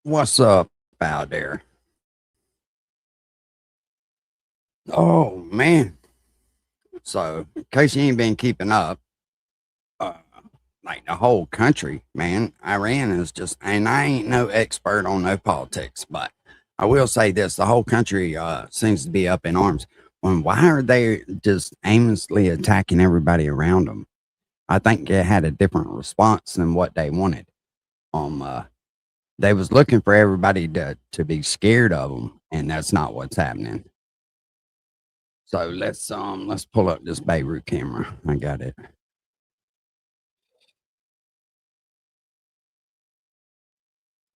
What's up out there? Oh man. So in case you ain't been keeping up, uh like the whole country, man, Iran is just and I ain't no expert on no politics, but I will say this, the whole country seems to be up in arms. Why are they just aimlessly attacking everybody around them? I think they had a different response than what they wanted. They was looking for everybody to be scared of them, and that's not what's happening. So let's pull up this Beirut camera. I got it.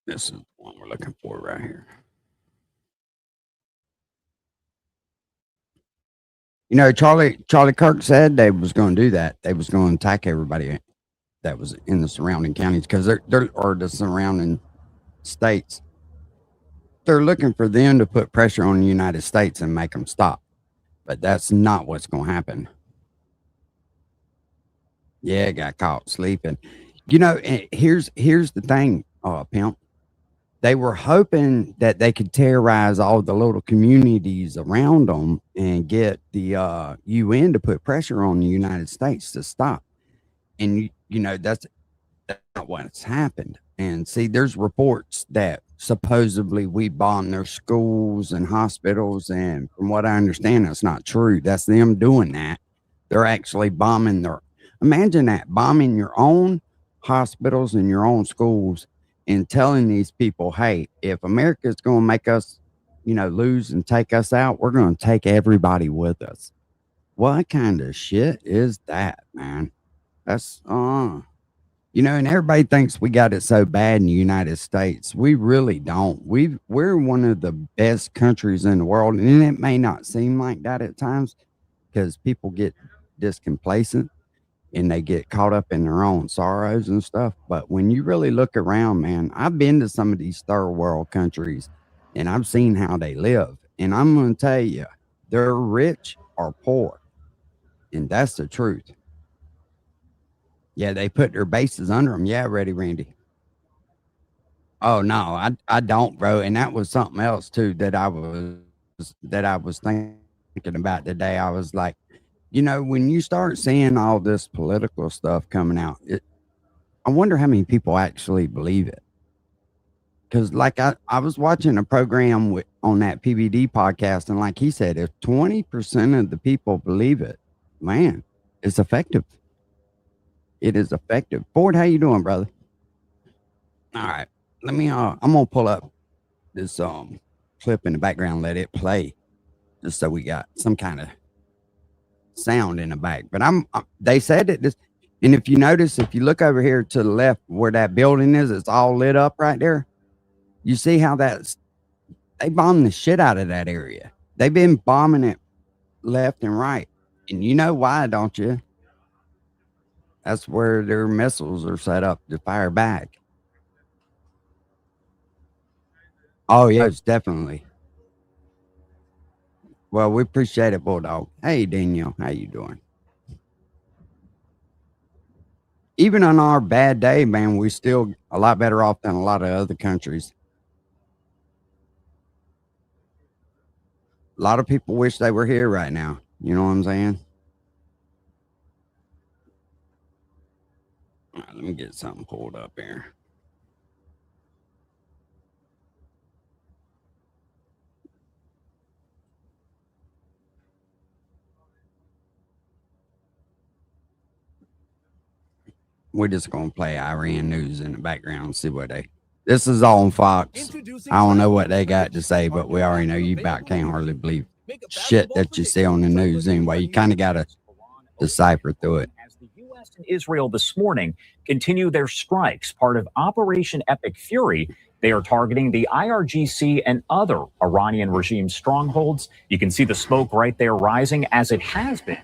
This is the one we're looking for right here. You know, Charlie Kirk said they was going to do that. They was going to attack everybody that was in the surrounding counties because they're or the surrounding states. They're looking for them to put pressure on the United States and make them stop. But that's not what's going to happen. Yeah, got caught sleeping. You know, here's the thing, pimp. They were hoping that they could terrorize all the little communities around them and get the UN to put pressure on the United States to stop. And you know that's not what's happened. And see, there's reports that supposedly we bombed their schools and hospitals, and from what I understand, that's not true. That's them doing that. They're actually bombing their. Imagine that, bombing your own hospitals and your own schools, and telling these people, "Hey, if America's going to make us, lose and take us out, we're going to take everybody with us." What kind of shit is that, man? That's and everybody thinks we got it so bad in the United States. We really don't. We're one of the best countries in the world, and it may not seem like that at times because people get discomplacent and they get caught up in their own sorrows and stuff. But when you really look around, man, I've been to some of these third world countries and I've seen how they live. And I'm going to tell you, they're rich or poor. And that's the truth. Yeah, they put their bases under them. Yeah, ready, Randy. Oh no, I don't, bro. And that was something else too that I was thinking about today. I was like, when you start seeing all this political stuff coming out, I wonder how many people actually believe it. Because, like, I was watching a program on that PBD podcast, and like he said, if 20% of the people believe it, man, it's effective. It is effective. Ford, how you doing, brother? All right, let me. I'm gonna pull up this clip in the background, let it play, just so we got some kind of sound in the back. But they said that this, and if you notice, if you look over here to the left where that building is, it's all lit up right there. You see how they bombed the shit out of that area. They've been bombing it left and right. And you know why, don't you? That's where their missiles are set up to fire back. Oh, yes, definitely. Well, we appreciate it, Bulldog. Hey, Daniel, how you doing? Even on our bad day, man, we still a lot better off than a lot of other countries. A lot of people wish they were here right now. You know what I'm saying? All right, let me get something pulled up here. We're just gonna play Iran news in the background and see what they. This is on Fox. I don't know what they got to say, but we already know you about can't hardly believe shit that you see on the news anyway. You kind of gotta decipher through it. As the U.S. and Israel this morning continue their strikes, part of Operation Epic Fury, they are targeting the IRGC and other Iranian regime strongholds. You can see the smoke right there rising as it has been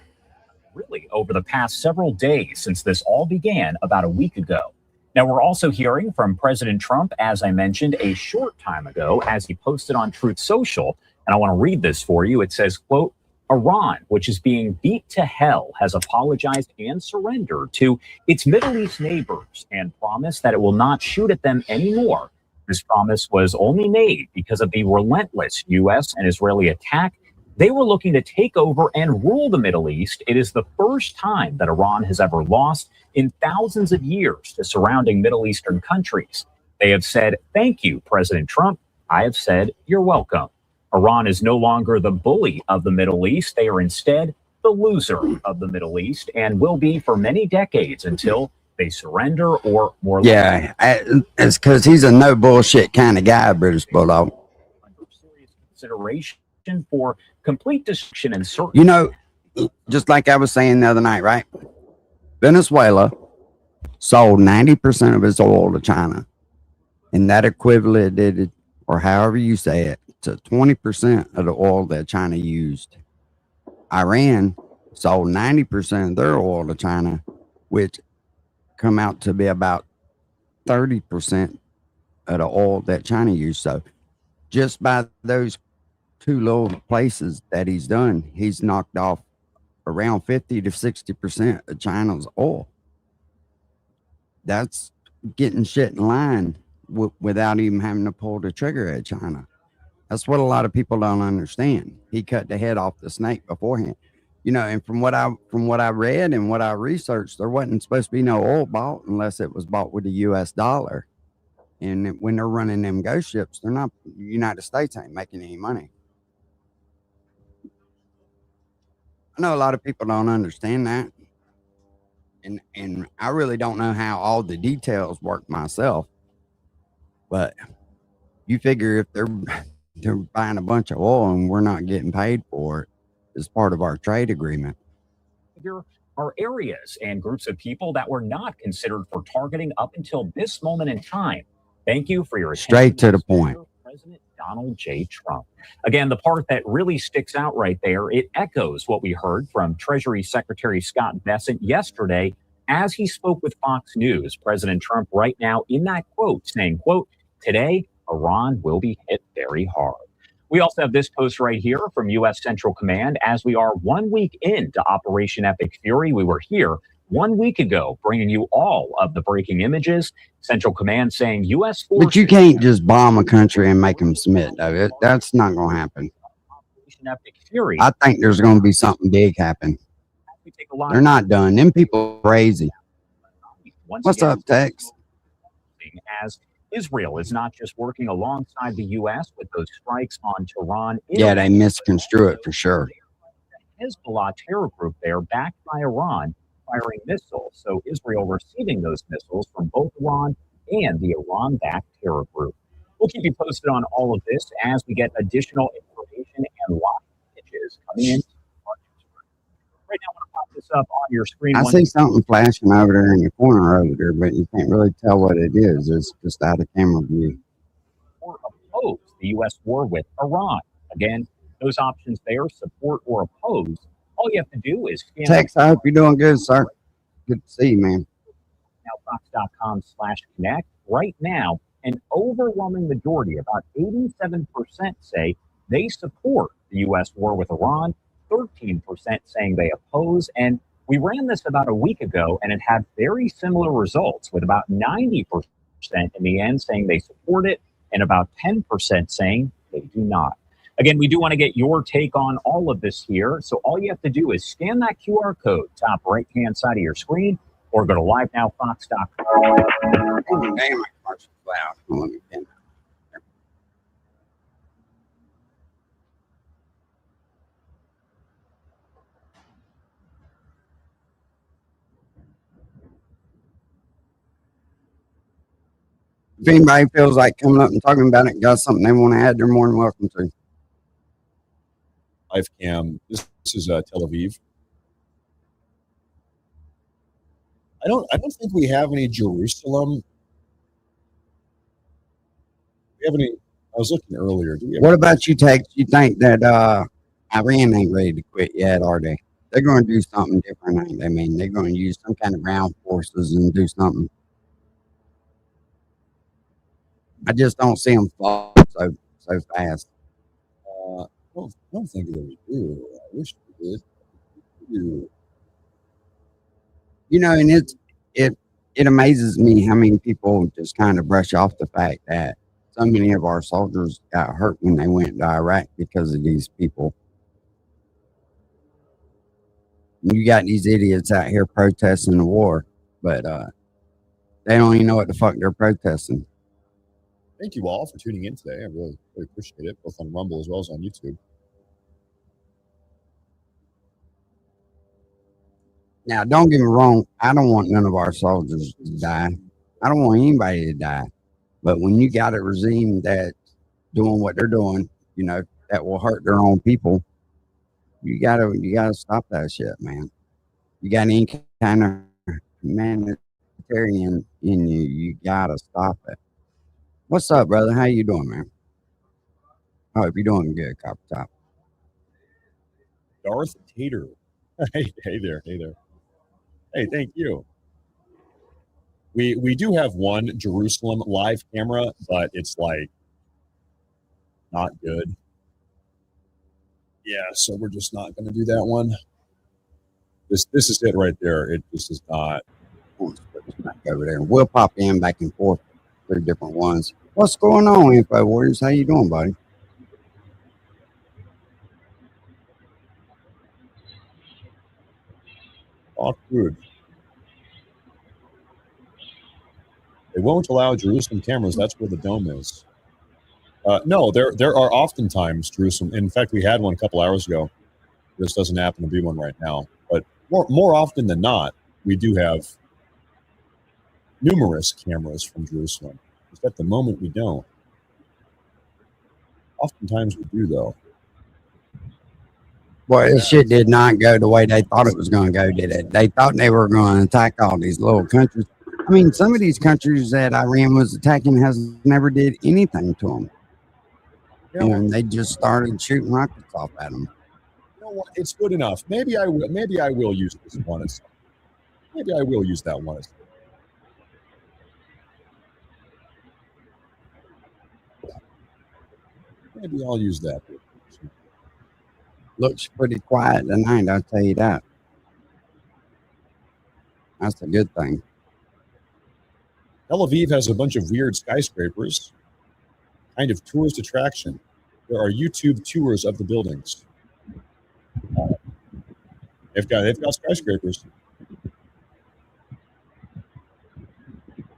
really over the past several days since this all began about a week ago. Now, we're also hearing from President Trump, as I mentioned, a short time ago, as he posted on Truth Social. And I want to read this for you. It says, quote, Iran, which is being beat to hell, has apologized and surrendered to its Middle East neighbors and promised that it will not shoot at them anymore. This promise was only made because of the relentless U.S. and Israeli attack. They were looking to take over and rule the Middle East. It is the first time that Iran has ever lost in thousands of years to surrounding Middle Eastern countries. They have said, "Thank you, President Trump." I have said, "You're welcome." Iran is no longer the bully of the Middle East. They are instead the loser of the Middle East and will be for many decades until they surrender or more. Yeah, it's because he's a no bullshit kind of guy, British Bulldog. Under serious consideration for complete destruction and certainty. You know, just like I was saying the other night, right? Venezuela sold 90% of its oil to China, and that equivalent, or however you say it, to 20% of the oil that China used. Iran sold 90% of their oil to China, which come out to be about 30% of the oil that China used. So just by those two little places that he's done, he's knocked off around 50 to 60% of China's oil. That's getting shit in line without even having to pull the trigger at China. That's what a lot of people don't understand. He cut the head off the snake beforehand. You know, and from what I read and what I researched, there wasn't supposed to be no oil bought unless it was bought with the US dollar. And when they're running them ghost ships, they're not, the United States ain't making any money. I know a lot of people don't understand that. And I really don't know how all the details work myself. But you figure if they're buying a bunch of oil and we're not getting paid for it as part of our trade agreement. There are areas and groups of people that were not considered for targeting up until this moment in time. Thank you for your attention. Straight to the point. President Donald J. Trump. Again, the part that really sticks out right there, it echoes what we heard from Treasury Secretary Scott Bessent yesterday as he spoke with Fox News. President Trump right now in that quote saying, quote, "Today, Iran will be hit very hard." We also have this post right here from U.S. Central Command as we are 1 week into Operation Epic Fury. We were here 1 week ago bringing you all of the breaking images. Central Command saying U.S. forces. But you can't just bomb a country and make them submit, though. That's not going to happen. Operation Epic Fury. I think there's going to be something big happen. They're not done. Them people are crazy. What's up, Tex? As Israel is not just working alongside the U.S. with those strikes on Tehran. Yeah, they misconstrue it for sure. Hezbollah terror group there, backed by Iran, firing missiles. So Israel receiving those missiles from both Iran and the Iran-backed terror group. We'll keep you posted on all of this as we get additional information and lots of pitches coming in. Right now, I want to pop this up on your screen. I see something flashing over there in the corner over there, but you can't really tell what it is. It's just out of camera view. Or oppose the U.S. war with Iran. Again, those options there, support or oppose. All you have to do is scan. Tex, I hope you're doing good, sir. Good to see you, man. Now, Fox.com/connect. Right now, an overwhelming majority, about 87%, say they support the U.S. war with Iran. 13% saying they oppose. And we ran this about a week ago, and it had very similar results, with about 90% in the end saying they support it, and about 10% saying they do not. Again, we do want to get your take on all of this here. So all you have to do is scan that QR code, top right-hand side of your screen, or go to livenowfox.com. Oh, damn, my commercial's loud. Let me pin that. If anybody feels like coming up and talking about it, got something they want to add, they're more than welcome to. Live cam. This is Tel Aviv. I don't think we have any Jerusalem. We have any? I was looking earlier. Do we have What about you, Tex? You think that Iran ain't ready to quit yet, are they? They're going to do something different, ain't they? I mean, they're going to use some kind of ground forces and do something. I just don't see them fall so fast. I don't think that we do. I wish we did. We do. You know, and it amazes me how many people just kind of brush off the fact that So many of our soldiers got hurt when they went to Iraq because of these people. You got these idiots out here protesting the war, but they don't even know what the fuck they're protesting. Thank you all for tuning in today. I really appreciate it, both on Rumble as well as on YouTube. Now, don't get me wrong. I don't want none of our soldiers to die. I don't want anybody to die. But when you got a regime that's doing what they're doing, you know, that will hurt their own people, you gotta stop that shit, man. You got any kind of humanitarian in you, you gotta stop it. What's up, brother? How you doing, man? I hope you're doing good, Copper Top. Darth Tater. Hey there. Hey, thank you. We do have one Jerusalem live camera, but it's like not good. Yeah, so we're just not going to do that one. This is it right there. It just is not. Back over there. We'll pop in back and forth through different ones. What's going on, Info Warriors? How you doing, buddy? Awkward. They won't allow Jerusalem cameras. That's where the dome is. No, there are oftentimes Jerusalem. In fact, we had one a couple hours ago. This doesn't happen to be one right now, but more often than not, we do have numerous cameras from Jerusalem. Just at the moment, we don't. Oftentimes, we do though. Boy, this shit did not go the way they thought it was going to go, did it? They thought they were going to attack all these little countries. I mean, some of these countries that Iran was attacking has never did anything to them. Yeah. And they just started shooting rockets off at them. You know what? It's good enough. Maybe I will use this one. Maybe I will use that one. Maybe I'll use that. Looks pretty quiet tonight, I'll tell you that. That's a good thing. Tel Aviv has a bunch of weird skyscrapers, kind of tourist attraction. There are YouTube tours of the buildings. They've got skyscrapers.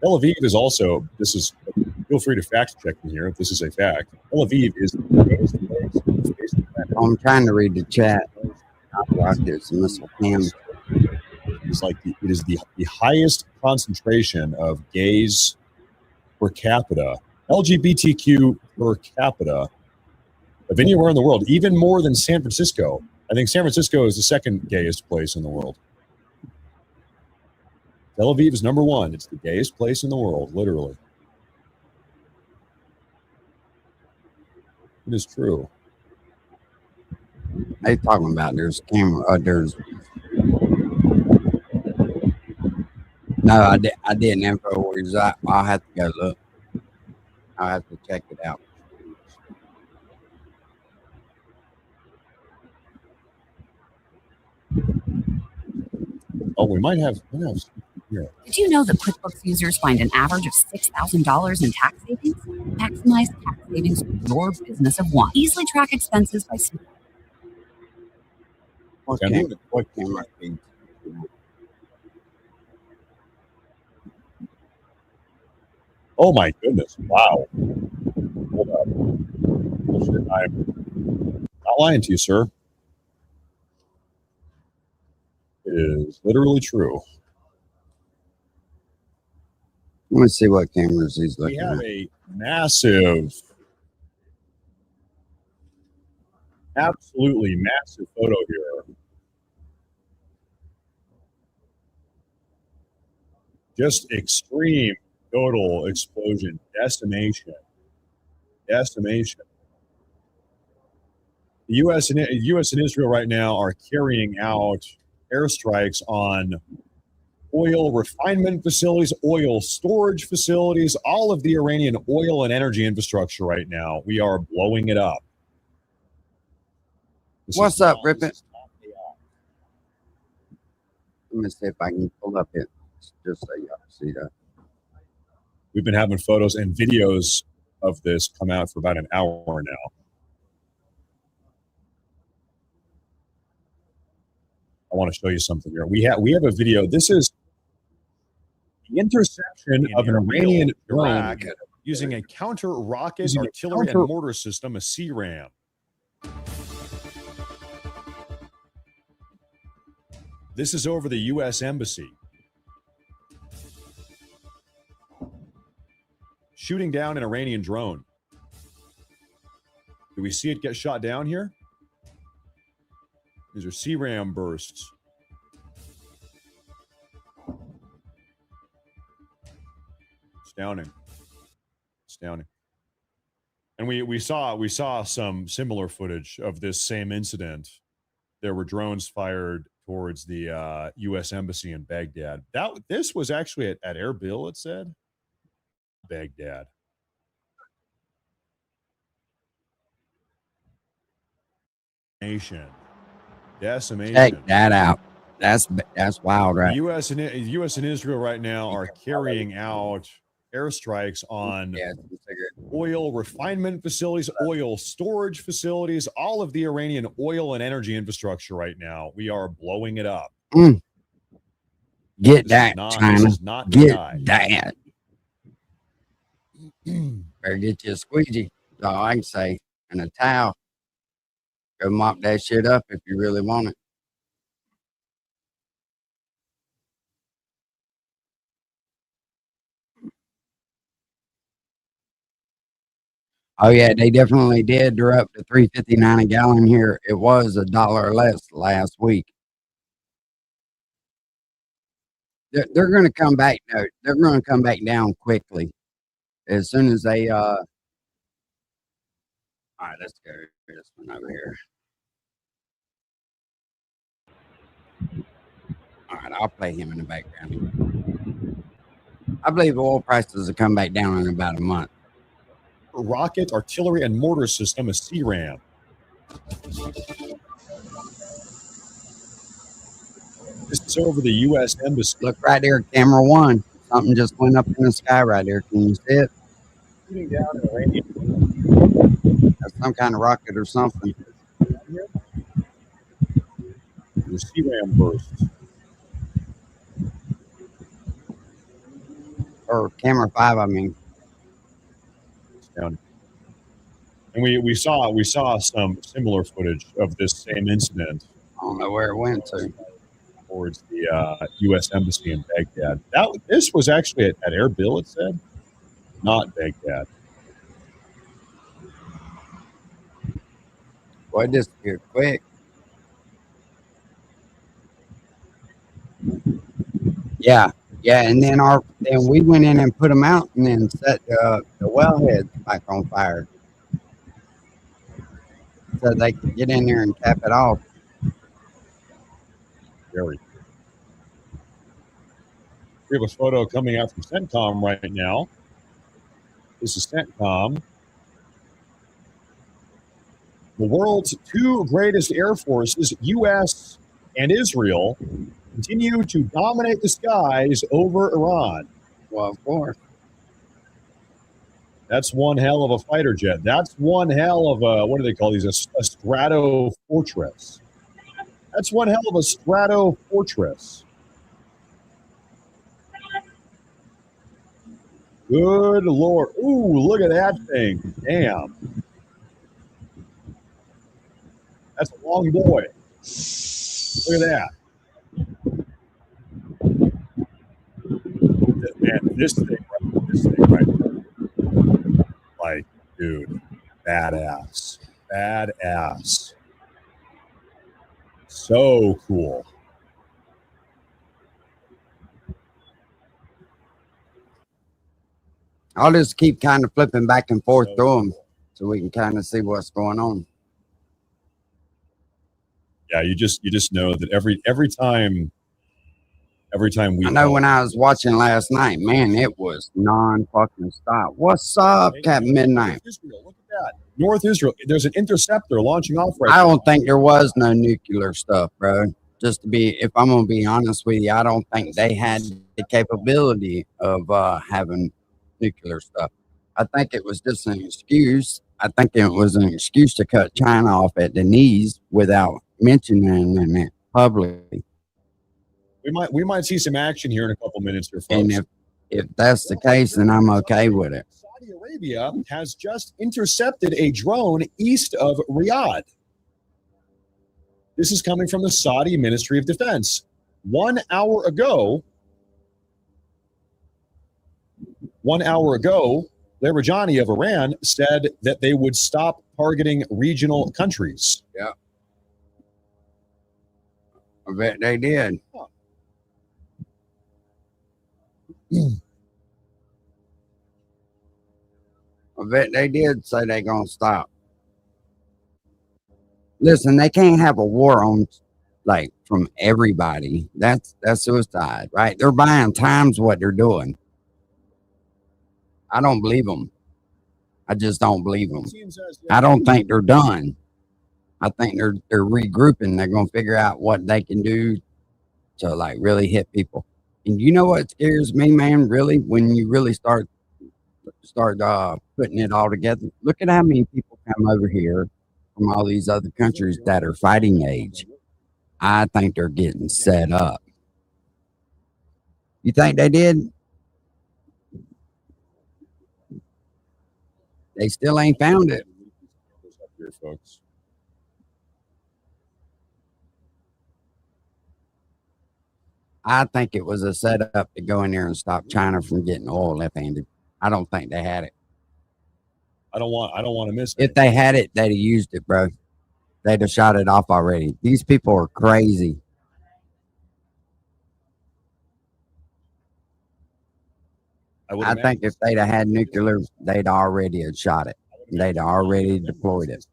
Tel Aviv is also, feel free to fact check me here if this is a fact. Tel Aviv is the biggest place in the space of the planet. I'm trying to read the chat. Rockets and missile cams. It is the highest concentration of gays per capita, LGBTQ per capita of anywhere in the world, even more than San Francisco. I think San Francisco is the second gayest place in the world. Tel Aviv is number one. It's the gayest place in the world, literally. It is true. They talking about there's camera. There's no, I didn't. Info Warriors. I'll have to go look. I'll have to check it out. Oh, we might have here. Did you know that QuickBooks users find an average of $6,000 in tax savings? Maximize tax savings with your business of one. Easily track expenses by What camera feed? Oh my goodness! Wow. Hold up. I'm not lying to you, sir. It is literally true. Let me see what cameras he's We looking have at. a massive, absolutely massive photo here. Just extreme total explosion, decimation. The U.S. and Israel right now are carrying out airstrikes on oil refinement facilities, oil storage facilities, all of the Iranian oil and energy infrastructure right now. We are blowing it up. What's up, Rip It? Let me see if I can pull up it just so y'all see that. We've been having photos and videos of this come out for about an hour now. I want to show you something here. We have a video. This is the interception of an Iranian drone using a counter-rocket artillery and mortar system, a CRAM. This is over the U.S. Embassy. Shooting down an Iranian drone. Do we see it get shot down here? These are CRAM bursts. Astounding. Astounding. And we saw some similar footage of this same incident. There were drones fired towards the U.S. Embassy in Baghdad. This was actually at Erbil, it said. Baghdad. Decimation. Check that out. That's wild, right? The U.S. and Israel right now are carrying out airstrikes on oil refinement facilities, oil storage facilities, all of the Iranian oil and energy infrastructure right now. We are blowing it up. Get that, China. Get that. Better get you a squeegee. That's all I can say. And a towel. Go mop that shit up if you really want it. Oh yeah, they definitely did. They're up to $3.59 a gallon here. It was $1 less last week. They're going to come back. No, they're going to come back down quickly as soon as they. All right, let's go to this one over here. All right, I'll play him in the background. I believe oil prices will come back down in about a month. Rocket, artillery, and mortar system, a CRAM. This is over the U.S. Embassy. Look right there, camera one. Something just went up in the sky right there. Can you see it? Shooting down an Iranian. That's some kind of rocket or something. The CRAM bursts. Or camera 5, I mean. Down. And we saw some similar footage of this same incident. I don't know where it went to. Towards the U.S. Embassy in Baghdad. This was actually at Erbil, it said, not Baghdad. Boy, it disappeared quick. Yeah, and then we went in and put them out, and then set the wellhead back on fire, so they could get in there and cap it off. Very. We have a photo coming out from CENTCOM right now. This is CENTCOM. The world's two greatest air forces, U.S. and Israel, continue to dominate the skies over Iran. Well, of course. That's one hell of a fighter jet. That's one hell of a, what do they call these? A strato fortress. That's one hell of a strato fortress. Good Lord. Ooh, look at that thing. Damn. That's a long boy. Look at that. Man, this thing right there. Like, dude, badass. Badass. So cool. I'll just keep kind of flipping back and forth through them so we can kind of see what's going on. Yeah, you just know that every time we. I know when I was watching last night, man, it was non-fucking stop. What's up, Captain Midnight? Israel, look at that. North Israel. There's an interceptor launching off right I now. don't think there was no nuclear stuff, bro. Just to be, if I'm gonna be honest with you, I don't think they had the capability of having nuclear stuff. I think it was just an excuse. I think it was an excuse to cut China off at the knees without mentioning it publicly. We might see some action here in a couple minutes here, And folks. if that's the case, then I'm okay with it. Saudi Arabia has just intercepted a drone east of Riyadh. This is coming from the Saudi Ministry of Defense. 1 hour ago, Larijani of Iran said that they would stop targeting regional countries. Yeah. I bet they did. I bet they did say they're going to stop. Listen, they can't have a war on, like, from everybody. That's suicide, right? They're buying times what they're doing. I don't believe them. I just don't believe them. I don't think they're done. I think they're regrouping. They're going to figure out what they can do to, like, really hit people. And you know what scares me, man, really, when you really start putting it all together? Look at how many people come over here from all these other countries that are fighting age. I think they're getting set up. You think they did? They still ain't found it. Here, folks. I think it was a setup to go in there and stop China from getting oil left-handed. I don't think they had it. I don't want to miss it. If they had it, they'd have used it, bro. They'd have shot it off already. These people are crazy. I think if they'd have had nuclear, they'd already have shot it. They'd already deployed it.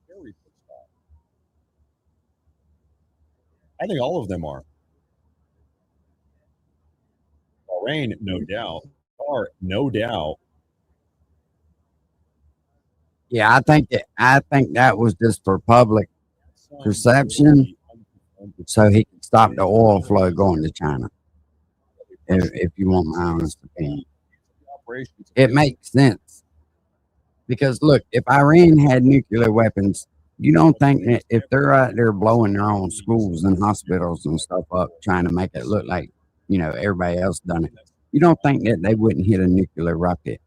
I think all of them are. Bahrain, no doubt. No doubt. Yeah, I think that was just for public perception, so he could stop the oil flow going to China. If you want my honest opinion, it makes sense. Because look, if Iran had nuclear weapons, you don't think that if they're out there blowing their own schools and hospitals and stuff up, trying to make it look like, everybody else done it, you don't think that they wouldn't hit a nuclear rocket?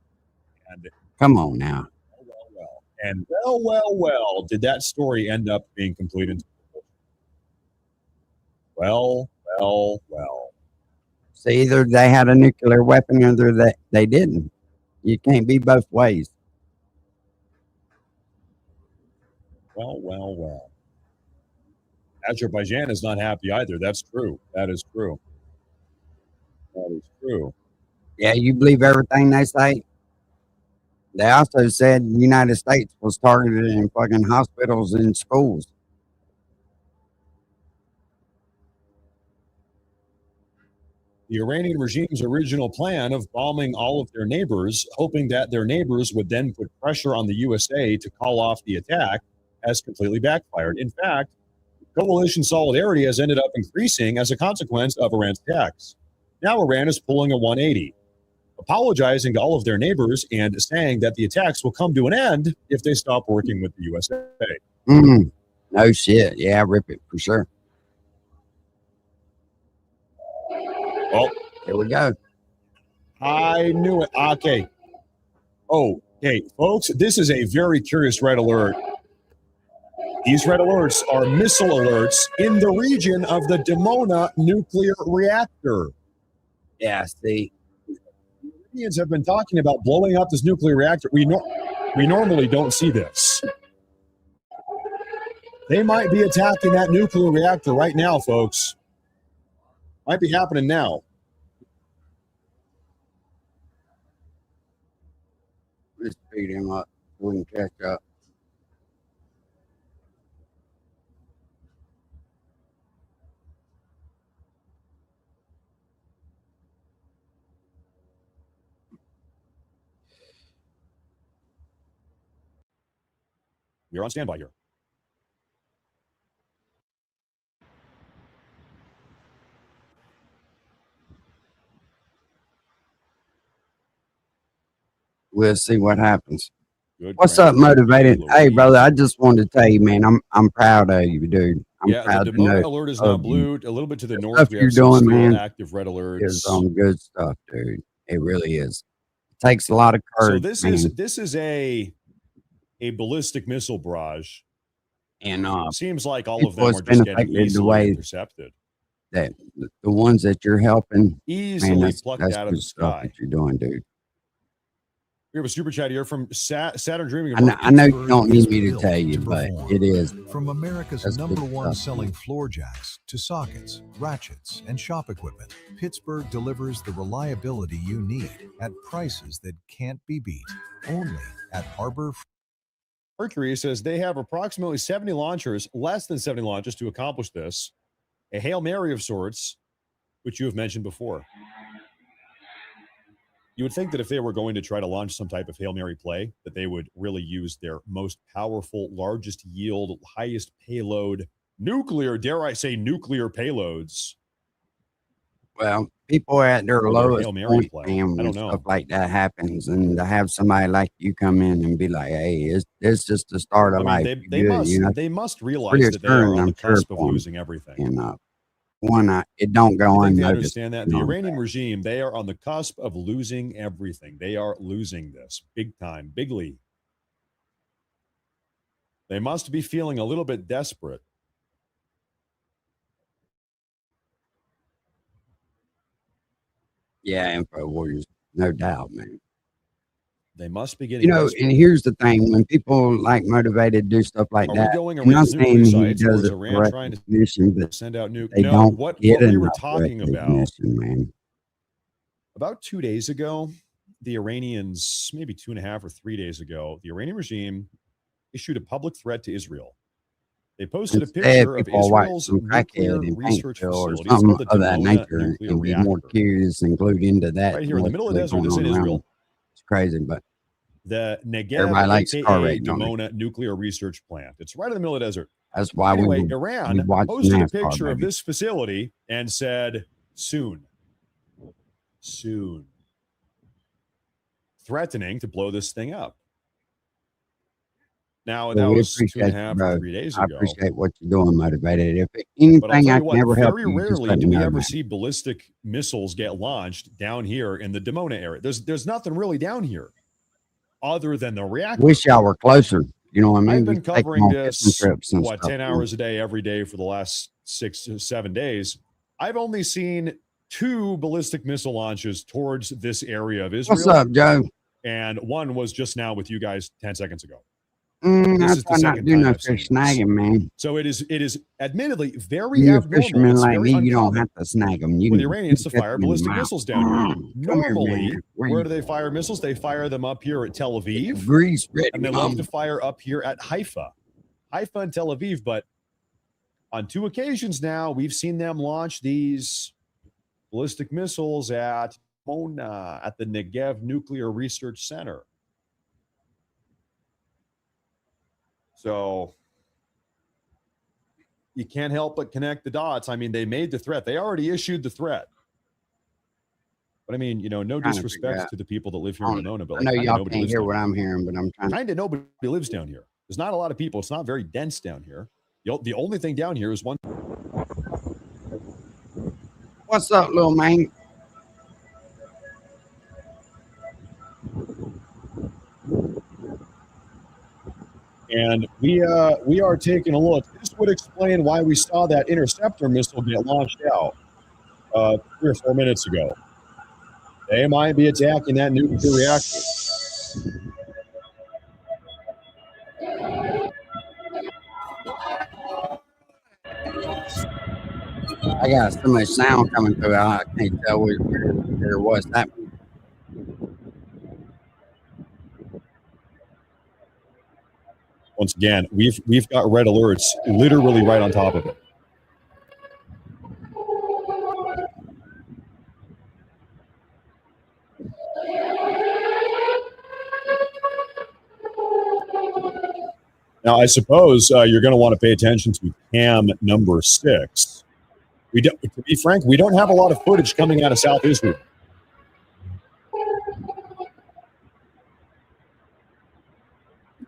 Come on now. And well, did that story end up being completed? Well. So either they had a nuclear weapon or they didn't. You can't be both ways. Well. Azerbaijan is not happy either. That's true. That is true. Yeah, you believe everything they say? They also said the United States was targeted in fucking hospitals and schools. The Iranian regime's original plan of bombing all of their neighbors, hoping that their neighbors would then put pressure on the USA to call off the attack, has completely backfired. In fact, coalition solidarity has ended up increasing as a consequence of Iran's attacks. Now Iran is pulling a 180, apologizing to all of their neighbors and saying that the attacks will come to an end if they stop working with the USA. No shit. Yeah, rip it for sure. Well, here we go. I knew it. Okay. Okay, folks, this is a very curious red alert. These red alerts are missile alerts in the region of the Dimona nuclear reactor. Yeah, see. Iranians have been talking about blowing up this nuclear reactor. We normally don't see this. They might be attacking that nuclear reactor right now, folks. Might be happening now. Let's beat him up. We can catch up. You're on standby here. we'll see what happens. Good. What's up, Frank. motivated? Louise. Hey, brother, I just wanted to tell you, man, I'm proud of you, dude. I'm Yeah, the proud to Demona know alert is now of you. blue. A little bit to the north, Stuff we you're have some doing, still man, active red is alerts. good stuff, dude. It really is. It takes a lot of So courage, this man. is a ballistic missile barrage. And Seems like all of people them has are been just getting affected the easily way intercepted, that the ones that you're helping, man, easily plucked that's out of good the stuff sky. that you're doing, dude. We have a super chat here from Saturn Dreaming. I know you don't need me to tell you, but it is. From America's That's number good one stuff, selling man. floor jacks to sockets, ratchets, and shop equipment, Pittsburgh delivers the reliability you need at prices that can't be beat. Only at Harbor. Mercury says they have approximately 70 launchers, less than 70 launches to accomplish this. A Hail Mary of sorts, which you have mentioned before. You would think that if they were going to try to launch some type of Hail Mary play, that they would really use their most powerful, largest yield, highest payload, nuclear, dare I say, nuclear payloads. Well, people at their Or their lowest Hail Mary point, play. man, I when don't stuff know. like that happens, and to have somebody like you come in and be like, "Hey, it's just the start of I life." mean, You good, you know, they must realize pretty that they are assuring, on the I'm sure, cusp of for 'em. losing everything. And it don't go I think they unnoticed. understand that. You The know what I'm Iranian saying? regime, they are on the cusp of losing everything. They are losing this big time, bigly. They must be feeling a little bit desperate. Yeah, Info Warriors, no doubt, man. They must be You getting know, desperate. and here's the thing: when people like motivated do stuff like Are we that, going I'm not Iran's nuclear saying he sites, or does is it Iran for trying to recognition, but send out nuke? they No, don't what get we were enough talking about recognition, man. about 2 days ago, the Iranians, maybe 2.5 or 3 days ago, the Iranian regime issued a public threat to Israel. They posted a Instead, picture of people will watch Israel's some nuclear crackhead in research Paintsville or facility. It's something called the of that Dimona nature nuclear and be more reactor. curious and glued into that Right than here in the what's middle of the really desert, going it's in on around them. Israel. It's crazy, but The Negev, everybody likes car aka rating on it. Dimona nuclear research plant. It's right in the middle of the desert. That's why we Anyway, would Iran watch posted a NASCAR, picture of baby. this facility and said, soon, threatening to blow this thing up. Now, Well, that we was appreciate you, 2.5 or bro. 3 days I ago. appreciate what you're doing, motivated. If But I'll anything tell I you can what, ever help very you, just rarely let do me we know, ever man. see ballistic missiles get launched down here in the Dimona area. There's nothing really down here other than the reactor. Wish y'all were closer. You know what I mean? I've We been could take them covering on fishing this, trips and 10 stuff. hours a day, every day for the last 6 or 7 days. I've only seen 2 ballistic missile launches towards this area of Israel. What's up, Joe? And one was just now with you guys 10 seconds ago. I This is the try not to second do time no I've seen fish this. snagging, man. So it is admittedly very You're a abnormal. fisherman It's like very me. You don't uncommon have to snag them. You for the can Iranians to catch fire them in the ballistic mouth. missiles down here. Come here, Normally, man. where do they fire missiles? They fire them up here at Tel Aviv, Grease ready, and they love mom. to fire up here at Haifa and Tel Aviv. But on 2 occasions now, we've seen them launch these ballistic missiles at Mona, at the Negev Nuclear Research Center. So you can't help but connect the dots. I mean, they made the threat. They already issued the threat. But I mean, no Trying to figure disrespect out. to the people that live here in Winona, but I know y'all nobody can't lives hear down what here. I'm hearing, but I'm trying. Kind of nobody lives down here. There's not a lot of people. It's not very dense down here. The only thing down here is one. What's up, little man? And we are taking a look. This would explain why we saw that interceptor missile get launched out 3 or 4 minutes ago. They might be attacking that nuclear reactor. I got so much sound coming through. I can't tell where it was happening. Once again, we've got red alerts literally right on top of it. Now, I suppose you're going to want to pay attention to cam number 6. To be frank, we don't have a lot of footage coming out of South Israel.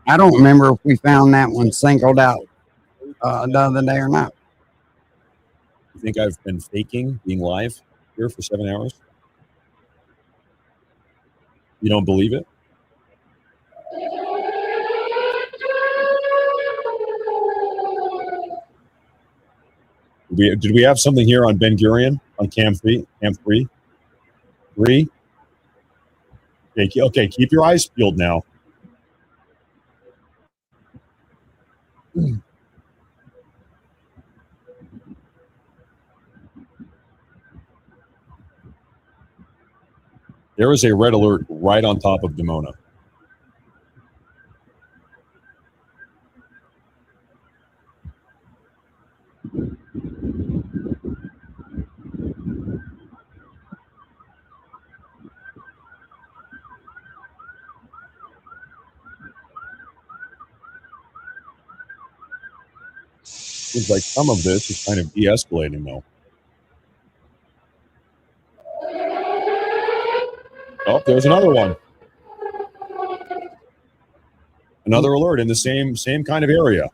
I don't remember if we found that one singled out the other day or not. You think I've been faking being live here for 7 hours? You don't believe it? Did we have something here on Ben Gurion on cam 3? Cam 3? 3? Okay, keep your eyes peeled now. There is a red alert right on top of Dimona. Seems like some of this is kind of de-escalating, though. Oh, there's another one. Another alert in the same kind of area.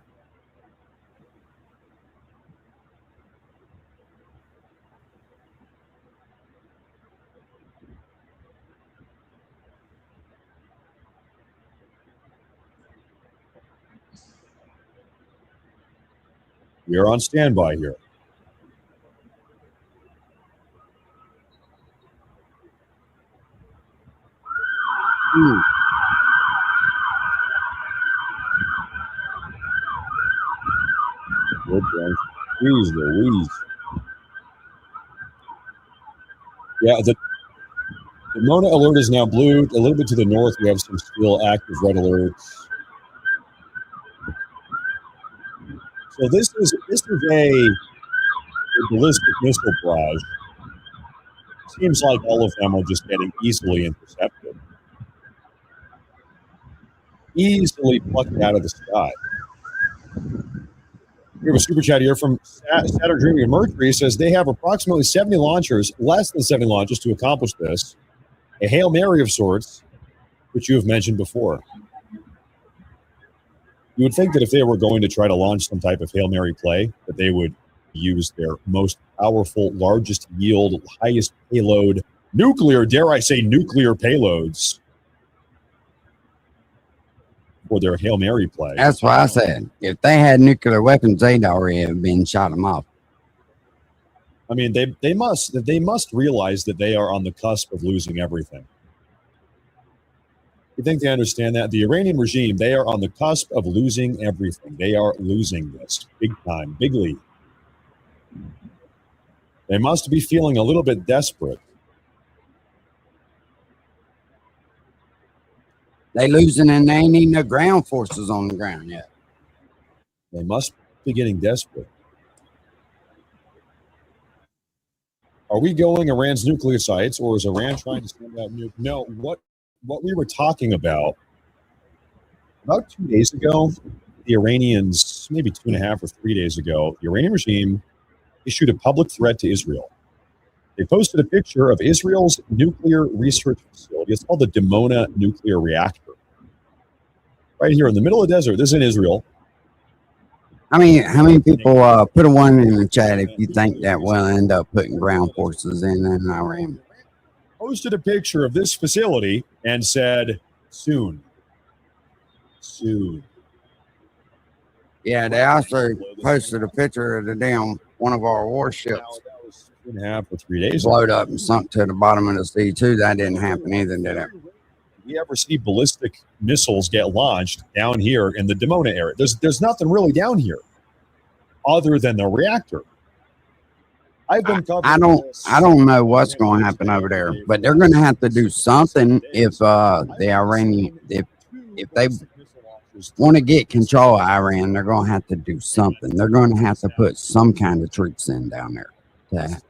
We are on standby here. Good guys. Jeez Louise. Yeah, the Mona alert is now blue. A little bit to the north, we have some still active red alerts. So this is a ballistic missile barrage. Seems like all of them are just getting easily intercepted. Easily plucked out of the sky. We have a super chat here from Saturn Dreaming of Mercury. Says they have approximately 70 launchers, less than 70 launches to accomplish this. A Hail Mary of sorts, which you have mentioned before. You would think that if they were going to try to launch some type of Hail Mary play, that they would use their most powerful, largest yield, highest payload, nuclear, dare I say nuclear payloads for their Hail Mary play. That's what I said. If they had nuclear weapons, they'd already have been shot them off. I mean, they must realize that they are on the cusp of losing everything. You think they understand that? The Iranian regime, they are on the cusp of losing everything. They are losing this big time, bigly. They must be feeling a little bit desperate. They losing and they ain't even no ground forces on the ground yet. They must be getting desperate. Are we going Iran's nuclear sites, or is Iran trying to send out nuke? No, what we were talking about 2 days ago, the Iranians, maybe 2.5 or 3 days ago, the Iranian regime issued a public threat to Israel. They posted a picture of Israel's nuclear research facility. It's called the Dimona nuclear reactor. Right here in the middle of the desert. This is in Israel. How many people put a one in the chat if you think that we'll end up putting ground forces in Iran? Posted a picture of this facility and said, soon. Soon. Yeah, they also posted a picture of the damn one of our warships. That was 2.5 or 3 days ago. Blowed up and sunk to the bottom of the sea too. That didn't happen either, did it? We ever see ballistic missiles get launched down here in the Dimona area? There's nothing really down here other than the reactor. I've been I don't know what's going to happen over there, but they're going to have to do something if the Iranian if they want to get control of Iran, they're going to have to do something. They're going to have to put some kind of troops in down there to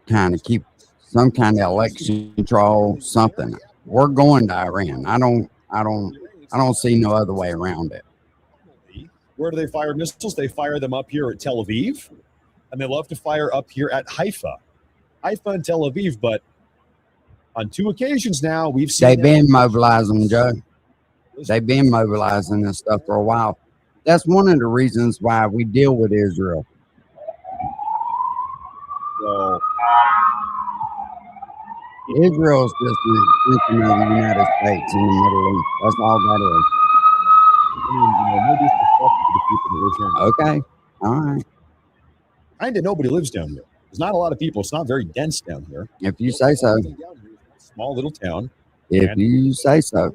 kind of keep some kind of election control, something. We're going to Iran. I don't see no other way around it. Where do they fire missiles? They fire them up here at Tel Aviv, and they love to fire up here at Haifa and Tel Aviv. But on 2 occasions now, we've seen they've been mobilizing, Joe. They've been mobilizing this stuff for a while. That's one of the reasons why we deal with Israel. So Israel's just an extension of the United States in the Middle East. That's all that I mean, no disrespect to the people that live here. is. Okay. All right. Kind of nobody lives down here. There's not a lot of people. It's not very dense down here. If you say so. Down here is a small little town. If you say so.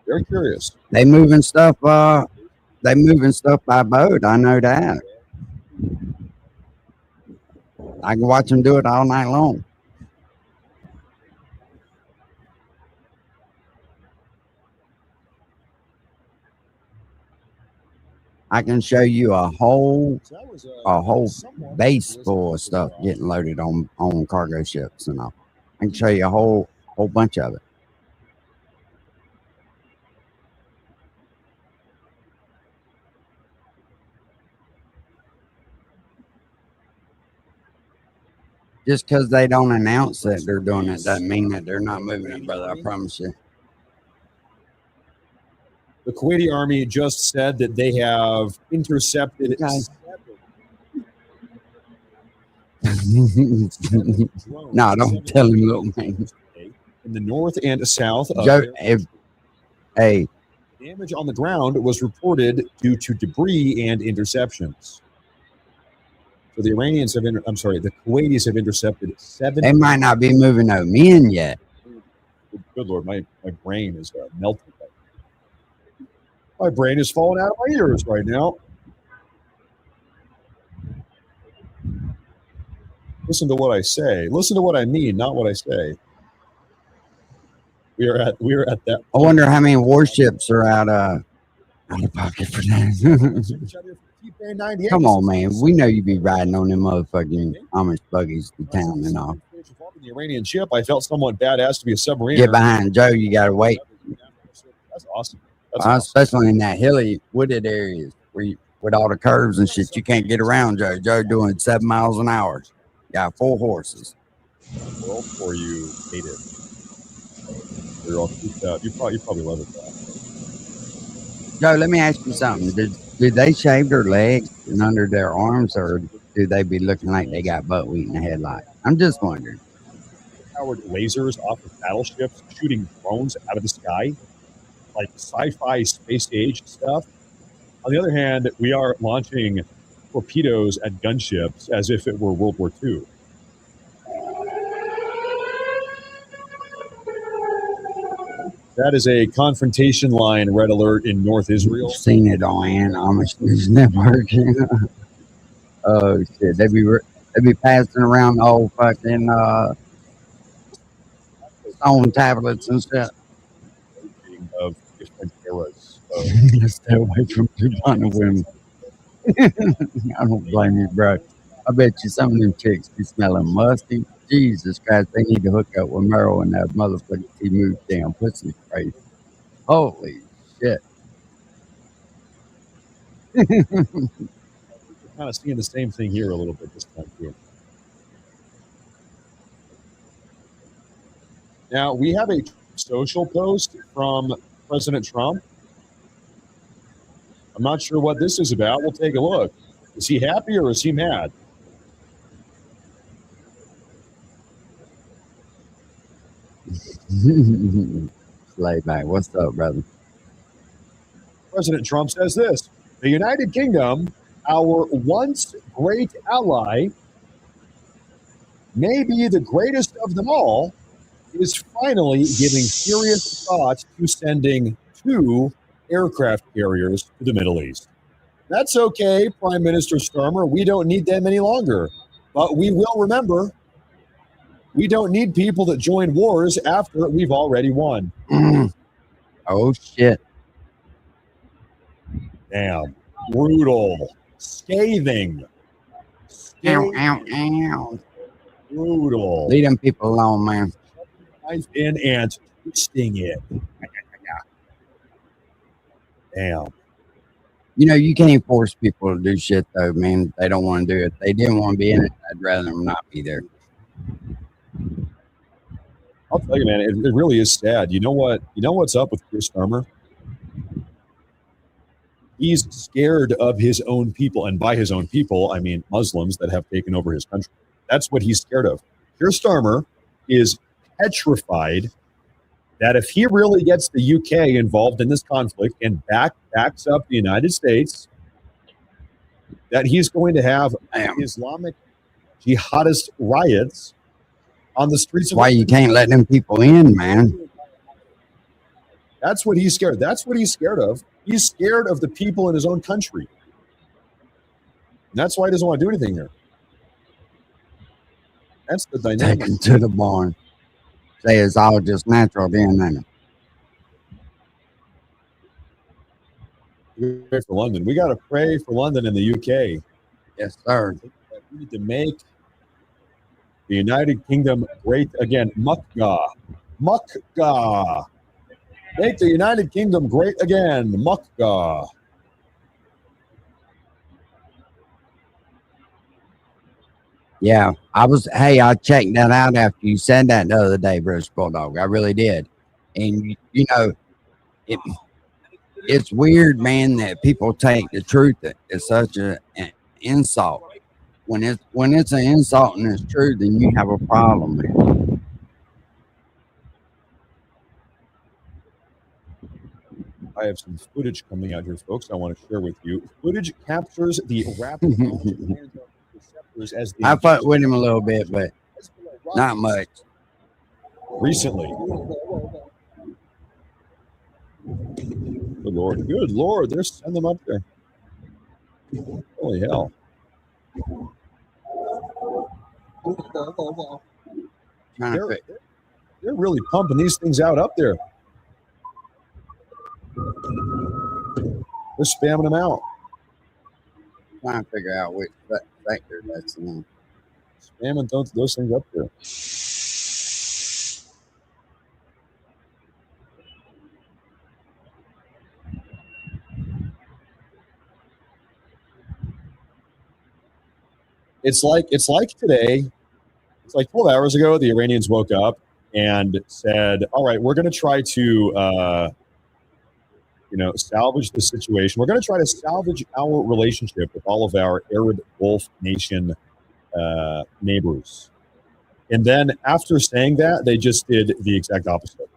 Very curious. They moving stuff by boat. I know that. I can watch them do it all night long. I can show you a whole base full of stuff getting loaded on cargo ships and all. I can show you a whole bunch of it. Just because they don't announce that they're doing it doesn't mean that they're not moving it, brother. I promise you. The Kuwaiti army just said that they have intercepted. No, don't tell him, little man. In the north and south of Joe, hey, damage on the ground was reported due to debris and interceptions. So the the Kuwaitis have intercepted 7. They might not be moving no men yet. Good Lord, my brain is melting. My brain is falling out of my ears right now. Listen to what I say. Listen to what I mean, not what I say. We are at that. I wonder how many warships are out of pocket for that. Come on, man. We know you be riding on them motherfucking Amish buggies to town and all. The Iranian ship, I felt somewhat badass to be a submarine. Get behind Joe. You gotta wait. That's awesome. That's especially in that hilly, wooded areas with all the curves and shit. You can't get around Joe. Joe doing 7 miles an hour. Got 4 horses. World for you native. You're all cooped up. You probably love it. Joe, let me ask you something. Did they shave their legs and under their arms, or do they be looking like they got buckwheat in the headlight? I'm just wondering. Powered lasers off of battleships, shooting drones out of the sky, like sci-fi space age stuff. On the other hand, we are launching torpedoes at gunships as if it were World War II. That is a confrontation line red alert in North Israel. Seen it on Amish News Network. Oh shit! They be passing around the old fucking stone tablets and stuff. Of different eras. Stay away from Uganda women. I don't blame you, bro. I bet you some of them chicks be smelling musty. Jesus Christ, they need to hook up with Merle and that motherfucking T-Move damn pussy spray. Holy shit. We're kind of seeing the same thing here a little bit this time too. Now, we have a social post from President Trump. I'm not sure what this is about. We'll take a look. Is he happy or is he mad? Slayback, what's up, brother? President Trump says this: the United Kingdom, our once great ally, maybe the greatest of them all, is finally giving serious thought to sending 2 aircraft carriers to the Middle East. That's okay, Prime Minister Starmer. We don't need them any longer. But we will remember, we don't need people that join wars after we've already won. Oh, shit. Damn. Brutal. Scathing. Ow, ow, ow. Brutal. Leave them people alone, man. Knife in and twisting it. Damn. You know, you can't force people to do shit, though, man. They don't want to do it. They didn't want to be in it. I'd rather him not be there. I'll tell you, man, it really is sad. You know what? You know what's up with Chris Starmer? He's scared of his own people, and by his own people, I mean Muslims that have taken over his country. That's what he's scared of. Keir Starmer is petrified that if he really gets the UK involved in this conflict and backs up the United States, that he's going to have Islamic jihadist riots on the streets. That's why you can't let them people in, man. That's what he's scared. That's what he's scared of. He's scared of the people in his own country. And that's why he doesn't want to do anything here. That's the dynamic. Take him to the barn. Say it's all just natural then, ain't it? We pray for London. We got to pray for London and the UK. Yes, sir. We need to make the United Kingdom great again. Mukga. Make the United Kingdom great again. Mukga. Yeah, I checked that out after you said that the other day, Bruce Bulldog. I really did. And, you know, it's weird, man, that people take the truth as such an insult. When it's an insult and it's true, then you have a problem, man. I have some footage coming out here, folks. I want to share with you. Footage captures the rapid receptors as the I fought with him a little bit, but not much. Recently. Good Lord. They're sending them up there. Holy hell. They're really pumping these things out up there. They're spamming them out. Trying to figure out which sector that's in. Spamming those things up there. It's like today. It's like 12 hours ago. The Iranians woke up and said, "All right, we're going to try to." Salvage the situation. We're going to try to salvage our relationship with all of our Arab Gulf nation neighbors. And then after saying that, they just did the exact opposite.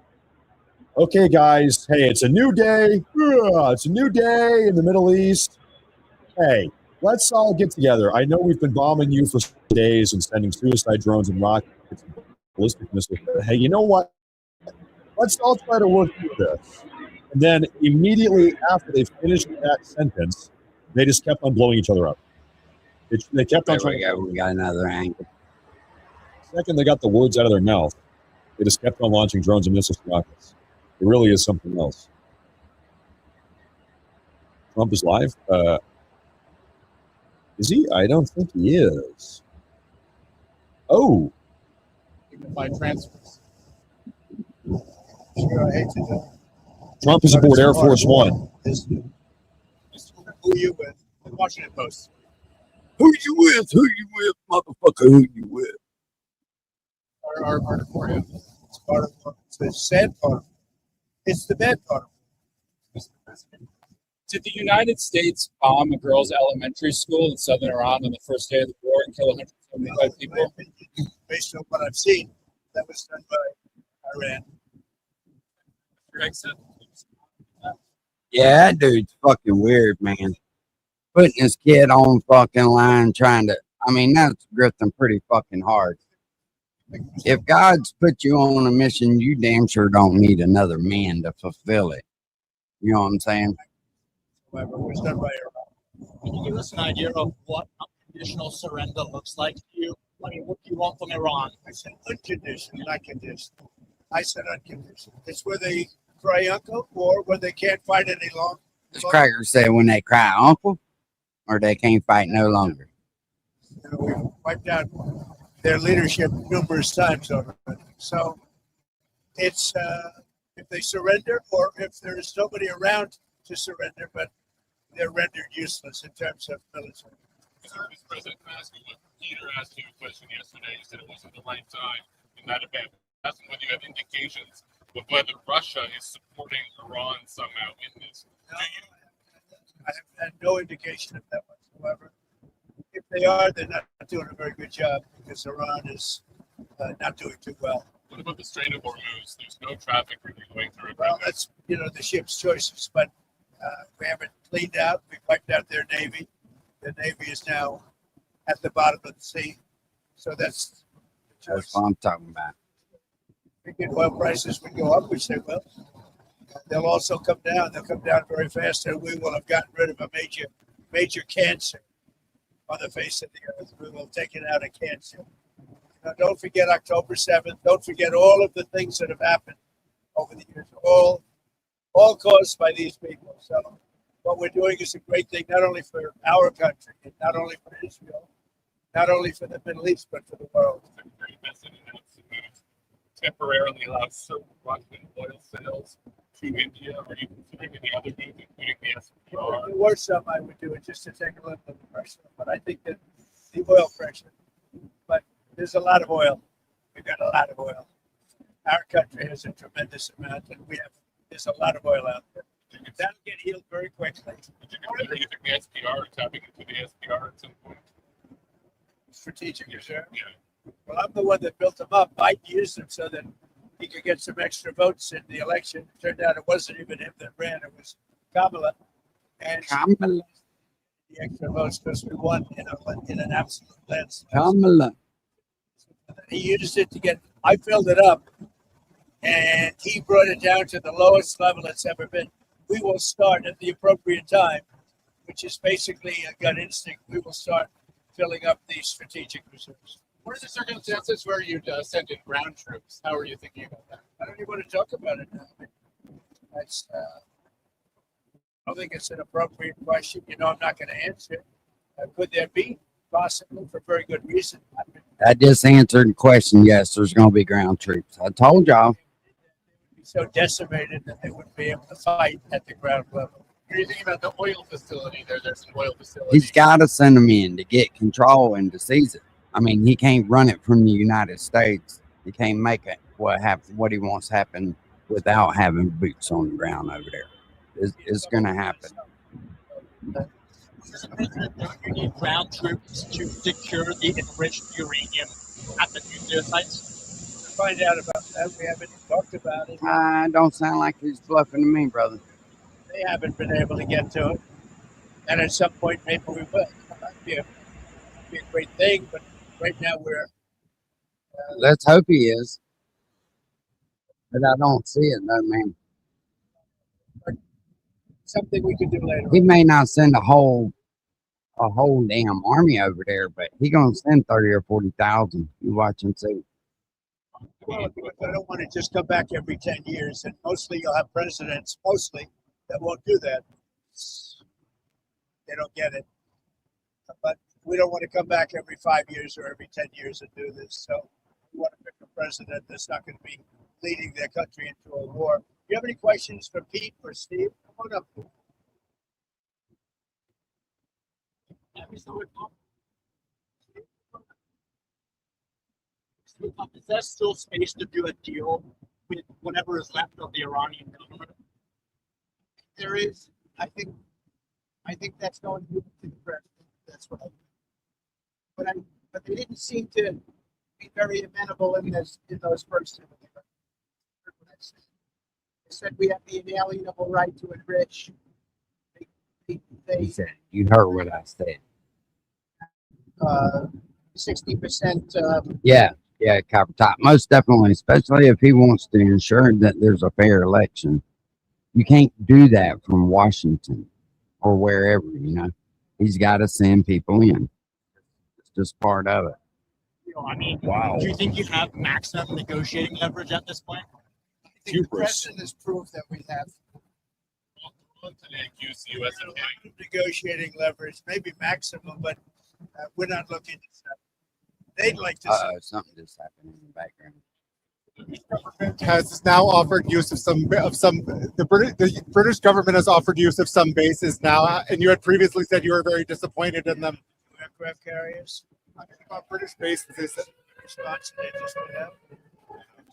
Okay, guys, hey, it's a new day. It's a new day in the Middle East. Hey, let's all get together. I know we've been bombing you for days and sending suicide drones and rockets and ballistic missiles. But hey, you know what? Let's all try to work through this. And then immediately after they finished that sentence, they just kept on blowing each other up. They kept on trying. We got another angle. The second they got the words out of their mouth, they just kept on launching drones and missiles and rockets. It really is something else. Trump is live. Is he? I don't think he is. Oh. Dignified transfers. Sure, I hate to do. Trump is aboard Air Force One. Who you with? The Washington Post. Who you with? Who you with, motherfucker? Who you with? Our Korea. It's part of the sad part. It's the bad part. Did the United States bomb a girls' elementary school in southern Iran on the first day of the war and kill 175 people? Based on what I've seen, that was done by Iran. Yeah, that dude's fucking weird, man. Putting his kid on fucking line, that's grifting pretty fucking hard. If God's put you on a mission, you damn sure don't need another man to fulfill it. You know what I'm saying? Whoever was done by Iran. Can you give us an idea of what unconditional surrender looks like to you? I mean, what do you want from Iran? I said unconditional, not conditional. I said unconditional. It's where they cry uncle or when they can't fight any longer. This cracker said when they cry uncle or they can't fight no longer. We've wiped out their leadership numerous times already. So it's if they surrender or if there is nobody around to surrender, but they're rendered useless in terms of military. President ask you what Peter asked you a question yesterday. You said it wasn't the right time in that event. Asking whether you have indications of whether Russia is supporting Iran somehow in this. No, I have had no indication of that whatsoever. If they are, they're not doing a very good job because Iran is not doing too well. What about the Strait of Hormuz? There's no traffic really going through it. Well, that's the ship's choices, but we haven't cleaned out. We wiped out their navy. The navy is now at the bottom of the sea, so that's That's what I'm talking about. we get oil prices would go up, which they will. They'll also come down. They'll come down very fast, and we will have gotten rid of a major cancer on the face of the earth. We will have taken out a cancer. Now, don't forget October 7th. Don't forget all of the things that have happened over the years, all caused by these people. So what we're doing is a great thing, not only for our country, and not only for Israel, not only for the Middle East, but for the world. Temporarily allow certain Russian oil sales to India, or you considering any other moves, including the SPR? If there were some, I would do it just to take a little bit of pressure. But I think that the oil pressure, but there's a lot of oil. We've got a lot of oil. Our country has a tremendous amount, and there's a lot of oil out there. That'll get healed very quickly. Did you consider using the SPR, tapping into the SPR at some point? Strategic reserve. Yeah. Well, I'm the one that built them up. Biden used them so that he could get some extra votes in the election. It turned out it wasn't even him that ran; it was Kamala. And Kamala. the extra votes because we won in an absolute landslide. Kamala. He used it to get. I filled it up, and he brought it down to the lowest level it's ever been. We will start at the appropriate time, which is basically a gut instinct. We will start filling up these strategic reserves. What are the circumstances where you'd send in ground troops? How are you thinking about that? I don't even want to talk about it now. That's. I don't think it's an appropriate question. I'm not going to answer it. Could there be? Possibly, for very good reason. I just answered the question. Yes, there's going to be ground troops. I told y'all. Be so decimated that they wouldn't be able to fight at the ground level. What are you thinking about the oil facility? There's an oil facility. He's got to send them in to get control and to seize it. I mean, he can't run it from the United States. He can't make it what he wants happen without having boots on the ground over there. It's going to happen. You need ground troops to secure the enriched uranium at the nuclear sites. To find out about that, we haven't talked about it. Don't sound like he's bluffing to me, brother. They haven't been able to get to it, and at some point maybe we will. That'd be a great thing, but right now we're. Let's hope he is, but I don't see it, though, man. Something we could do later. He may not send a whole damn army over there, but he gonna send 30 or 40,000. You watch and see. Well, I don't want to just come back every 10 years, and mostly you'll have presidents, that won't do that. They don't get it. But we don't want to come back every 5 years or every 10 years and do this. So we want to pick a president that's not going to be leading their country into a war. Do you have any questions for Pete or Steve? Come on up. Is there still space to do a deal with whatever is left of the Iranian government? There is. I think that's going to the president. That's what I think. But they didn't seem to be very amenable in those first two. They said we have the inalienable right to enrich. He said, you heard what I said. 60%. Yeah, copper top. Most definitely, especially if he wants to ensure that there's a fair election. You can't do that from Washington or wherever, He's got to send people in. It's just part of it. Wow. Do you think you have maximum negotiating leverage at this point? I think the president has proved that we have. Negotiating leverage, maybe maximum, but we're not looking at that. They'd like to see. Something just happened in the background. Government has now offered use of the British government has offered use of some bases now, and you had previously said you were very disappointed in them. aircraft carriers. I think about British bases. They said Response they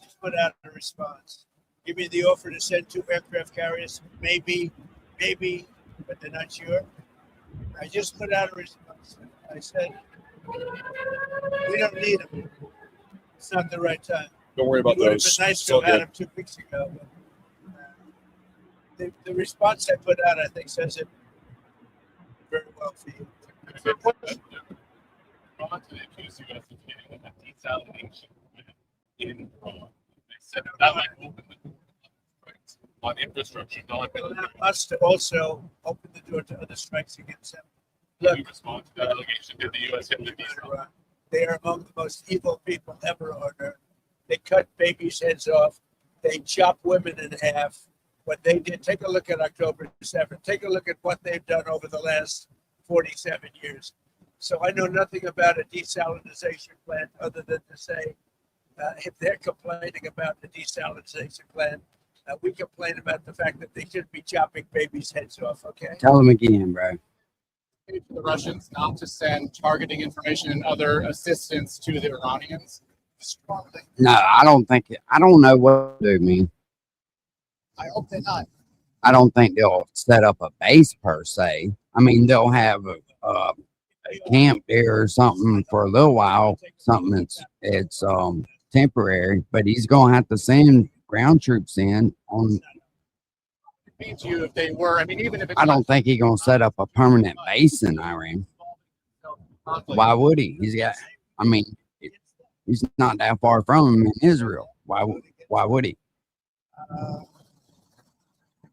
just put out a response. Give me the offer to send 2 aircraft carriers. Maybe, but they're not sure. I just put out a response. I said, we don't need them. It's not the right time. Don't worry about It would have those. been nice to So, have had yeah, them 2 weeks ago. But, the response I put out, I think, says it very well for you. Iran today accused U.S. of hitting a desalination plant in Iran. They said that might open the door on infrastructure. Allow us to also open the door to other strikes against them. Look, in response to that allegation, did the U.S. hit the desalination? They are among the most evil people ever on earth. They cut babies' heads off. They chop women in half. What they did, take a look at October 7th. Take a look at what they've done over the last 47 years. So I know nothing about a desalinization plant other than to say, if they're complaining about the desalinization plant, we complain about the fact that they should be chopping babies' heads off, okay? Tell them again, bro. The Russians not to send targeting information and other assistance to the Iranians? Strongly. No, I don't think it. I don't know what to do, man. I hope they're not. I don't think they'll set up a base per se. I mean, they'll have a camp there or something for a little while, something it's temporary, but he's gonna have to send ground troops in on. Beat you if they were. I mean, even if it's I don't think he's gonna set up a permanent base in Iran. Why would he? He's got. I mean, he's not that far from him in Israel. Why would he?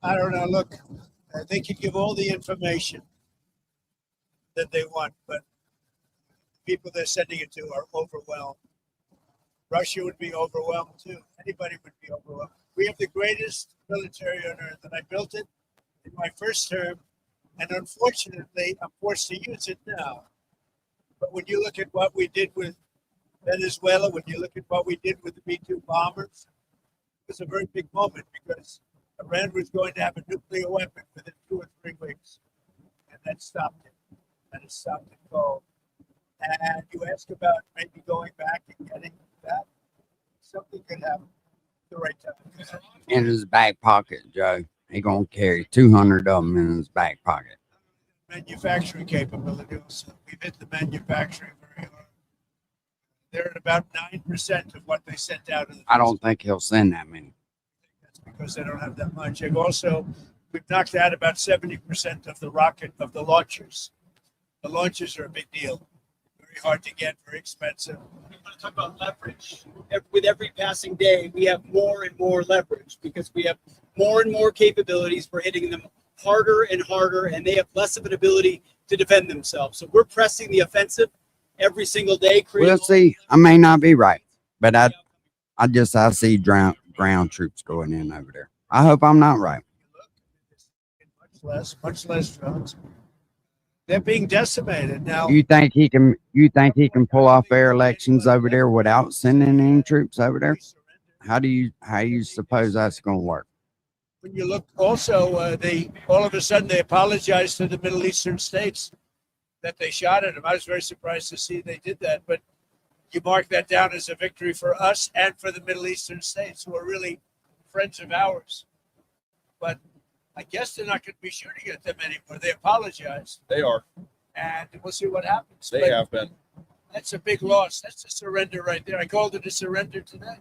I don't know. Look, they can give all the information that they want, but people they're sending it to are overwhelmed. Russia would be overwhelmed too. Anybody would be overwhelmed. We have the greatest military on earth, and I built it in my first term, and unfortunately, I'm forced to use it now. But when you look at what we did with Venezuela, when you look at what we did with the B-2 bombers, it was a very big moment because Iran was going to have a nuclear weapon within 2 or 3 weeks, and that stopped it. And it stopped it cold. And you ask about maybe going back and getting that, something could happen at the right time. In his back pocket, Joe. He gonna carry 200 of them in his back pocket. Manufacturing capability also. We've hit the manufacturing very hard. They're at about 9% of what they sent out. I don't think he'll send that many. That's because they don't have that much. And also, we've knocked out about 70% of the rocket, of the launchers. The launchers are a big deal. Very hard to get, very expensive. We want to talk about leverage. With every passing day, we have more and more leverage because we have more and more capabilities. We're hitting them harder and harder, and they have less of an ability to defend themselves. So we're pressing the offensive every single day. We'll see. I may not be right, but I see ground troops going in over there. I hope I'm not right. Much less drones. They're being decimated now. You think he can pull off fair elections over there without sending any troops over there? How do you suppose that's going to work? When you look also, they all of a sudden they apologized to the Middle Eastern states that they shot at them. I was very surprised to see they did that, but you mark that down as a victory for us and for the Middle Eastern states who are really friends of ours. But I guess they're not going to be shooting at them anymore. They apologized. They are. And we'll see what happens. They but have been. That's a big loss. That's a surrender right there. I called it a surrender today.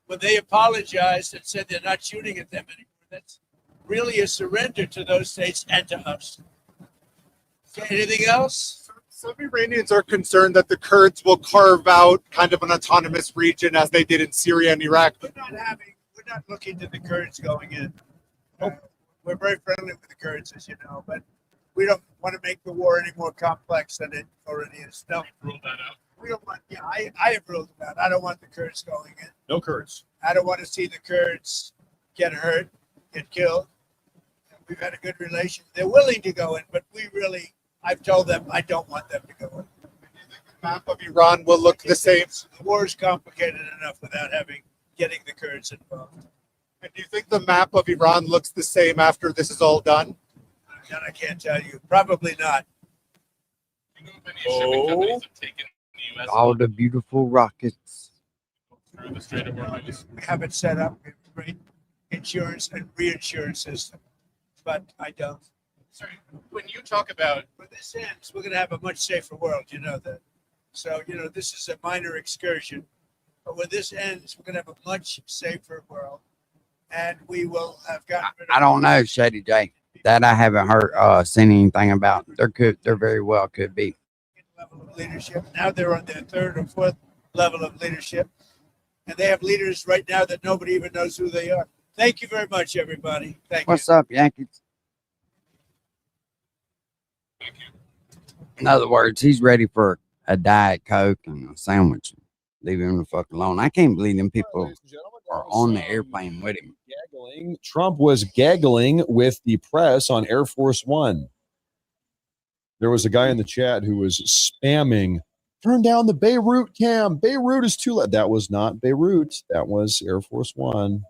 When they apologized and said they're not shooting at them anymore, that's really a surrender to those states and to us. Okay, anything else? Some Iranians are concerned that the Kurds will carve out kind of an autonomous region as they did in Syria and Iraq. We're not looking to the Kurds going in. We're very friendly with the Kurds, as you know, but we don't want to make the war any more complex than it already is. No, Rule that out. we don't want. Yeah, I have ruled it out. I don't want the Kurds going in. No Kurds. I don't want to see the Kurds get hurt, get killed. We've had a good relation. They're willing to go in, but I've told them I don't want them to go in. The map of Iran will look the same. The war is complicated enough without getting the Kurds involved. And do you think the map of Iran looks the same after this is all done? That I can't tell you. Probably not. You know if any shipping companies have taken the U.S. All the beautiful rockets. through the Strait of Hormuz? We have it set up with a great insurance and reinsurance system, but I don't. Sorry, when you talk about When this ends, we're going to have a much safer world. You know that. So, this is a minor excursion. But when this ends, we're going to have a much safer world. And we will have gotten rid of. I don't know, Shady J. That I haven't heard seen anything about. There very well could be. Level of leadership. Now they're on their third or fourth level of leadership. And they have leaders right now that nobody even knows who they are. Thank you very much, everybody. Thank you. What's up, Yankees? In other words, he's ready for a Diet Coke and a sandwich. Leave him the fuck alone. I can't believe them people are on the airplane with him. Trump was gaggling with the press on Air Force One. There was a guy in the chat who was spamming, turn down the Beirut cam. Beirut is too loud. That was not Beirut. That was Air Force One.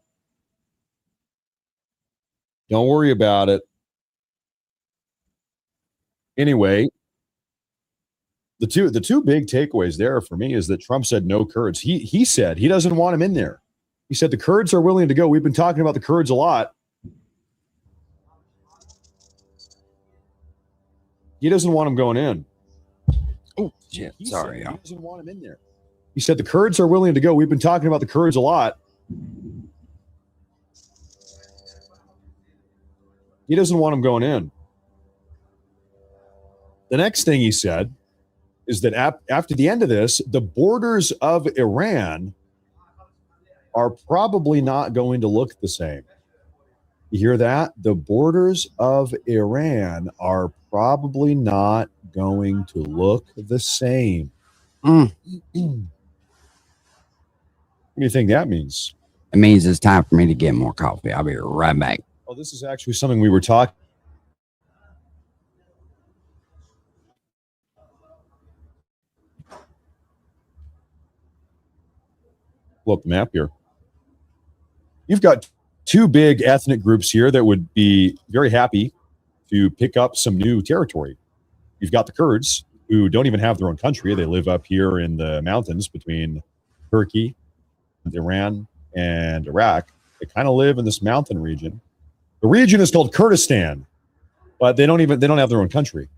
Don't worry about it. Anyway, the two big takeaways there for me is that Trump said no Kurds. He said he doesn't want him in there. He said the Kurds are willing to go. We've been talking about the Kurds a lot. He doesn't want them going in. Oh, shit. Sorry, he y'all. doesn't want him in there. He said the Kurds are willing to go. We've been talking about the Kurds a lot. He doesn't want them going in. The next thing he said is that after the end of this, the borders of Iran are probably not going to look the same. You hear that? The borders of Iran are probably not going to look the same. What do you think that means? It means it's time for me to get more coffee. I'll be right back. Oh, this is actually something we were talking. Pull up the map here. You've got two big ethnic groups here that would be very happy to pick up some new territory. You've got the Kurds, who don't even have their own country. They live up here in the mountains between Turkey, Iran, and Iraq. They kind of live in this mountain region. The region is called Kurdistan, but they don't have their own country.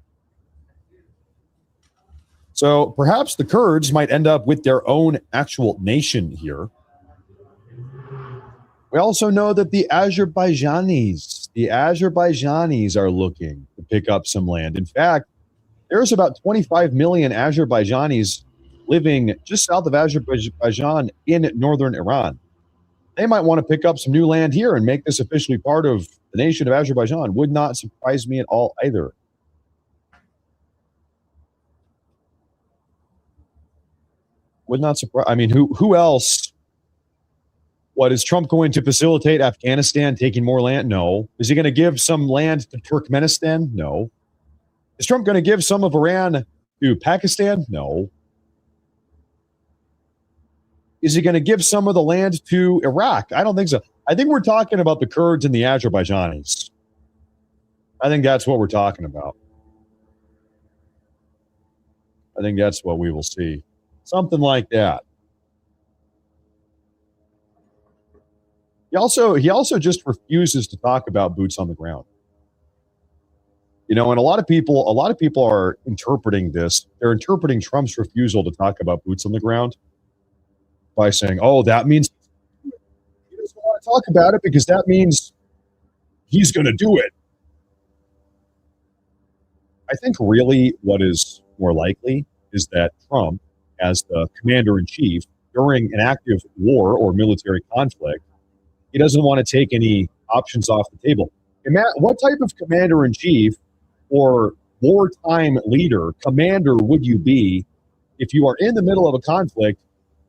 So perhaps the Kurds might end up with their own actual nation here. We also know that the Azerbaijanis are looking to pick up some land. In fact, there's about 25 million Azerbaijanis living just south of Azerbaijan in northern Iran. They might want to pick up some new land here and make this officially part of the nation of Azerbaijan. Would not surprise me at all either. Would not surprise. I mean, who else? What, is Trump going to facilitate Afghanistan taking more land? No. Is he going to give some land to Turkmenistan? No. Is Trump going to give some of Iran to Pakistan? No. Is he going to give some of the land to Iraq? I don't think so. I think we're talking about the Kurds and the Azerbaijanis. I think that's what we're talking about. I think that's what we will see. Something like that. He also just refuses to talk about boots on the ground. And a lot of people are interpreting this. They're interpreting Trump's refusal to talk about boots on the ground by saying, "Oh, that means he doesn't want to talk about it because that means he's going to do it." I think really what is more likely is that Trump, as the commander-in-chief during an active war or military conflict, he doesn't want to take any options off the table. What type of commander-in-chief or wartime leader, commander would you be if you are in the middle of a conflict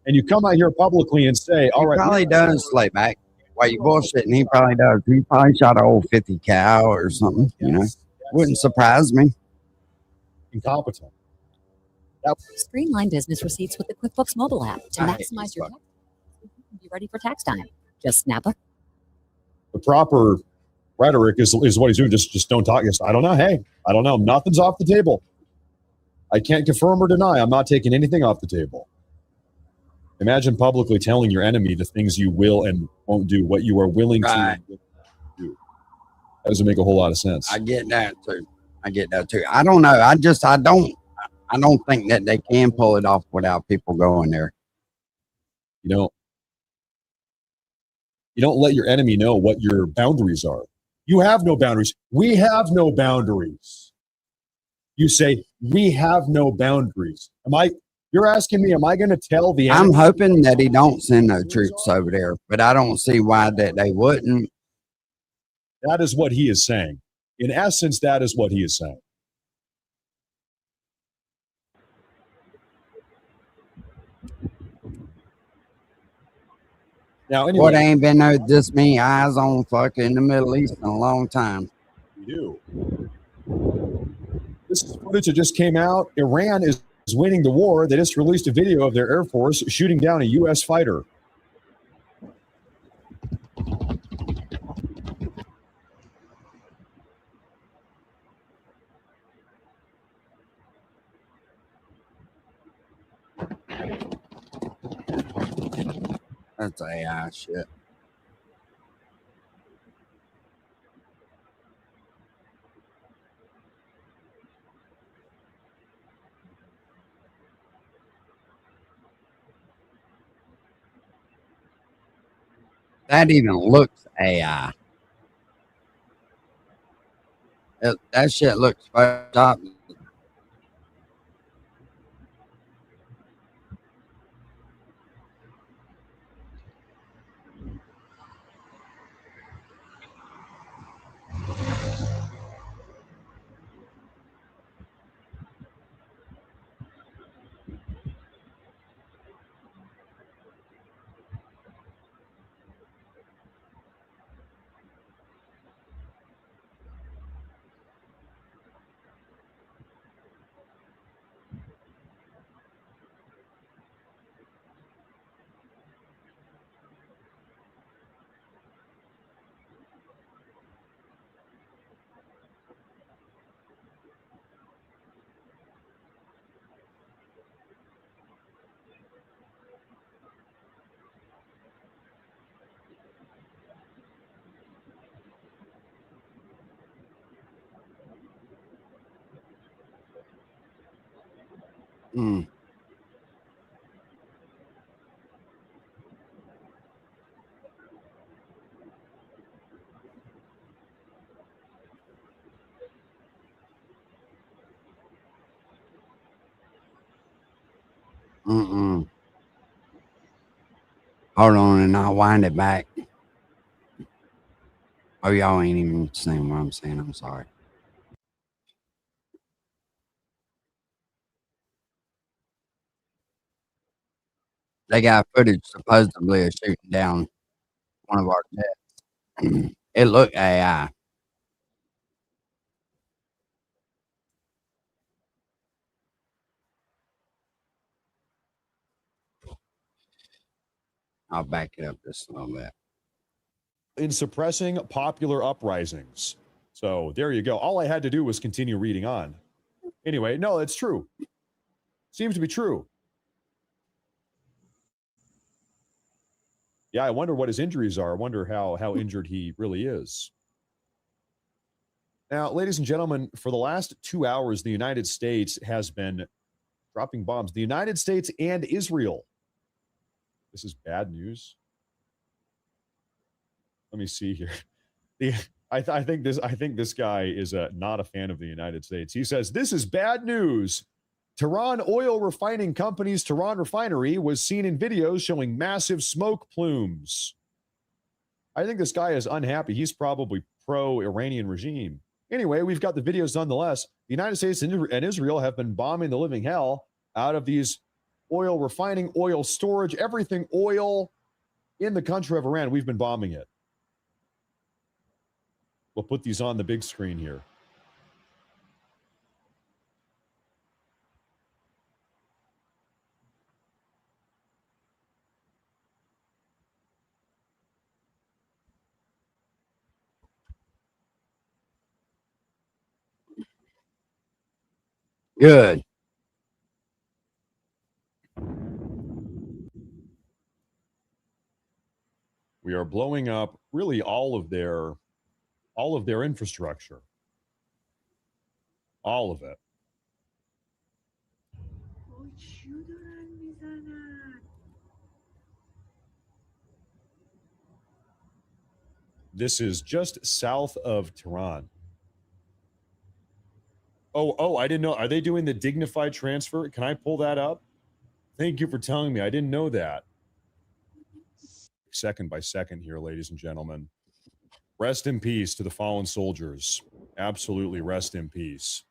and you come out here publicly and say, "All right." He probably does slay back. While you bullshitting, he probably does. He probably shot an old 50 cal or something, Wouldn't surprise me. Incompetent. Streamline business receipts with the QuickBooks mobile app to maximize your tax. Be ready for tax time. Just snap a. The proper rhetoric is what he's doing. Just don't talk. I don't know. Hey, I don't know. Nothing's off the table. I can't confirm or deny. I'm not taking anything off the table. Imagine publicly telling your enemy the things you will and won't do, what you are willing to Right. and do. That doesn't make a whole lot of sense. I get that too. I don't know. I don't think that they can pull it off without people going there. You don't let your enemy know what your boundaries are. You have no boundaries. We have no boundaries. You say, we have no boundaries. You're asking me, am I going to tell the enemy? I'm hoping that he don't send no troops over there, but I don't see why that they wouldn't. That is what he is saying. In essence, that is what he is saying. Now, anyway, What ain't been there this many eyes on fucking the Middle East in a long time. We do. This is footage that just came out. Iran is winning the war. They just released a video of their Air Force shooting down a U.S. fighter. That's AI shit. That even looks AI. That shit looks photoshopped. Mm. Mm-mm. Hold on, and I'll wind it back. Oh, y'all ain't even saying what I'm saying. I'm sorry. They got footage supposedly of shooting down one of our jets. It looked AI. I'll back it up just a little bit. In suppressing popular uprisings. So there you go. All I had to do was continue reading on. Anyway, no, it's true. Seems to be true. Yeah, I wonder what his injuries are. I wonder how injured he really is. Now, ladies and gentlemen, for the last 2 hours, the United States has been dropping bombs. The United States and Israel. This is bad news. Let me see here. I think this guy is not a fan of the United States. He says, this is bad news. Tehran Oil Refining Company's Tehran refinery was seen in videos showing massive smoke plumes. I think this guy is unhappy. He's probably pro-Iranian regime. Anyway, we've got the videos nonetheless. The United States and Israel have been bombing the living hell out of these oil refining, oil storage, everything oil in the country of Iran. We've been bombing it. We'll put these on the big screen here. Good. We are blowing up really all of their infrastructure. All of it. This is just south of Tehran. Oh, I didn't know. Are they doing the dignified transfer? Can I pull that up? Thank you for telling me. I didn't know that. Second by second here, ladies and gentlemen. Rest in peace to the fallen soldiers. Absolutely rest in peace.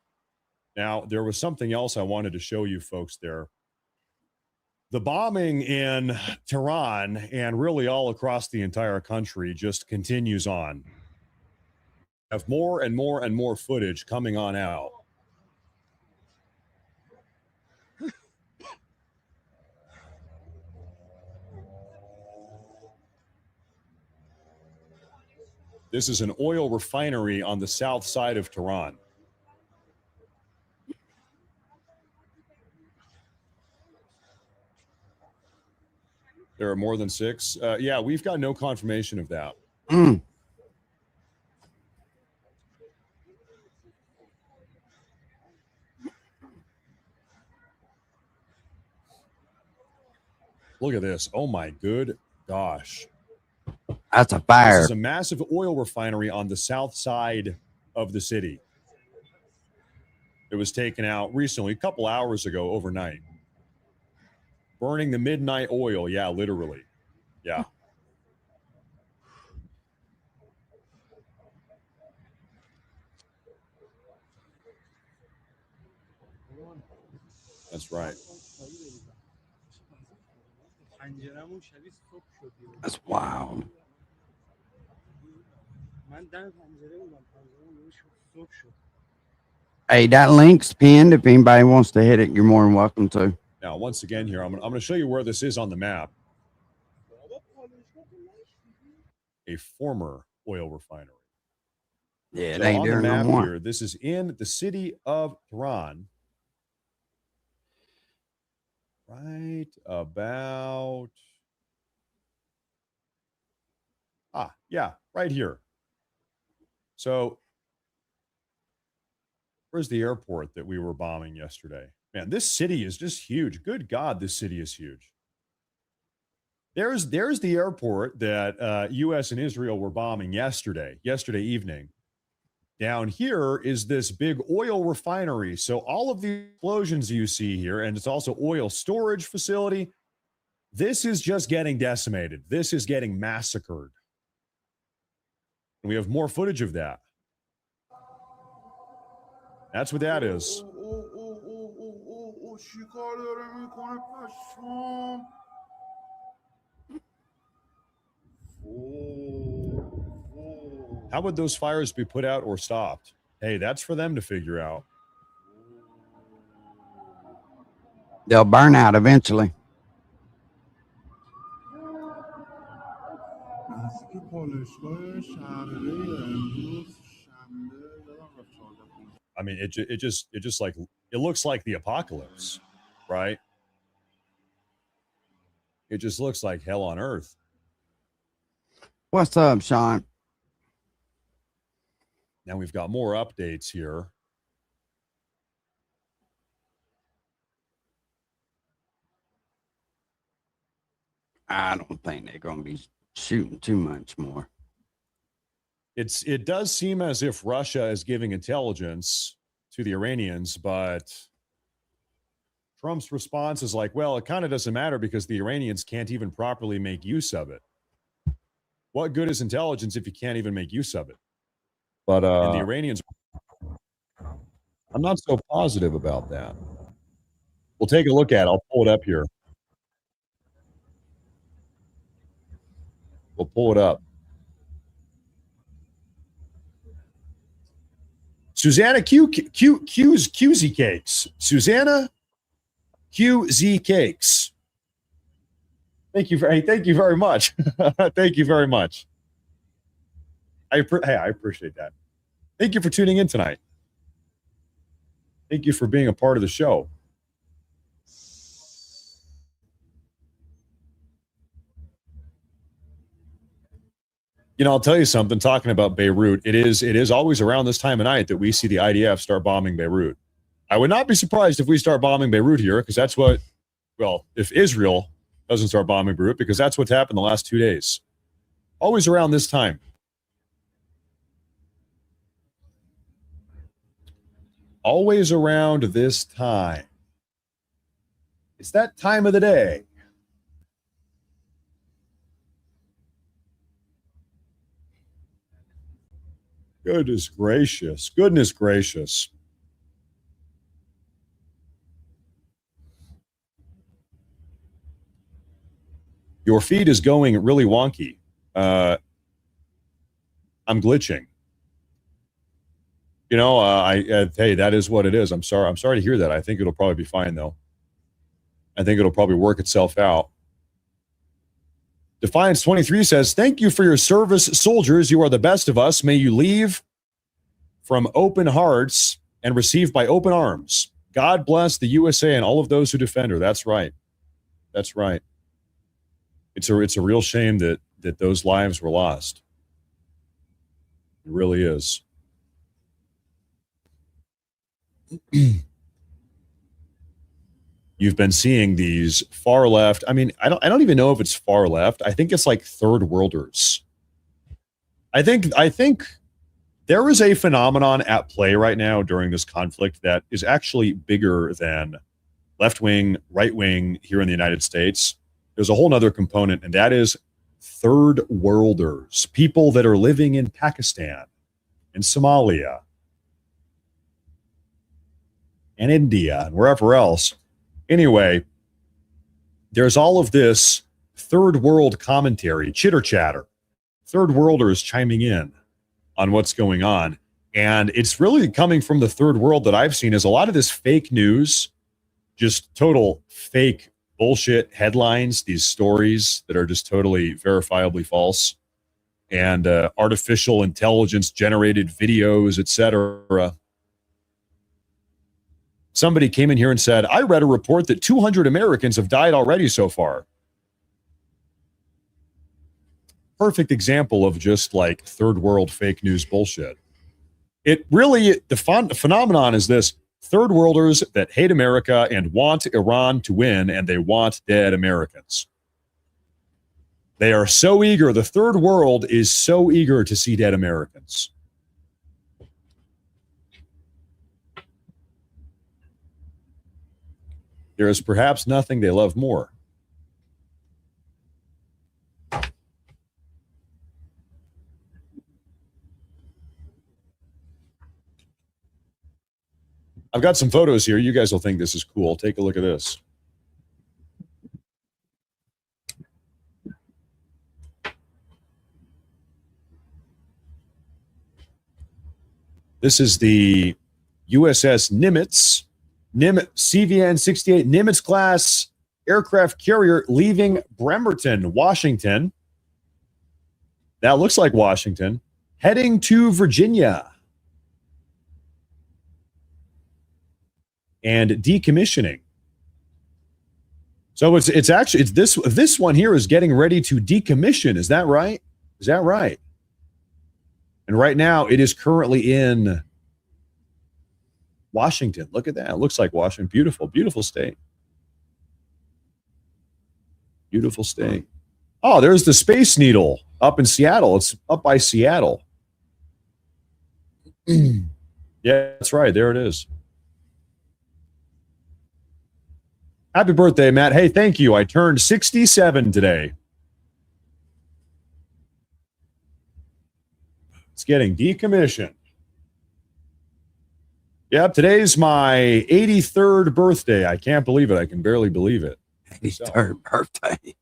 Now, there was something else I wanted to show you folks there. The bombing in Tehran and really all across the entire country just continues on. Have more and more and more footage coming on out. This is an oil refinery on the south side of Tehran. There are more than 6. Yeah, we've got no confirmation of that. Look at this. Oh my good gosh. That's a fire. This is a massive oil refinery on the south side of the city. It was taken out recently, a couple hours ago, overnight. Burning the midnight oil. Yeah, literally. Yeah. That's right. That's wild. Hey, that link's pinned. If anybody wants to hit it, you're more than welcome to. Now, once again here, I'm going to show you where this is on the map. A former oil refinery. Yeah, it So ain't on the there no map more. here, this is in the city of Tehran. Right about... yeah, right here. So where's the airport that we were bombing yesterday? Man, this city is just huge. Good God, this city is huge. There's the airport that U.S. and Israel were bombing yesterday evening. Down here is this big oil refinery. So all of the explosions you see here, and it's also oil storage facility, this is just getting decimated. This is getting massacred. And we have more footage of that. That's what that is. How would those fires be put out or stopped? Hey, that's for them to figure out. They'll burn out eventually. I mean, it just like, it looks like the apocalypse, right? It just looks like hell on earth. What's up, Sean? Now we've got more updates here. I don't think they're going to be shooting too much more. It does seem as if Russia is giving intelligence to the Iranians, but Trump's response is like, well, it kind of doesn't matter because the Iranians can't even properly make use of it. What good is intelligence if you can't even make use of it? But and the Iranians, I'm not so positive about that. We'll take a look at it. I'll pull it up here. We'll pull it up. Susanna QZ Cakes. Susanna QZ Cakes. Thank you very much. Thank you very much. I appreciate that. Thank you for tuning in tonight. Thank you for being a part of the show. You know, I'll tell you something. Talking about Beirut, it is always around this time of night that we see the IDF start bombing Beirut. I would not be surprised if we start bombing Beirut here, because that's what, well, if Israel doesn't start bombing Beirut, because that's what's happened the last 2 days. Always around this time. Always around this time. It's that time of the day. Goodness gracious. Goodness gracious. Your feed is going really wonky. I'm glitching. You know, hey, that is what it is. I'm sorry to hear that. I think it'll probably be fine, though. I think it'll probably work itself out. Defiance 23 says, thank you for your service, soldiers. You are the best of us. May you leave from open hearts and receive by open arms. God bless the USA and all of those who defend her. That's right. That's right. It's a real shame that those lives were lost. It really is. You've been seeing these far left. I mean, I don't even know if it's far left. I think it's like third worlders. I think there is a phenomenon at play right now during this conflict that is actually bigger than left wing, right wing here in the United States. There's a whole nother component, and that is third worlders, people that are living in Pakistan and Somalia and India and wherever else. Anyway, there's all of this third world commentary, chitter chatter, third worlders chiming in on what's going on. And it's really coming from the third world that I've seen is a lot of this fake news, just total fake bullshit headlines, these stories that are just totally verifiably false, and artificial intelligence generated videos, etc. Somebody came in here and said, I read a report that 200 Americans have died already so far. Perfect example of just like third world fake news bullshit. It really, the phenomenon is this: third worlders that hate America and want Iran to win, and they want dead Americans. They are so eager. The third world is so eager to see dead Americans. There is perhaps nothing they love more. I've got some photos here. You guys will think this is cool. Take a look at this. This is the USS Nimitz, CVN-68 Nimitz class aircraft carrier leaving Bremerton, Washington. That looks like Washington, heading to Virginia. And decommissioning. So it's this one here is getting ready to decommission. Is that right? Is that right? And right now it is currently in Washington. Look at that. It looks like Washington. Beautiful, beautiful state. Beautiful state. Oh, there's the Space Needle up in Seattle. It's up by Seattle. Yeah, that's right. There it is. Happy birthday, Matt. Hey, thank you. I turned 67 today. It's getting decommissioned. Yep, today's my 83rd birthday. I can't believe it. I can barely believe it. 83rd birthday.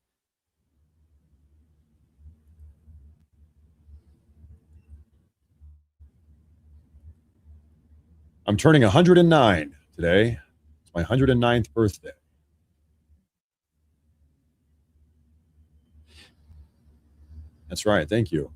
I'm turning 109 today. It's my 109th birthday. That's right. Thank you.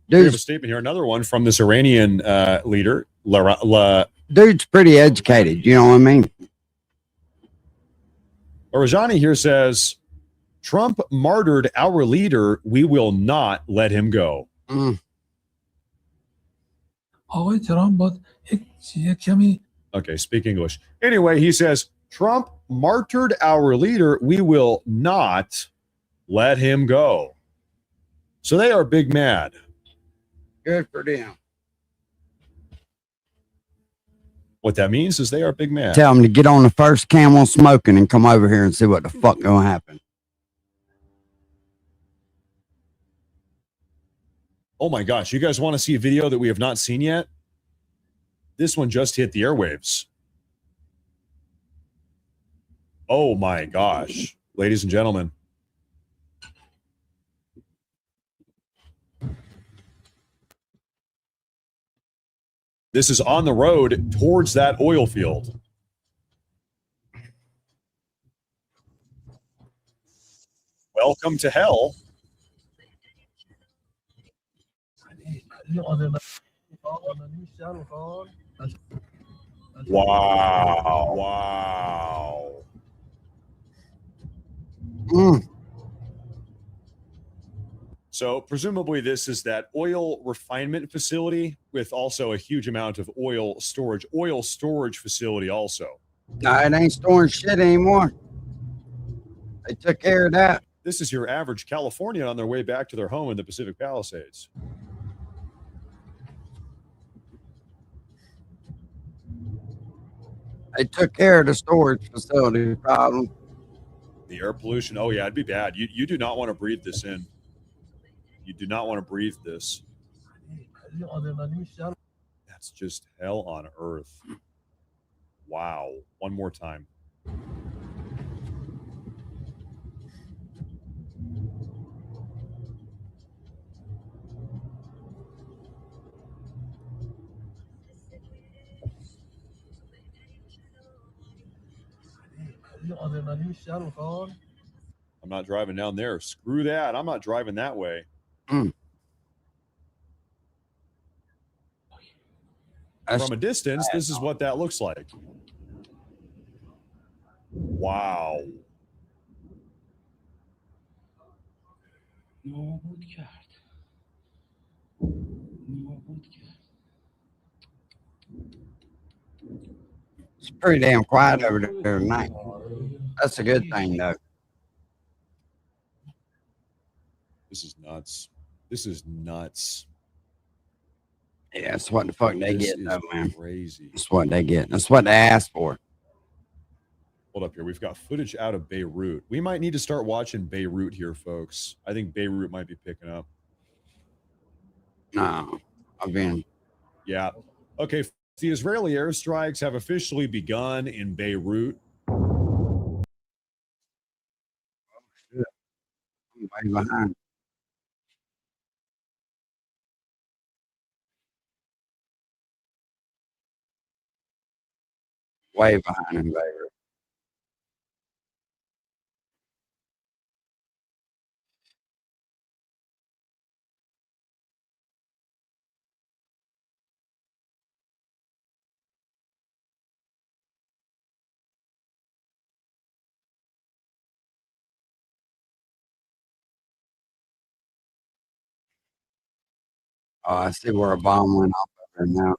We have a statement here. Another one from this Iranian leader. Dude's pretty educated. You know what I mean? Rajani here says, Trump martyred our leader. We will not let him go. Okay, speak English. Anyway, he says, Trump martyred our leader. We will not let him go. So they are big mad. Good for them. What that means is they are big mad. Tell them to get on the first camel smoking and come over here and see what the fuck gonna happen. Oh my gosh, you guys want to see a video that we have not seen yet? This one just hit the airwaves. Oh my gosh, ladies and gentlemen. This is on the road towards that oil field. Welcome to hell. Wow. Wow. So presumably this is that oil refinement facility with also a huge amount of oil storage facility also. No, it ain't storing shit anymore. They took care of that. This is your average Californian on their way back to their home in the Pacific Palisades. They took care of the storage facility problem. The air pollution, oh yeah, it'd be bad. You do not want to breathe this in. You do not want to breathe this. That's just hell on earth. Wow. One more time. I'm not driving down there. Screw that. I'm not driving that way. From a distance, this is what that looks like. Wow. It's pretty damn quiet over there tonight. That's a good thing, though. This is nuts. This is nuts. Yeah, that's what the fuck they get, though, man. Crazy. That's what they get. That's what they asked for. Hold up here. We've got footage out of Beirut. We might need to start watching Beirut here, folks. I think Beirut might be picking up. No, I've been. Yeah. Okay. The Israeli airstrikes have officially begun in Beirut. I'm way behind. Way behind in Beirut. Oh, I see where a bomb went off over there now.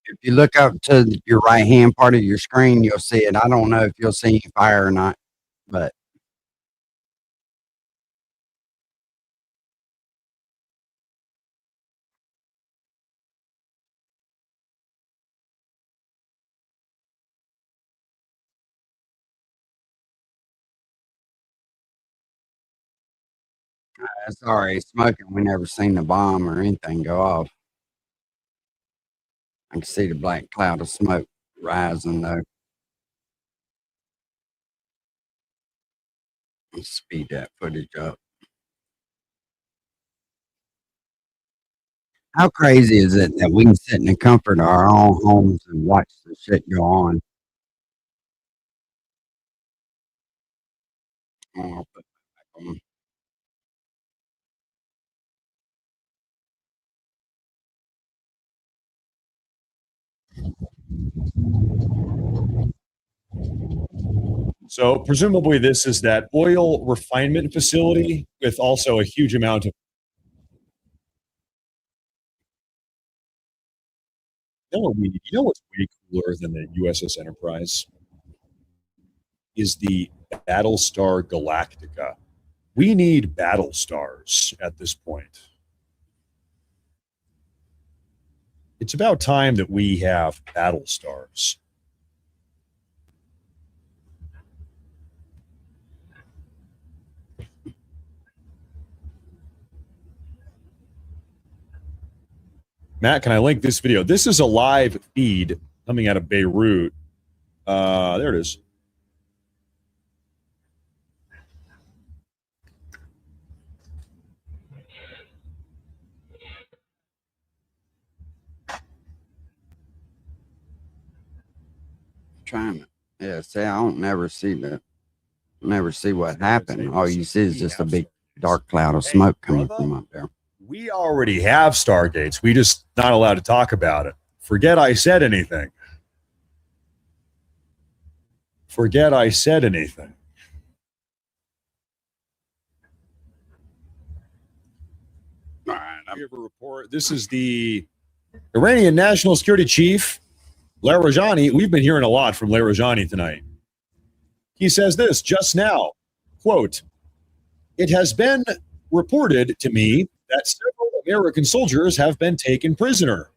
If you look up to your right hand part of your screen, you'll see it. I don't know if you'll see any fire or not, but it's already smoking. We never seen the bomb or anything go off. I can see the black cloud of smoke rising though. Let's speed that footage up. How crazy is it that we can sit in the comfort of our own homes and watch the shit go on? Oh, I'll put that back on. So presumably this is that oil refinement facility with also a huge amount of. You know what's way cooler than the USS Enterprise is the Battlestar Galactica. We need battle stars at this point. It's about time that we have battle stars. Matt, can I link this video? This is a live feed coming out of Beirut. There it is. Trying to, yeah, see, I don't never see that. Never see what happened. All you see is just a big dark cloud of smoke coming from up there. We already have Stargates. We just not allowed to talk about it. Forget I said anything. Forget I said anything. All right, I have a report. This is the Iranian National Security Chief, Larijani. We've been hearing a lot from Larijani tonight. He says this just now, quote, "It has been reported to me that several American soldiers have been taken prisoner,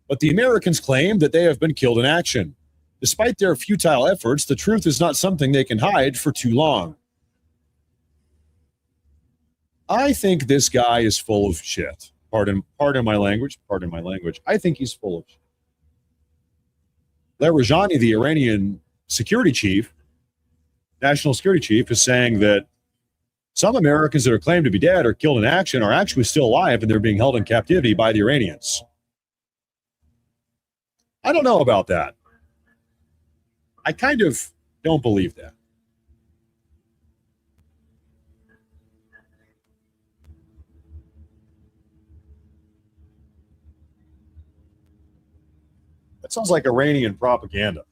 but the Americans claim that they have been killed in action. Despite their futile efforts, the truth is not something they can hide for too long." I think this guy is full of shit. Pardon my language. Pardon my language. I think he's full of shit. Larijani, the Iranian security chief, national security chief, is saying that some Americans that are claimed to be dead or killed in action are actually still alive and they're being held in captivity by the Iranians. I don't know about that. I kind of don't believe that. That sounds like Iranian propaganda.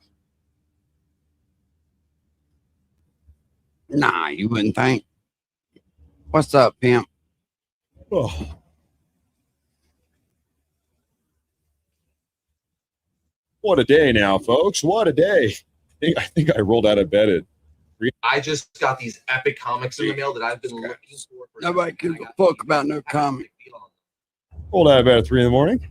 Nah, you wouldn't think. What's up, pimp? Oh. What a day now, folks. What a day. I think I rolled out of bed at 3. I just got these epic comics in the mail that I've been looking for. Nobody gives a fuck about no comic. Rolled out of bed at 3 in the morning.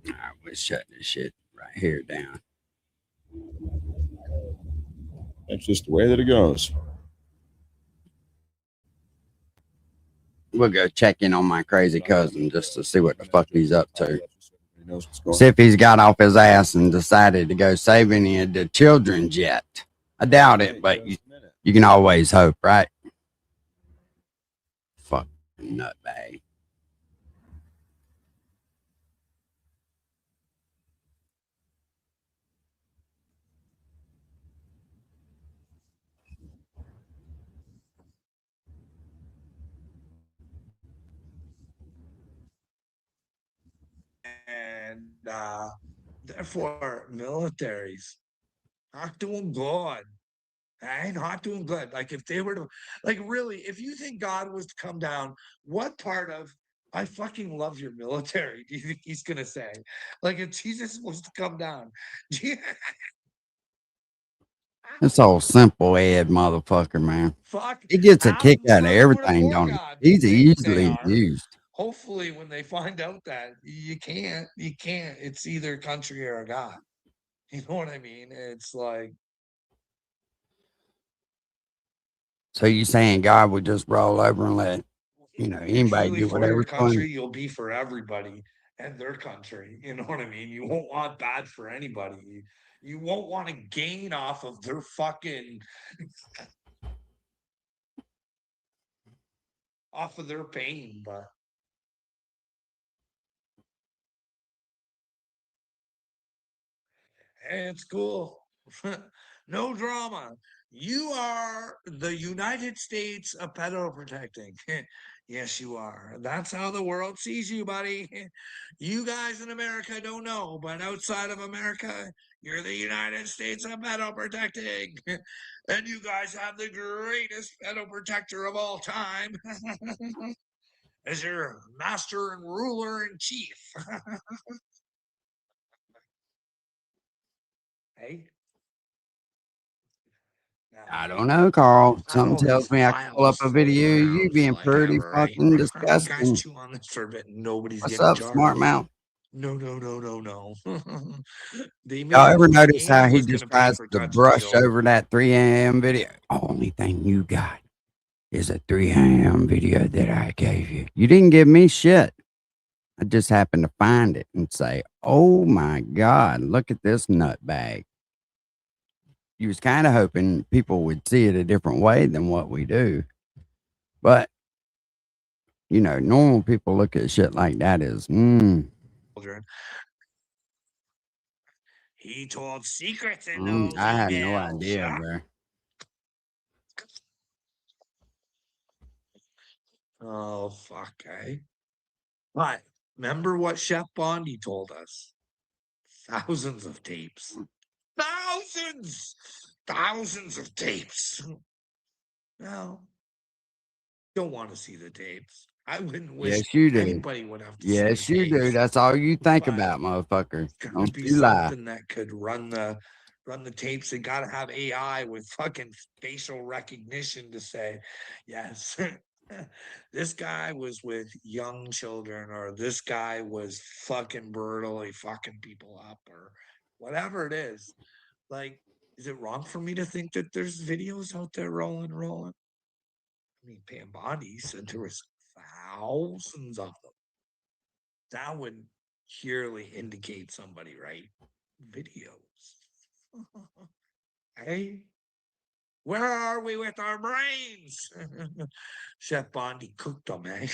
All right, we're shutting this shit right here down. That's just the way that it goes. We'll go check in on my crazy cousin just to see what the fuck he's up to. See if he's got off his ass and decided to go save any of the children's yet. I doubt it, but you can always hope, right? Fucking nutbag. And therefore, militaries not doing good. Not doing good. Like if they were to, like really, if you think God was to come down, what part of I fucking love your military do you think he's gonna say? Like if Jesus was to come down, This old simple Ed motherfucker, man. fuck, He gets a kick out of absolutely everything, for don't he? God. He's They easily are. used. Hopefully, when they find out that you can't, it's either country or a God. You know what I mean? It's like, So you saying God would just roll over and let anybody truly do for your whatever's country, fun? you'll be for everybody and their country. You know what I mean? You won't want bad for anybody. You won't want to gain off of their fucking off of their pain, but hey, it's cool. No drama. You are the United States of pedo protecting. Yes, you are. That's how the world sees you, buddy. You guys in America don't know, but outside of America, you're the United States of pedo protecting. And you guys have the greatest pedo protector of all time as your master and ruler in chief. Hey? I don't know, Carl. I got all Something tells these me I can pull up files a floating video of you around, being so I pretty have it, right? fucking You guys disgusting. chew on this for a bit. Nobody's What's getting up, smart charged. mouth? No. They Y'all made ever me. notice how AIM he was going just to pay tries for to touch and brush feel. over that 3 a.m. video? Only thing you got is a 3 a.m. video that I gave you. You didn't give me shit. I just happened to find it and say, oh my God, look at this nutbag. You was kind of hoping people would see it a different way than what we do. But, you know, normal people look at shit like that as, He told secrets in those I had no emails. idea, bro. Oh, fuck, eh? But remember what Chef Bondi told us? Thousands of tapes. Thousands of tapes. No, don't want to see the tapes. I wouldn't wish Yes, you do. anybody would have to see Yes, the you do. tapes. That's all you think But about, motherfucker. it's gotta Don't be you lie. something that could run the tapes. They gotta have AI with fucking facial recognition to say, yes, this guy was with young children, or this guy was fucking brutally fucking people up, or whatever it is. Like, is it wrong for me to think that there's videos out there rolling? I mean, Pam Bondi said there was thousands of them. That would purely indicate somebody, right? Videos. Hey, where are we with our brains? Chef Bondi cooked them, eh?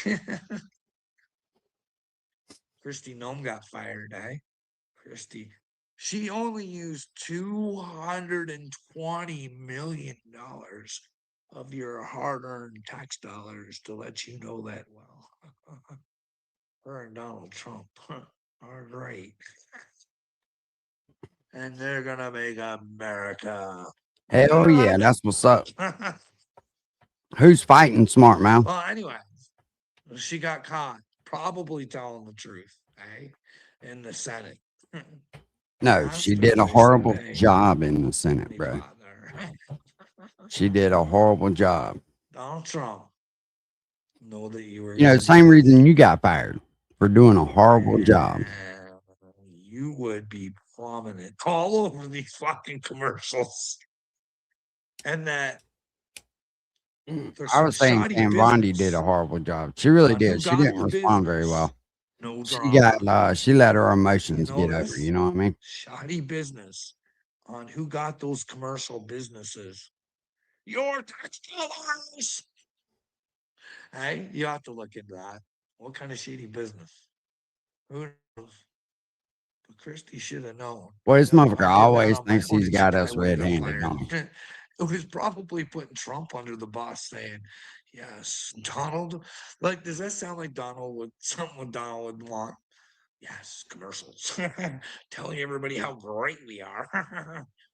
Christy Nome got fired, eh? Christy. She only used $220 million of your hard-earned tax dollars to let you know that well. Her and Donald Trump are great. And they're gonna make America. Hell yeah, that's what's up. Who's fighting, smart mouth? Well, anyway, she got caught, probably telling the truth, eh? In the Senate. No, she did a horrible job in the Senate, bro. She did a horrible job. Donald Trump, know that you were. You know, same reason you got fired for doing a horrible job. You would be prominent all over these fucking commercials. And that I was saying Pam Bondi did a horrible job. She really did. She didn't respond very well. No She drama. she let her emotions get over, you know what I mean? Shoddy business on who got those commercial businesses. Your tax dollars. Hey, you have to look into that. What kind of shady business? Who knows? But Christie should have known. Well, this motherfucker I did that always on my thinks own, he's and she got us probably would've got red-handed, don't he? fired. It was probably putting Trump under the bus, saying, "Yes, Donald." Like, does that sound like something Donald would want? Yes, commercials, telling everybody how great we are.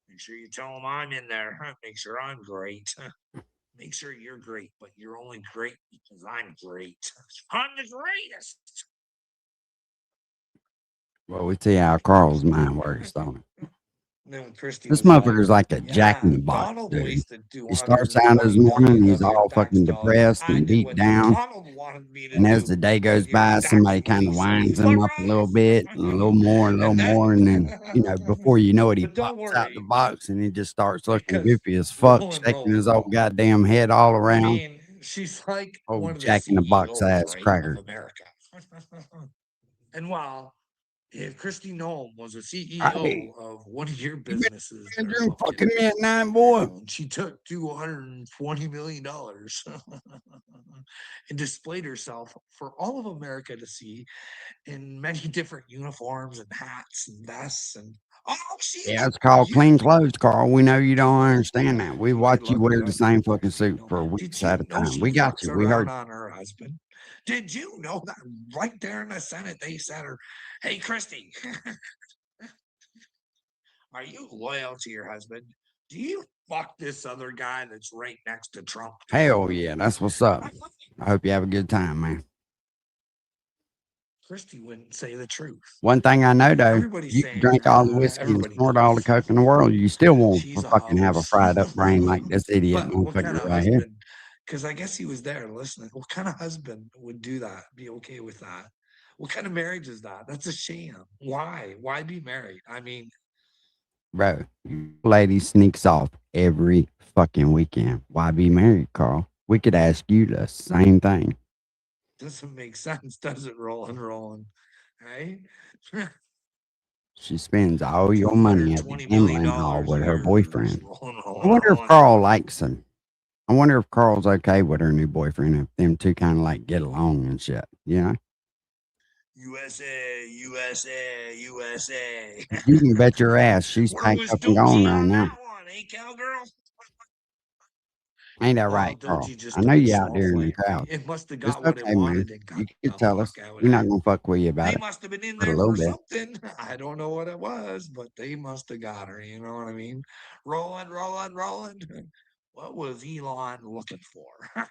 Make sure you tell them I'm in there. Make sure I'm great. Make sure you're great, but you're only great because I'm great. I'm the greatest. Well, we see how Carl's mind works, don't it? Then Christie This was motherfucker's like a jack in yeah, the box, Donald dude. wasted He starts out this $220 morning, million he's of your all tax fucking dollars. depressed I and did beat what down. Donald wanted me to And as do. the day goes But your by, tax somebody kind of police winds suck him up a little bit, and a little more, and a little more, and then, you know, before you know it, he But don't pops out the worry, box and he just starts looking because goofy as fuck, shaking rolling. his old goddamn head all I around. mean, she's like one Old of the jack in the box CEOs, ass right, cracker. of America. And while if Christy Nome was a Hey, CEO of one of your you been businesses, during they're fucking midnight, boy. and she took $220 million and displayed herself for all of America to see in many different uniforms and hats and vests and all Yeah, it's called clean clothes, Carl. We know you don't understand that. We watch you wear the same fucking suit for weeks at a time. We got you. We heard. On her husband. Did you know that right there in the Senate they said her, "Hey, Christy, are you loyal to your husband? Do you fuck this other guy that's right next to Trump?" Hell yeah, that's what's up. I hope you have a good time, man. Christy wouldn't say the truth. One thing I know though, Everybody's you saying, can drink all the whiskey and everybody snort all the knows coke in the world, you still won't she's a fucking have a hose. fried up brain like this idiot But what kind motherfucker of right here. husband? Because I guess he was there listening. What kind of husband would do that? Be okay with that? What kind of marriage is that? That's a sham. Why? Why be married? I mean, Bro, your lady sneaks off every fucking weekend. Why be married, Carl? We could ask you the same thing. doesn't make sense, does it? Rolling, hey? She spends all your money at the $220 gambling million hall a with her year. boyfriend. Rolling. I wonder if Carl likes him. I wonder if Carl's okay with her new boyfriend, if them two kind of like get along and shit, you know? USA. You can bet your ass she's Where packed was up and gone Doji right on now. that one, cowgirl? Ain't that Well, right, Carl? Doji just I know took a you out small there in the flame. crowd. It must have It's got what it okay, man. wanted and got You the can tell fuck us. out We're of not it. gonna fuck with you about They it. must have been in But a there little for bit. something. I don't know what it was, but they must have got her. You know what I mean? Rolling. What was Elon looking for?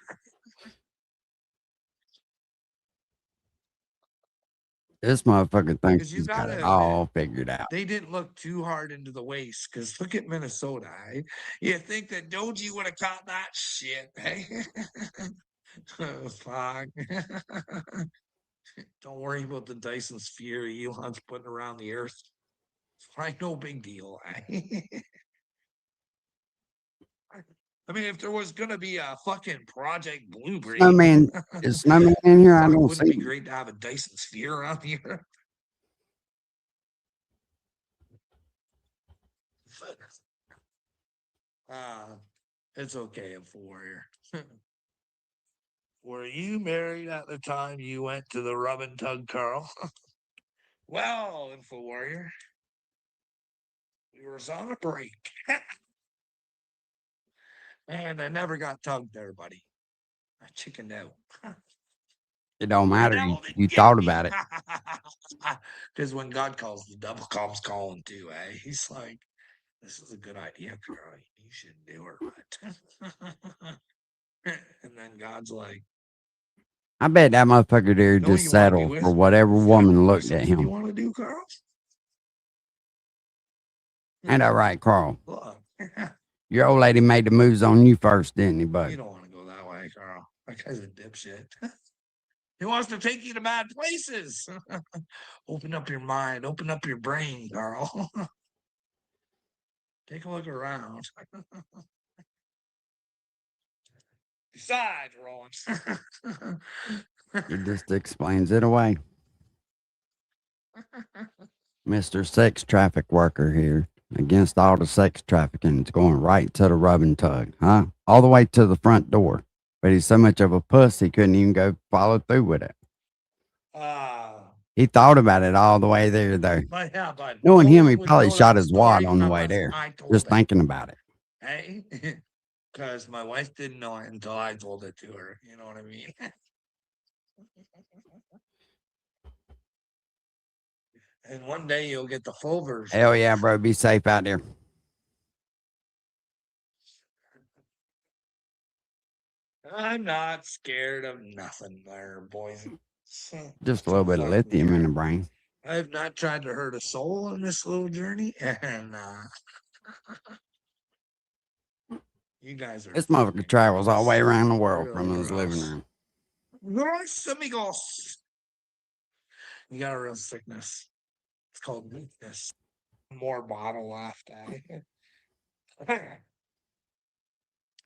This motherfucker thinks Because you he's got gotta it admit, all figured out. they didn't look too hard into the waist. Because look at Minnesota. Eh? You think that Doji would have caught that shit? Hey, oh, fuck. Don't worry about the Dyson sphere Elon's putting around the Earth. Like no big deal. Eh? I mean, if there was gonna be a fucking Project Blueberry, Snowman, is Snowman in here? I fuck, don't wouldn't it see be him. great to have a Dyson sphere around the Earth? It's okay, I'm a warrior. Were you married at the time you went to the rub and tug, Carl? Well, Info Warrior, we were on a break. And I never got tugged there, buddy. I chickened out. It don't matter. Devil You didn't thought get me. about it. Because when God calls, the devil comes calling too, eh? He's like, this is a good idea, Carl. You should do it. And then God's like, I bet that motherfucker there no, just you want to be settled with for whatever woman looked at something you him. want to do, Carl? Ain't that right, Carl? Look, Your old lady made the moves on you first, didn't he, you bud? don't want to go that way, Carl. That guy's a dipshit. He wants to take you to bad places. Open up your mind. Open up your brain, Carl. Take a look around. Besides, Rollins. It just explains it away. Mr. Sex Traffic Worker here. Against all the sex trafficking. It's going right to the rub and tug, huh? All the way to the front door. But he's so much of a puss, he couldn't even go follow through with it. He thought about it all the way there, though. But yeah, but Knowing him, Roland he would probably know shot that his wad story on the way unless there. I told Just it. thinking about it. Hey, because my wife didn't know it until I told it to her. You know what I mean? And one day you'll get the full version. Hell yeah, bro. Be safe out there. I'm not scared of nothing there, boys. Just a little bit of lithium in the brain. I've not tried to hurt a soul on this little journey, and you guys are. This motherfucker travels all the way around the world Real from his living gross. room. Gross amigos. You got a real sickness. It's called weakness. More bottle left, eh?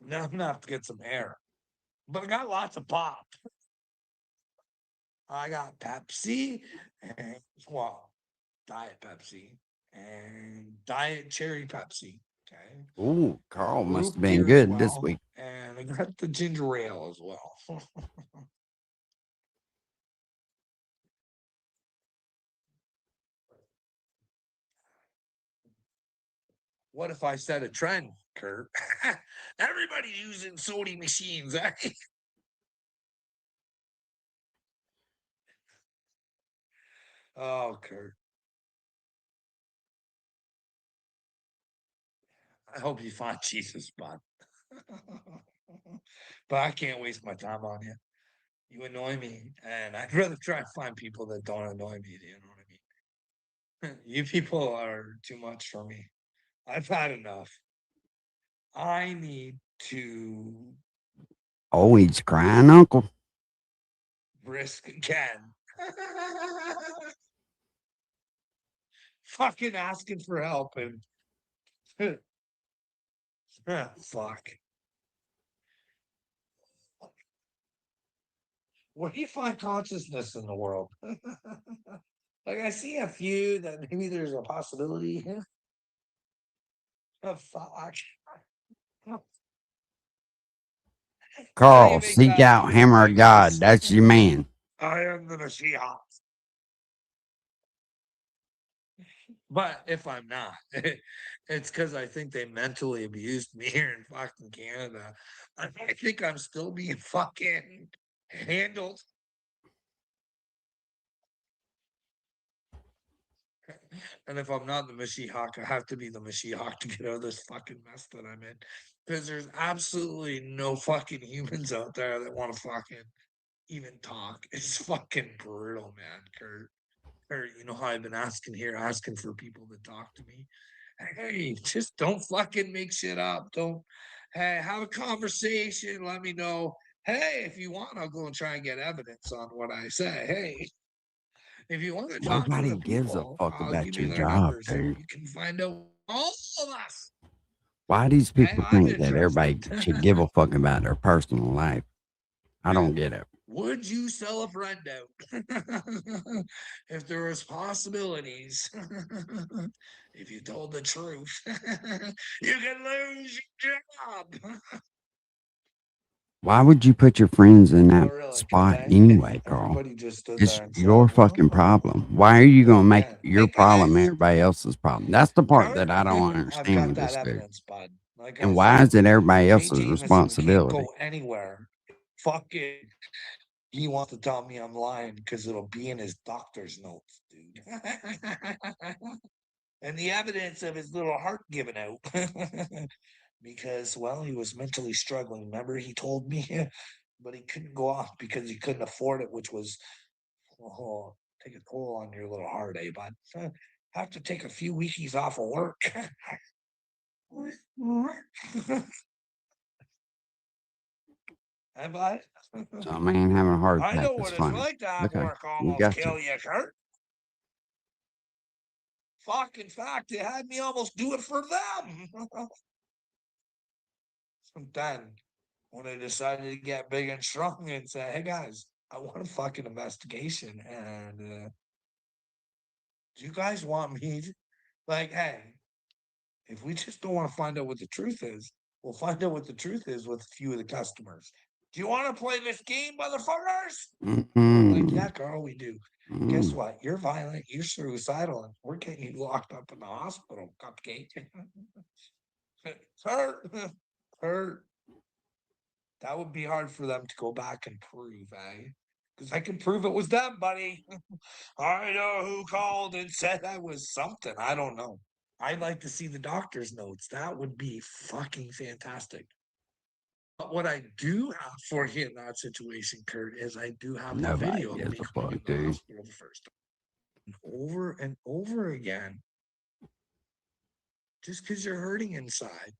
Now I'm gonna have to get some air. But I got lots of pop. I got Pepsi and well, Diet Pepsi and Diet Cherry Pepsi. Okay. Ooh, Carl must have Root been beer as good this well, week. and I got the ginger ale as well. What if I set a trend, Kurt? Everybody's using sewing machines, eh? Oh, Kurt. I hope you find Jesus, bud. But I can't waste my time on you. You annoy me, and I'd rather try to find people that don't annoy me. Do you know what I mean? You people are too much for me. I've had enough. I need to Oh, he's crying, Uncle. risk again. Fucking asking for help and fuck. Where do you find consciousness in the world? Like I see a few that maybe there's a possibility. Oh, fuck. How do you Carl, make seek that out clear, Hammer my of God. guys? That's your man. I am the Messiah. But if I'm not, it's because I think they mentally abused me here in fucking Canada. I think I'm still being fucking handled. And if I'm not the Mashiach, I have to be the Mashiach to get out of this fucking mess that I'm in. Because there's absolutely no fucking humans out there that want to fucking even talk. It's fucking brutal, man, Kurt. Kurt, you know how I've been asking here, asking for people to talk to me. Hey, just don't fucking make shit up. Don't, hey, have a conversation. Let me know. Hey, if you want, I'll go and try and get evidence on what I say. Hey, if you want to talk to Nobody the gives a people, fuck I'll about give you your their job, numbers and dude. you can find out all of us. Why these Hey, people I'm think that everybody interested. should give a fuck about their personal life? I don't get it. Would you sell a friend out if there was possibilities? If you told the truth, you could lose your job. Why would you put your friends in Oh, that really? Because spot anyway, Carl? everybody just stood It's there and your said, fucking "Oh." problem. Why are you Then going to make again, your hey problem guys, everybody else's problem? That's the part Kurt, that I don't I've understand got with that this dude. evidence, bud. Like I And why said, is it everybody Jay else's Jameson can't responsibility? go anywhere. Fucking, he wants to tell me I'm lying because it'll be in his doctor's notes, dude. And the evidence of his little heart giving out. Because, well, he was mentally struggling. Remember, he told me, but he couldn't go off because he couldn't afford it, which was oh, take a toll on your little heart, eh, bud? Have to take a few weekies off of work. Have I? So a man having a heart I attack know is what it's funny. like to have Okay, work we almost got you. kill you, Kurt. Fuck, in fact, they had me almost do it for them. Then, when I decided to get big and strong and say, hey guys, I want a fucking investigation. And do you guys want me to, like, hey, if we just don't want to find out what the truth is, we'll find out what the truth is with a few of the customers. Do you want to play this game, motherfuckers? We're like, yeah, Carl, we do. Guess what? You're violent, you're suicidal, and we're getting you locked up in the hospital, cupcake. Hurt. Hurt. That would be hard for them to go back and prove, eh? Because I can prove it was them, buddy. I know who called and said I was something. I don't know. I'd like to see the doctor's notes. That would be fucking fantastic. But what I do have for you in that situation, Kurt, is I do have the Nobody video of gives me a coming fuck, in the dude. hospital the first time. And over again. Just because you're hurting inside.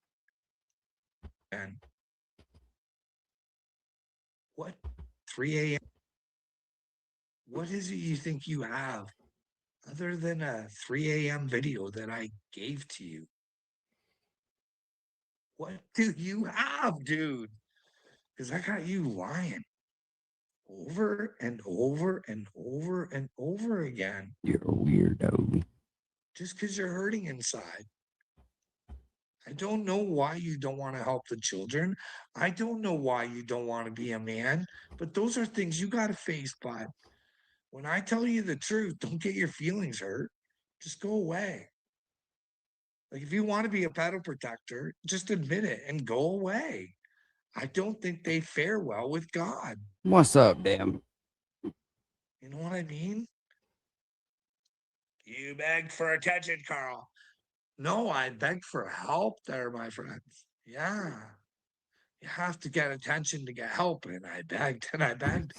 And what? 3 a.m. What is it you think you have other than a 3 a.m. video that I gave to you? What do you have, dude? Because I got you lying over and over and over and over again. You're a weirdo. Just because you're hurting inside. I don't know why you don't want to help the children. I don't know why you don't want to be a man, but those are things you got to face, bud. When I tell you the truth, don't get your feelings hurt. Just go away. Like, if you want to be a pedo protector, just admit it and go away. I don't think they fare well with God. What's up, damn? You know what I mean? You begged for attention, Carl. No, I begged for help there, my friends. Yeah. You have to get attention to get help. And I begged and I begged.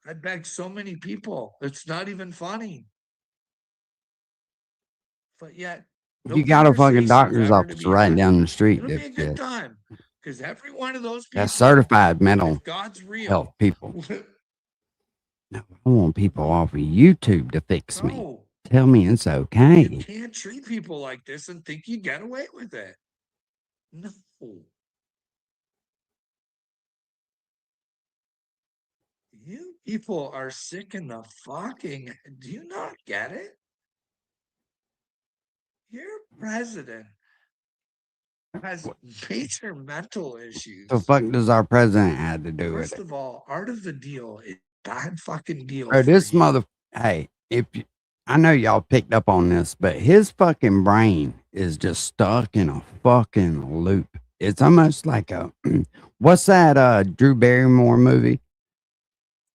I begged so many people. It's not even funny. But yet, You got a fucking conversation's doctor's ever to office be right had. down the street, It'll be a good dipshit. time because every one of those people, That's certified mental if God's real, health people. No, I want people off of YouTube to fix me. No, Tell me it's you okay. can't treat people like this and think you get away with it. No. You people are sick in the fucking. Do you not get it? Your president has major mental issues. The fuck does our president have to do with First it? of all, art of the deal is bad fucking deal. Bro, this mother. Hey, if you, I know y'all picked up on this, but his fucking brain is just stuck in a fucking loop. It's almost like a what's that Drew Barrymore movie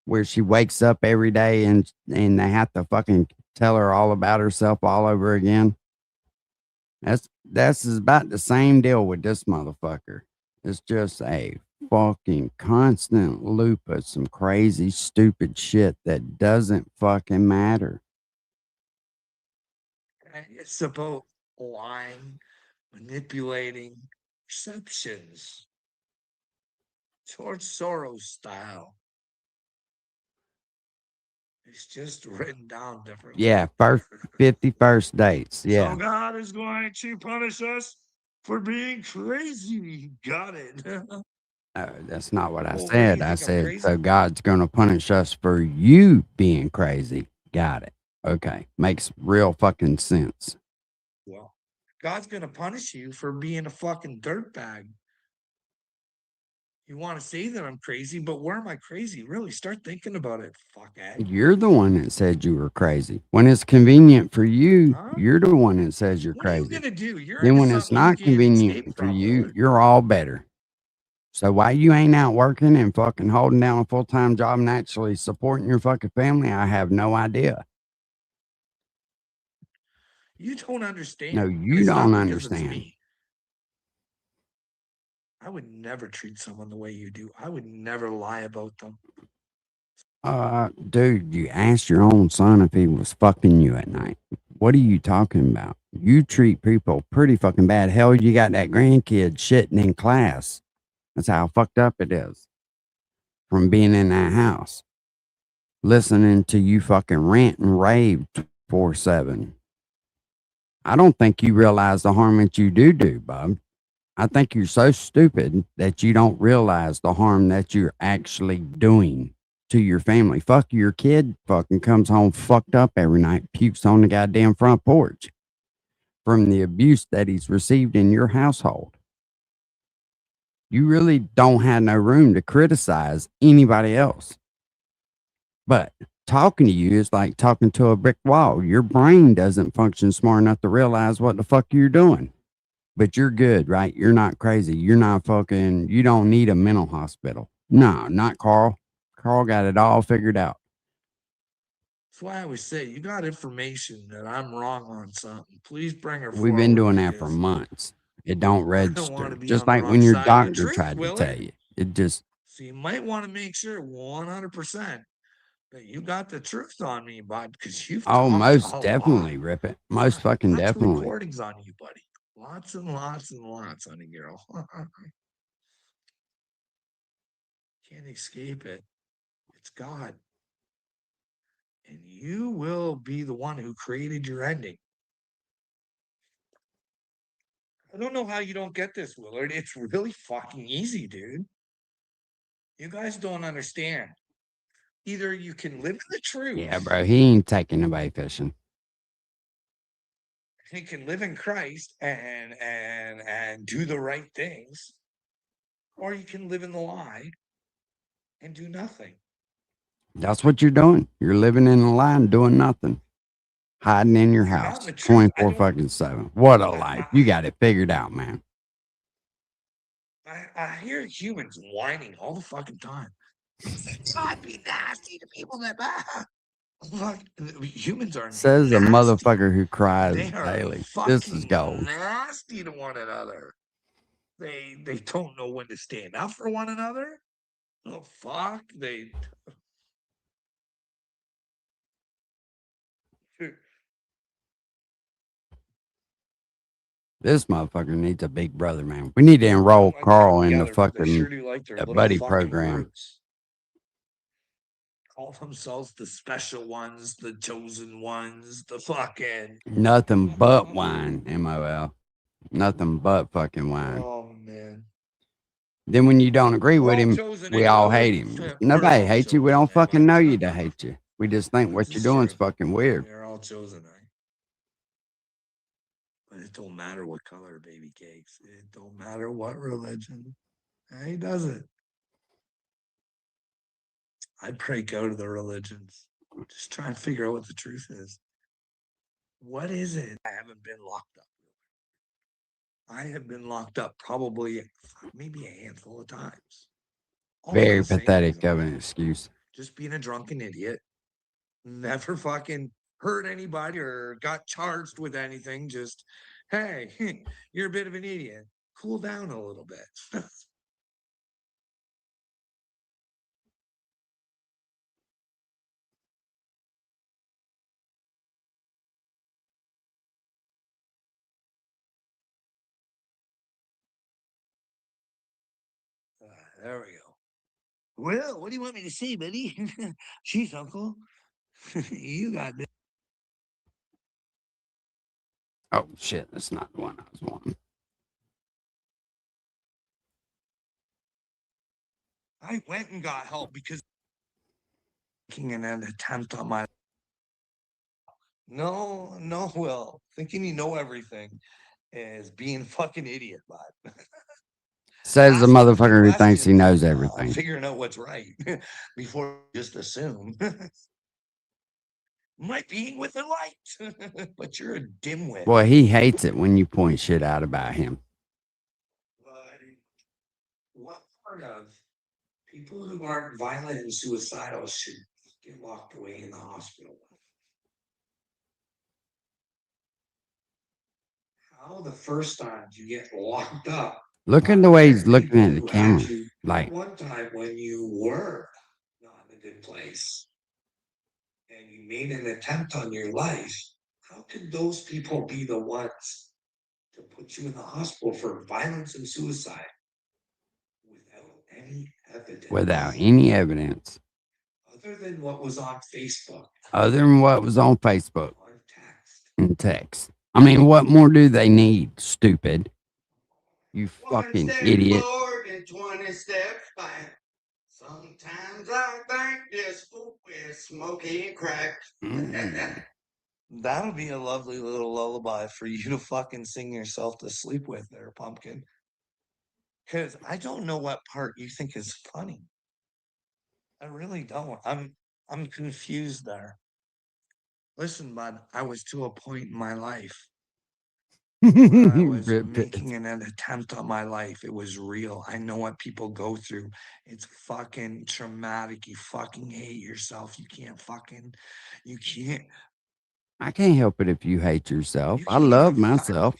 where she wakes up every day and they have to fucking tell her all about herself all over again. That's about the same deal with this motherfucker. It's just a fucking constant loop of some crazy, stupid shit that doesn't fucking matter. It's about lying, manipulating perceptions. George Soros style. It's just written down differently. Yeah, 51st dates. Yeah. So God is going to punish us for being crazy. Got it. That's not what I Well, what do said. you I think, I'm said, crazy? so God's going to punish us for you being crazy. Got it. Okay. Makes real fucking sense. Well, God's going to punish you for being a fucking dirtbag. You want to say that I'm crazy, but where am I crazy? Really, start thinking about it, fuckhead. You're the one that said you were crazy. When it's convenient for you, you're the one that says you're What are you crazy. going to do? You're Then into when it's something you not can't escape convenient for from, you, Willard. you're all better. So why you ain't out working and fucking holding down a full-time job and actually supporting your fucking family, I have no idea. You don't understand. No, and you it's not don't because it's understand. me. I would never treat someone the way you do. I would never lie about them. Dude, you asked your own son if he was fucking you at night. What are you talking about? You treat people pretty fucking bad. Hell, you got that grandkid shitting in class. That's how fucked up it is. From being in that house. Listening to you fucking rant and rave 4/7. I don't think you realize the harm that you do, bub. I think you're so stupid that you don't realize the harm that you're actually doing to your family. Fuck, your kid fucking comes home fucked up every night, pukes on the goddamn front porch from the abuse that he's received in your household. You really don't have no room to criticize anybody else. But talking to you is like talking to a brick wall. Your brain doesn't function smart enough to realize what the fuck you're doing. But you're good, right? You're not crazy. You're not fucking, you don't need a mental hospital. No, not Carl. Carl got it all figured out. That's why I always say, you got information that I'm wrong on something. Please bring her We've been forward, doing that for because months. It don't I don't want register. to be Just on the like wrong when your side of the doctor truth, tried to Willard. tell you. It just, So you might want to make sure 100% that you got the truth on me, bud, because you've oh, talked most a lot. definitely, Rip It. Most fucking Lots of definitely. recordings on you, buddy. Lots and lots and lots, honey girl. Can't escape it. It's God. And you will be the one who created your ending. I don't know how you don't get this, Willard. It's really fucking easy, dude. You guys don't understand. Either you can live in the truth, Yeah, bro. He ain't taking nobody fishing. he can live in Christ and do the right things, or you can live in the lie and do nothing. That's what you're doing. You're living in a lie and doing nothing. hiding in your Not house the truth. I 24 don't. fucking 7. What a life. You got it figured out, man. I hear humans whining all the fucking time. God, be nasty to people that fuck. Humans are Says a nasty. motherfucker who cries They are daily. This is fucking gold. nasty to one another. They don't know when to stand up for one another. Oh fuck. This motherfucker needs a big brother, man. We need to enroll like Carl them in the together, but they sure fucking do like their the little buddy fucking program. groups. Call themselves the special ones, the chosen ones, the fucking. Nothing but wine, MOL. Nothing but fucking wine. Oh man. Then when you don't agree with We're all him, chosen we all anyway. hate him. We're Nobody all hates you. We chosen, don't fucking am I? know you to hate you. We just think what This you're is doing is true. fucking weird. We're all chosen, right? But it don't matter what color baby cakes. It don't matter what religion. He does it. I break out of the religions. Just try and figure out what the truth is. What is it? I haven't been locked up. I have been locked up probably maybe a handful of times. All for Very the same pathetic reason. of an excuse. Just being a drunken idiot. Never fucking hurt anybody or got charged with anything. Just, hey, you're a bit of an idiot. Cool down a little bit. There we go. Well, what do you want me to say, buddy? Jeez, uncle. You got this. Oh shit, that's not the one I was wanting. I went and got help because making an attempt on my. No, Will. Thinking you know everything is being a fucking idiot, bud. Says the Asking the motherfucker who thinks he questions knows and everything. figuring out what's right before you just assume. Might being with the light, but you're a dimwit. Boy, he hates it when you point shit out about him. But what part of people who aren't violent and suicidal should get locked away in the hospital? How the first time you get locked up? Look at the way he's looking People at the who camera. had you Like, one time when you were not in a good place and you made an attempt on your life, how could those people be the ones to put you in the hospital for violence and suicide without any evidence? without any evidence. Other than what was on Facebook. Other than what was on Facebook. And text. I mean, what more do they need, stupid? You fucking idiot. Forward and 20 steps back. Sometimes I think this fool is smoking crack. That'll be a lovely little lullaby for you to fucking sing yourself to sleep with there, pumpkin. Because I don't know what part you think is funny. I really don't. I'm confused there. Listen, bud, I was to a point in my life where I was making an attempt on my life. It was real. I know what people go through. It's fucking traumatic. You fucking hate yourself. You can't. I can't help it if you hate yourself. I love myself.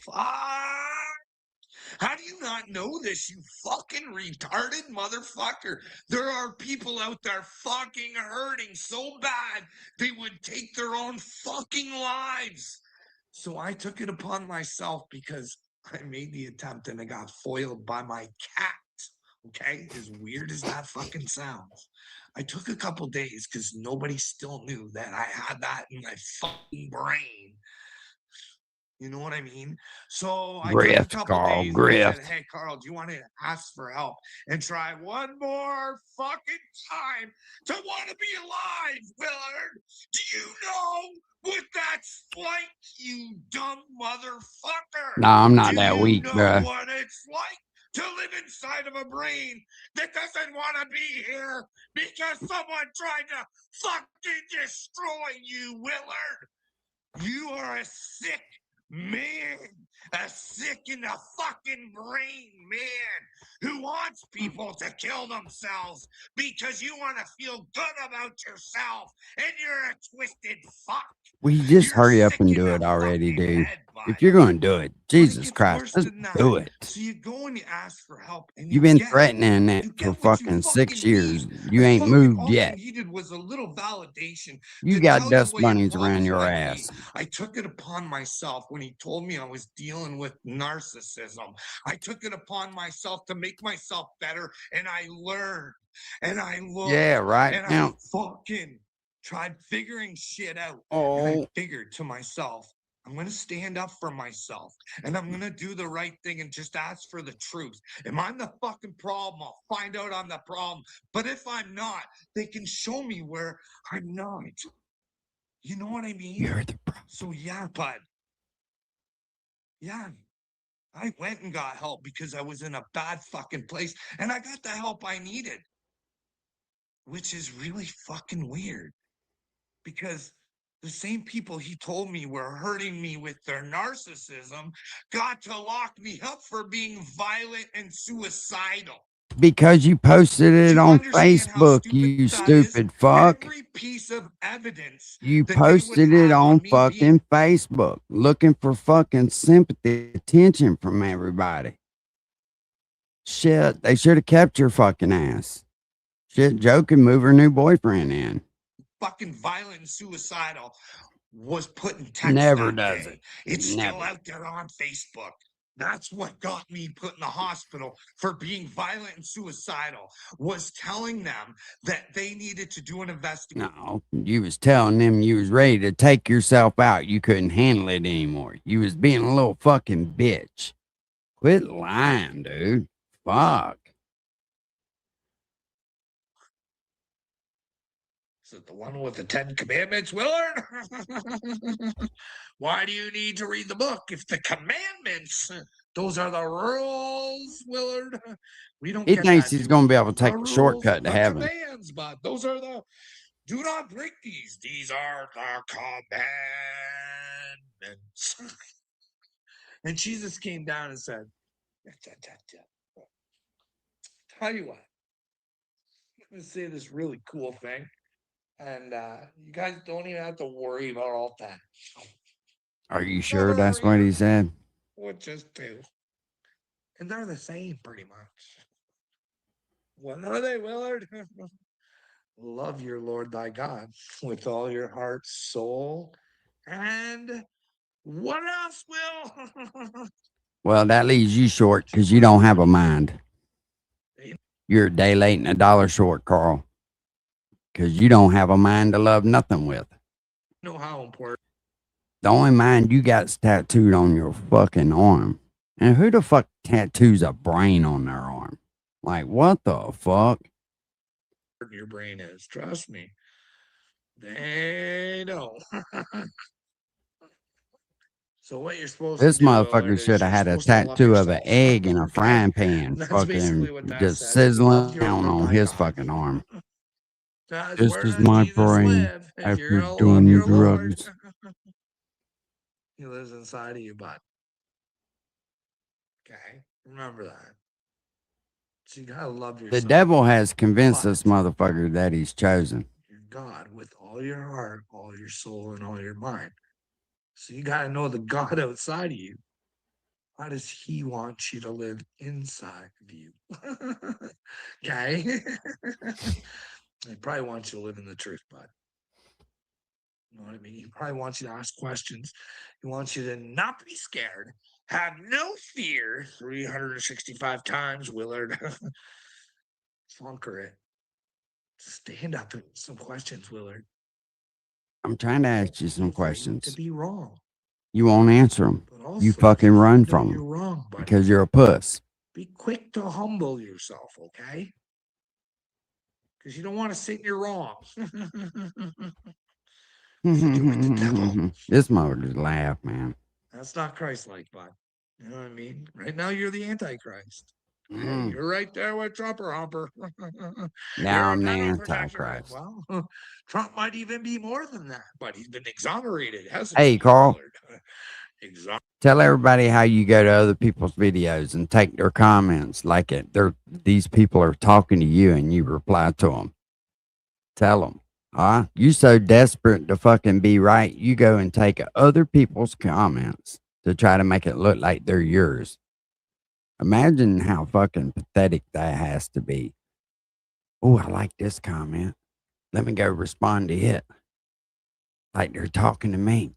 How do you not know this, you fucking retarded motherfucker? There are people out there fucking hurting so bad they would take their own fucking lives. So I took it upon myself because I made the attempt and I got foiled by my cat. Okay? As weird as that fucking sounds. I took a couple days because nobody still knew that I had that in my fucking brain. You know what I mean? So I took a Grift, couple Carl, days and I said, grift. hey, Carl, do you want to ask for help and try one more fucking time to want to be alive, Willard? Do you know what that's like, you dumb motherfucker? No, I'm not Do that you weak, know bruh. what it's like to live inside of a brain that doesn't want to be here because someone tried to fucking destroy you, Willard? You are a sick man, a sick in the fucking brain man who wants people to kill themselves because you want to feel good about yourself, and you're a twisted fuck. Will you just You're hurry up sick and in do the it already, fucking dude? head, bud. If you're going to do it, But it Jesus gets Christ, worse just than that. do it. So you go and you ask for help, and You've you been get threatening that you for get what you fucking 6 fucking years. need. You ain't moved All you yet. needed was a little validation You to got tell you dust what your bunnies around problems your might be. ass. I took it upon myself when he told me I was dealing with narcissism. I took it upon myself to make myself better, and I learned, and I looked, Yeah, right and I now. fucking tried figuring shit out. And Oh, I figured to myself, I'm going to stand up for myself, and I'm going to do the right thing and just ask for the truth. If I'm the fucking problem, I'll find out I'm the problem. But if I'm not, they can show me where I'm not. You know what I mean? you're the problem. So yeah, bud. Yeah, I went and got help because I was in a bad fucking place, and I got the help I needed, which is really fucking weird because the same people he told me were hurting me with their narcissism got to lock me up for being violent and suicidal. Because you posted Do it you on understand how Facebook, stupid you that is? stupid fuck. Every piece of evidence You that they would posted it have on on me being fucking Facebook, looking for fucking sympathy, attention from everybody. Shit, they should have kept your fucking ass. Shit, Joe can move her new boyfriend in. fucking violent and suicidal was put in text Never that does day. it. It's still Never. out there on Facebook. That's what got me put in the hospital for being violent and suicidal, was telling them that they needed to do an investigation. No, you was telling them you was ready to take yourself out. You couldn't handle it anymore. You was being a little fucking bitch. Quit lying, dude. Fuck. Is it the one with the 10 commandments, Willard? Why do you need to read the book if the commandments, those are the rules, Willard? We don't He get thinks that, he's do going we? to be able to The take the rules, shortcut to the heaven. commands, but those are the, do not break these. These are the commandments. And Jesus came down and said, tell you what, I'm going to say this really cool thing. And you guys don't even have to worry about all that. Are you sure that's what he said? What just do? And they're the same pretty much. What are they, Willard? Love your Lord thy God with all your heart, soul, and what else, Will? Well, that leaves you short because you don't have a mind. You're a day late and a dollar short, Carl. Because you don't have a mind to love nothing with. Know how important. The only mind you got is tattooed on your fucking arm. And who the fuck tattoos a brain on their arm? Like, what the fuck? Your brain is, trust me. They don't. So what you're supposed This to do, motherfucker Willard, should is have you're had a supposed to love tattoo of an yourself. egg in a Okay? frying pan, That's basically fucking what that just says. Love sizzling your down Lord on thy his God. fucking arm. Guys, This where is does my Jesus brain live? If you're after gonna love doing your Lord, drugs. he lives inside of you, bud. Okay, remember that. So you gotta love yourself. The devil has convinced But this motherfucker that he's chosen. you're God with all your heart, all your soul, and all your mind. So you gotta know the God outside of you. How does he want you to live inside of you? Okay. He probably wants you to live in the truth, bud. You know what I mean? He probably wants you to ask questions. He wants you to not be scared. Have no fear 365 times, Willard. Flunker it. Stand up and some questions, Willard. I'm trying to ask you some To questions. be wrong. You won't answer them. But also, You if fucking you run find out from you're them wrong, buddy, because you're a puss. be quick to humble yourself, okay? Because you don't want to sit in your wrong. This motherfucker's laugh, man. That's not Christ-like, bud. You know what I mean? Right now, you're the Antichrist. Mm. You're right there with Trumper Humper. Now You're I'm the entitled protection. Antichrist. Well, Trump might even be more than that, but he's been exonerated, hasn't Hey, he, Carl, Willard? Exoner- tell everybody how you go to other people's videos and take their comments like it. These people are talking to you and you reply to them. Tell them, huh? You so desperate to fucking be right, you go and take other people's comments to try to make it look like they're yours. Imagine how fucking pathetic that has to be. Oh, I like this comment. Let me go respond to it. Like they're talking to me.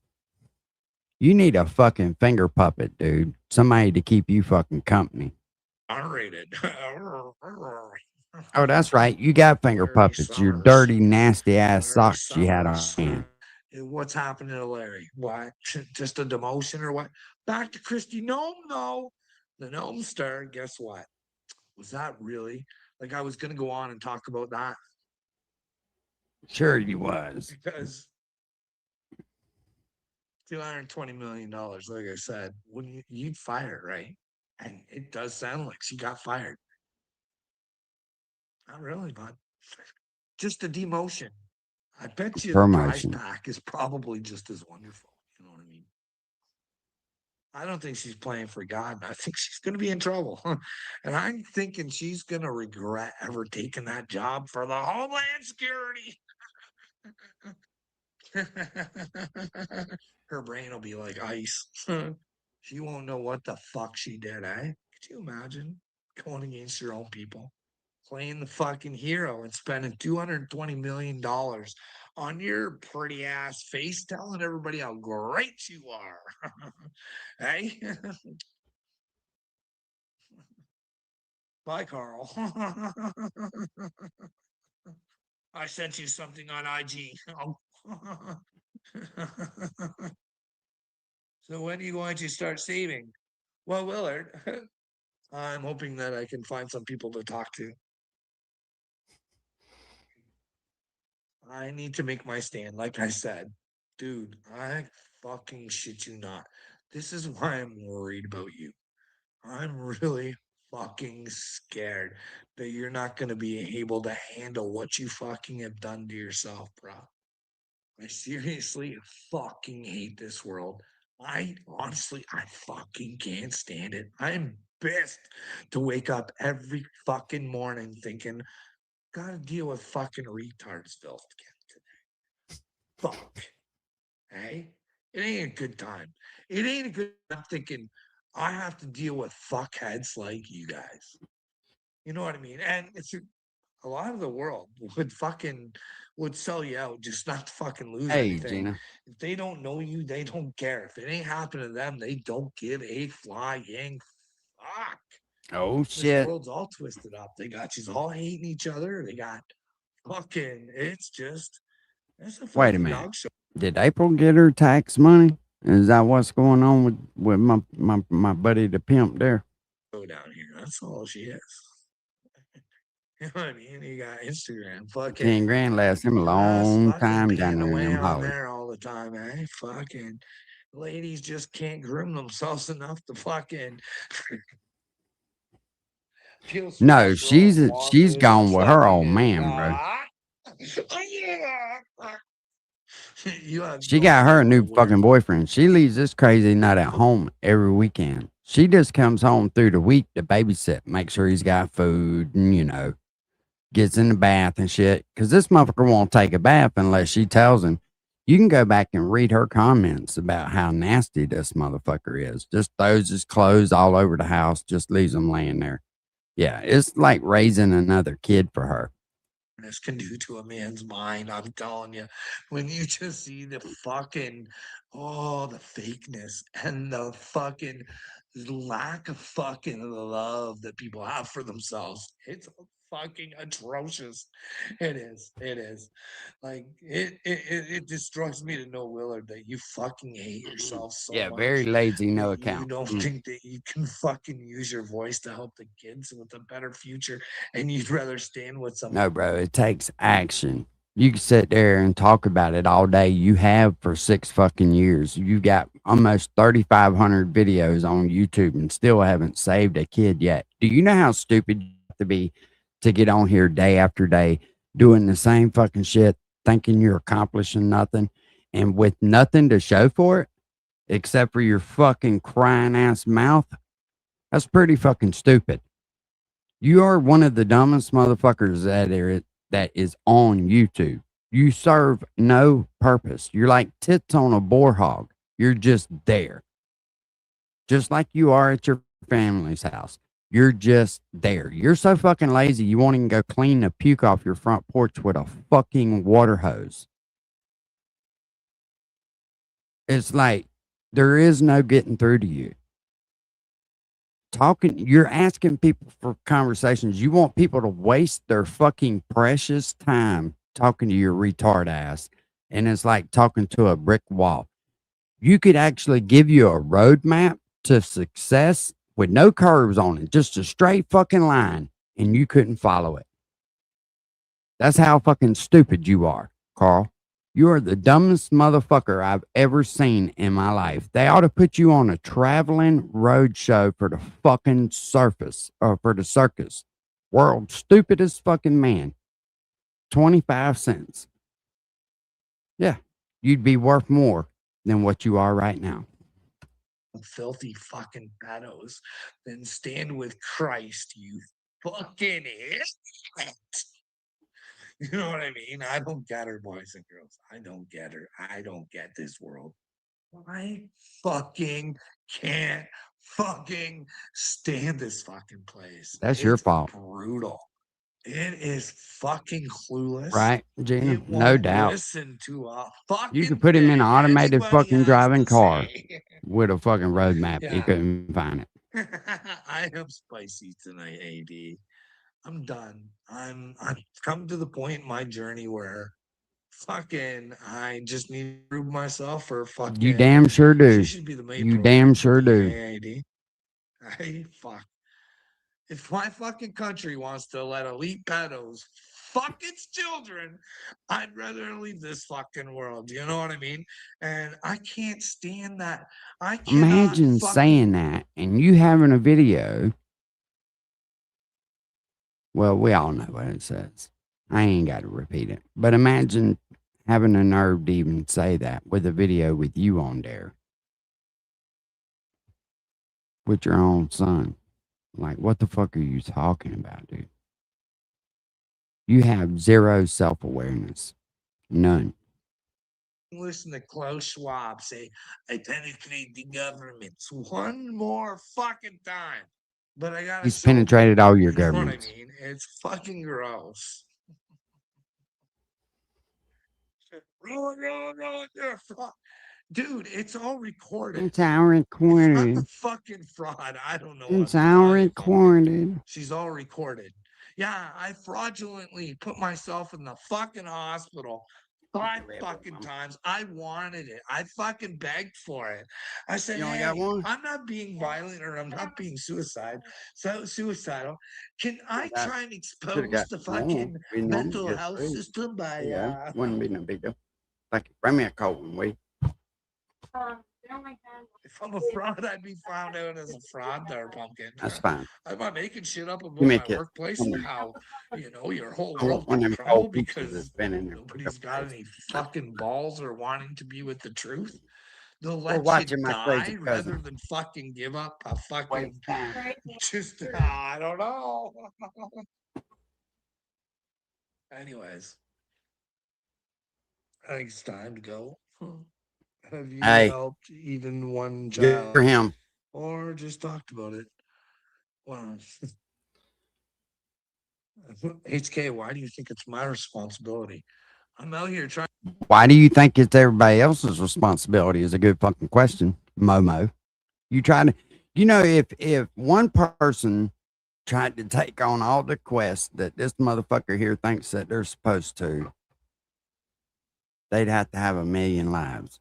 You need a fucking finger puppet, dude. Somebody to keep you fucking company. Exonerated. Oh, that's right. You got finger Larry puppets. Your Summers. dirty, nasty ass Larry socks you had on. Summers. What's happening to Larry? What? Just a demotion or what? Back to Christy Gnome, though. The Gnome Star, guess what? Was that really? Like, I was going to go on and talk about that. Sure, you was. Because $220 million, like I said, when you'd fire, right? And it does sound like she got fired. Not really, bud. Just a demotion. I bet you the prize Promotion. pack is probably just as wonderful. You know what I mean? I don't think she's playing for God. I think she's going to be in trouble. And I'm thinking she's going to regret ever taking that job for the Homeland Security. Her brain will be like ice. She won't know what the fuck she did, eh? Could you imagine going against your own people? Playing the fucking hero and spending $220 million on your pretty ass face, telling everybody how great you are. Hey? Bye, Carl. I sent you something on IG. Oh. So when are you going to start saving? Well, Willard, I'm hoping that I can find some people to talk to. I need to make my stand. Like I said, dude, I fucking shit you not. This is why I'm worried about you. I'm really fucking scared that you're not going to be able to handle what you fucking have done to yourself, bro. I seriously fucking hate this world. I fucking can't stand it. I'm pissed to wake up every fucking morning thinking, gotta deal with fucking Retardsville again today. Fuck. Hey? It ain't a good time. It ain't a good I'm thinking I have to deal with fuckheads like you guys. You know what I mean? And it's a lot of the world would sell you out just not to fucking lose Hey, anything. Gina. If they don't know you, they don't care. If it ain't happening to them, they don't give a flying fuck. Oh, This shit. world's all twisted up. They got you all hating each other. They got fucking, it's a Wait a fucking minute. dog show Did April get her tax money? Is that what's going on with my buddy the pimp there? down here. That's all she is. You know what I mean? You got Instagram, fucking 10 grand lasts him a long fucking time down paying there in away them on hollers. there all the time, eh? Fucking ladies just can't groom themselves enough to fucking feel No, special and she's wanted and gone with her old fucking man, bro. You have She no got her a idea new where fucking boyfriend. She leaves this crazy nut at home every weekend. She just comes home through the week to babysit, make sure he's got food and, gets in the bath and shit. Cause this motherfucker won't take a bath unless she tells him. You can go back and read her comments about how nasty this motherfucker is. Just throws his clothes all over the house, just leaves them laying there. Yeah, it's like raising another kid for her. this can do to a man's mind. I'm telling you, when you just see the fucking, the fakeness and the fucking lack of fucking love that people have for themselves, it's fucking atrocious. It is. It is. Like it destroys me to know, Willard, that you fucking hate yourself so Yeah, very much lazy, no that you account. don't think that you can fucking use your voice to help the kids with a better future, and you'd rather stand with some No, bro, it takes action. You can sit there and talk about it all day. You have for 6 fucking years. You got almost 3,500 videos on YouTube and still haven't saved a kid yet. Do you know how stupid you have to be to get on here day after day doing the same fucking shit, thinking you're accomplishing nothing and with nothing to show for it except for your fucking crying ass mouth? That's pretty fucking stupid. You are one of the dumbest motherfuckers that is on YouTube. You serve no purpose. You're like tits on a boar hog. You're just there. Just like you are at your family's house. You're just there. You're so fucking lazy you won't even go clean the puke off your front porch with a fucking water hose. It's like there is no getting through to you. You're asking people for conversations. You want people to waste their fucking precious time talking to your retard ass. And it's like talking to a brick wall. You could actually give you a roadmap to success with no curves on it, just a straight fucking line, and you couldn't follow it. That's how fucking stupid you are, Carl. You are the dumbest motherfucker I've ever seen in my life. They ought to put you on a traveling road show for the fucking surface or for the circus. World's stupidest fucking man. 25 cents. Yeah, you'd be worth more than what you are right now. Filthy fucking pedos, then stand with Christ, you fucking idiot. You know what I mean? I don't get her, boys and girls. I don't get her. I don't get this world. I fucking can't fucking stand this fucking place. That's your fault. Brutal. It is fucking clueless. Right, Gina? It No won't doubt. listen to a fucking You could put him in an automated anybody fucking has driving to car say. with a fucking roadmap. He Yeah. couldn't find it. I am spicy tonight, AD. I'm done. I've come to the point in my journey where fucking I just need to prove myself for fucking. You damn sure do. She should be the main You program damn for sure do. DAID. Hey, fuck. If my fucking country wants to let elite pedos fuck its children, I'd rather leave this fucking world. Do you know what I mean? And I can't stand that. I cannot Imagine fucking saying that and you having a video. Well, we all know what it says. I ain't got to repeat it. But imagine having the nerve to even say that with a video with you on there. With your own son. Like, what the fuck are you talking about, dude? You have zero self-awareness. None. listen to Klaus Schwab say, I penetrate the governments one more fucking time. But I gotta He's show penetrated all your you know what I governments. mean? It's fucking gross. Dude, it's all recorded. It's all It's not recorded. the fucking fraud. I don't know. It's what all fraud you fucking- recorded. She's all recorded. Yeah, I fraudulently put myself in the fucking hospital 5 fucking times. I wanted it. I fucking begged for it. I said, You only hey, got one? I'm not being violent or I'm not being suicidal. Can I got- try and Could've expose got the more. fucking We normally mental get health 3. system by Yeah, wouldn't be no big deal. Thank you. Bring me a cold one, will you? If I'm a fraud, I'd be found out as a fraud there, pumpkin. That's fine. I'm not making shit up Give about me a my kiss. workplace Come and here. how, your whole I want world one can of them crumble cold pizzas because that's been in there. nobody's got any fucking balls or wanting to be with the truth. They'll We're let watching you my crazy die cousin. rather than fucking give up a fucking time. just I don't know. Anyways, I think it's time to go. Have you Hey. helped even one Good child for him. or just talked about it? Well, HK, why do you think it's my responsibility? I'm out here trying. Why do you think it's everybody else's responsibility is a good fucking question, Momo. You try to, if one person tried to take on all the quests that this motherfucker here thinks that they're supposed to, they'd have to have 1,000,000 lives.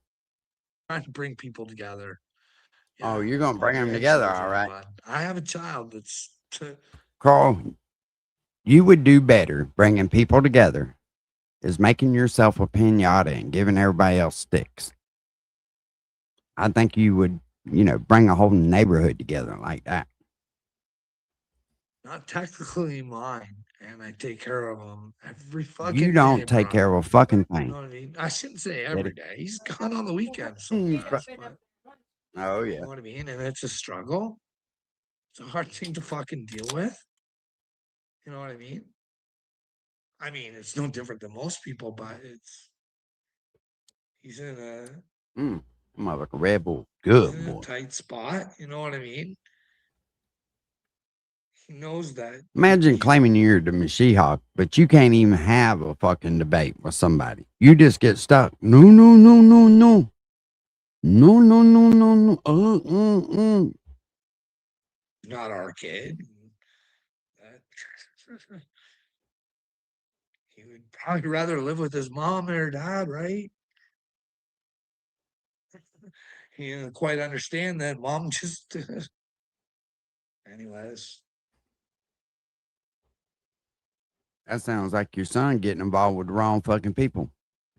Trying to bring people together. Oh, you're going to bring them your together, children, all right. bud. I have a child that's Carl, you would do better bringing people together is making yourself a pinata and giving everybody else sticks. I think you would, bring a whole neighborhood together like that. Not technically mine, and I take care of him every You fucking day, don't take bro. care of a fucking You thing. know what I mean? I shouldn't say Get every it? day. He's gone on the weekends Mm, sometimes, but Oh, you yeah. know what I mean? And it's a struggle. It's a hard thing to fucking deal with. You know what I mean? I mean, it's no different than most people, but he's in a Mother Red Bull. he's Good in a boy. tight spot. You know what I mean? He knows that Imagine claiming you're the Mashiach, but you can't even have a fucking debate with somebody. You just get stuck. No, no, no, no, no. No, no, no, no, no. not our kid. He would probably rather live with his mom or dad, right? He didn't quite understand that mom just. Anyways, That sounds like your son getting involved with the wrong fucking people.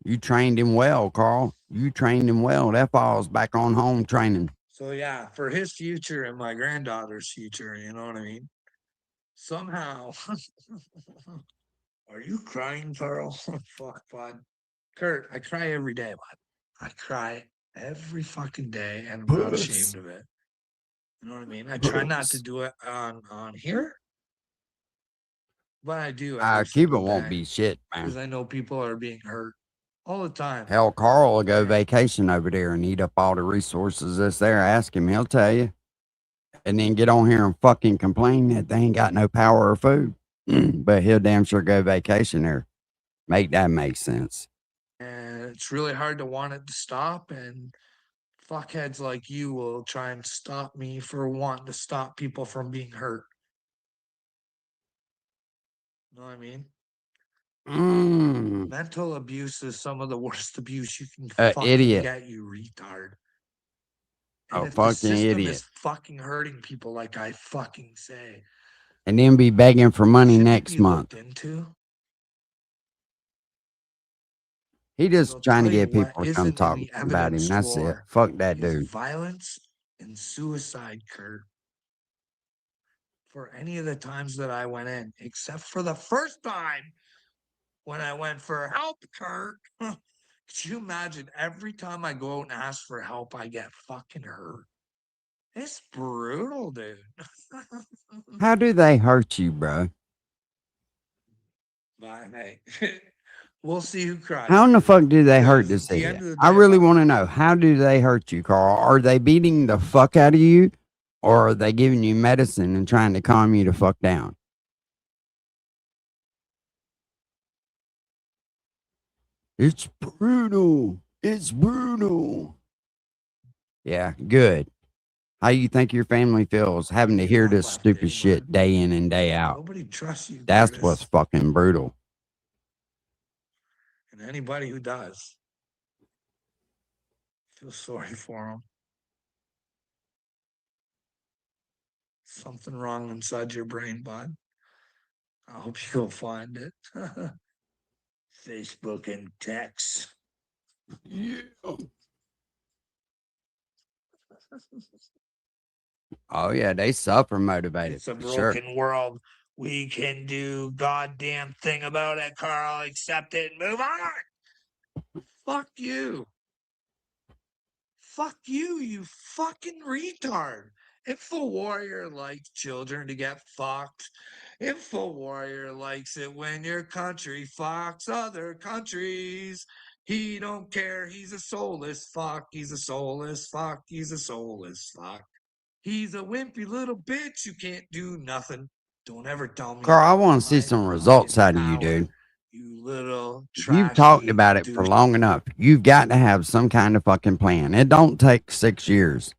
You trained him well, Carl. You trained him well. That falls back on home training. so yeah, for his future and my granddaughter's future, you know what I mean? Somehow, are you crying, Carl? Fuck, bud. Kurt, I cry every day, bud. I cry every fucking day, and I'm not ashamed of it. You know what I mean? I try not to do it on here, but I do every Cuba single won't day be shit, because man. I know people are being hurt all the time. Hell, Carl will go vacation over there and eat up all the resources that's there. Ask him, he'll tell you. And then get on here and fucking complain that they ain't got no power or food. But he'll damn sure go vacation there. Make that make sense. And it's really hard to want it to stop. And fuckheads like you will try and stop me for wanting to stop people from being hurt. You know what I mean? Mental abuse is some of the worst abuse you can fucking Idiot. get, you retard. Oh, And if the fucking system idiot. is fucking hurting people like I fucking say, And then be begging for money next be month. looked into. He just I'll trying to tell you get what people to come isn't in talk the about him. evidence That's it. score Fuck that is dude. violence and suicide, Kurt. For any of the times that I went in, except for the first time when I went for help, Kurt. Could you imagine every time I go out and ask for help, I get fucking hurt? It's brutal, dude. How do they hurt you, bro? But hey, we'll see who cries. How in the fuck do they hurt Because this at the end idiot? of the I day, really bud, want to know. How do they hurt you, Carl? Are they beating the fuck out of you? Or are they giving you medicine and trying to calm you the fuck down? It's brutal. It's brutal. Yeah, good. How you think your family feels having to hear this stupid shit day in and day out? nobody trusts you, That's Curtis. what's fucking brutal. And anybody who does, feel sorry for them. Something wrong inside your brain, bud. I hope you'll find it. Facebook and text. Yeah. Oh yeah, they suffer motivated. It's a For sure. broken world. We can do goddamn thing about it, Carl. Accept it and move on. Fuck you. Fuck you, you fucking retard. InfoWarrior likes children to get fucked. InfoWarrior likes it when your country fucks other countries. He don't care. He's a soulless fuck. He's a soulless fuck. He's a soulless fuck. He's a wimpy little bitch. You can't do nothing. Don't ever tell me. Carl, I want to see I some fucking results out of you, power. dude. You little You've talked trashy about it for douche. long enough. You've got to have some kind of fucking plan. It don't take 6 years.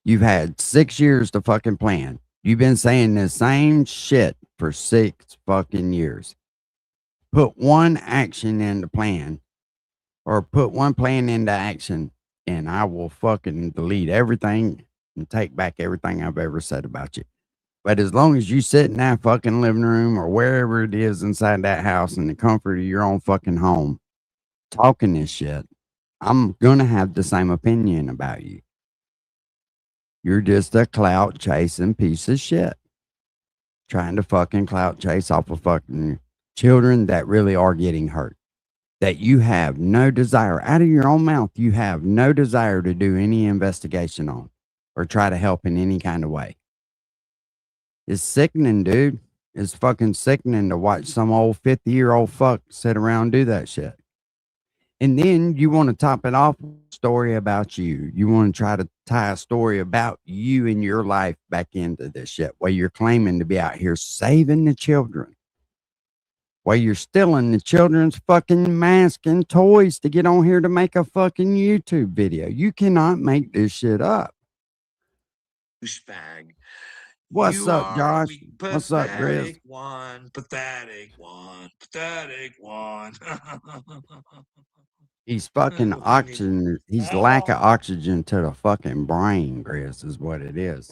You've had 6 years to fucking plan. You've been saying the same shit for 6 fucking years. Put one action into plan, or put one plan into action, and I will fucking delete everything and take back everything I've ever said about you. But as long as you sit in that fucking living room or wherever it is inside that house in the comfort of your own fucking home, talking this shit, I'm gonna have the same opinion about you. You're just a clout chasing piece of shit. Trying to fucking clout chase off of fucking children that really are getting hurt. That you have no desire, out of your own mouth, you have no desire to do any investigation on or try to help in any kind of way. It's sickening, dude. It's fucking sickening to watch some old 50-year-old fuck sit around and do that shit. And then you want to top it off with a story about you. You want to try to tie a story about you and your life back into this shit while you're claiming to be out here saving the children. While you're stealing the children's fucking masks and toys to get on here to make a fucking YouTube video. You cannot make this shit up. Douchebag. What's You up, are a Josh? weak, What's up, Grizz? pathetic one, pathetic one, pathetic one. He's fucking oxygen. He's lack of oxygen to the fucking brain, Grizz, is what it is.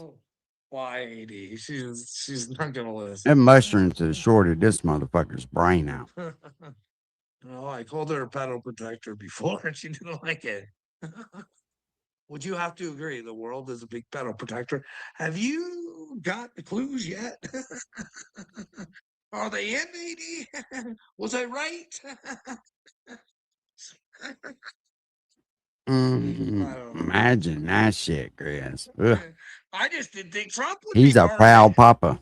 Why, AD? She's not gonna listen. Them mushrooms have shorted this motherfucker's brain out. No, I called her a pedal protector before and she didn't like it. Would you have to agree the world is a big pedal protector? Have you got the clues yet? Are they in, AD? Was I right? Imagine that shit, Grizz. Ugh. I just didn't think Trump would He's be a part proud of it, papa.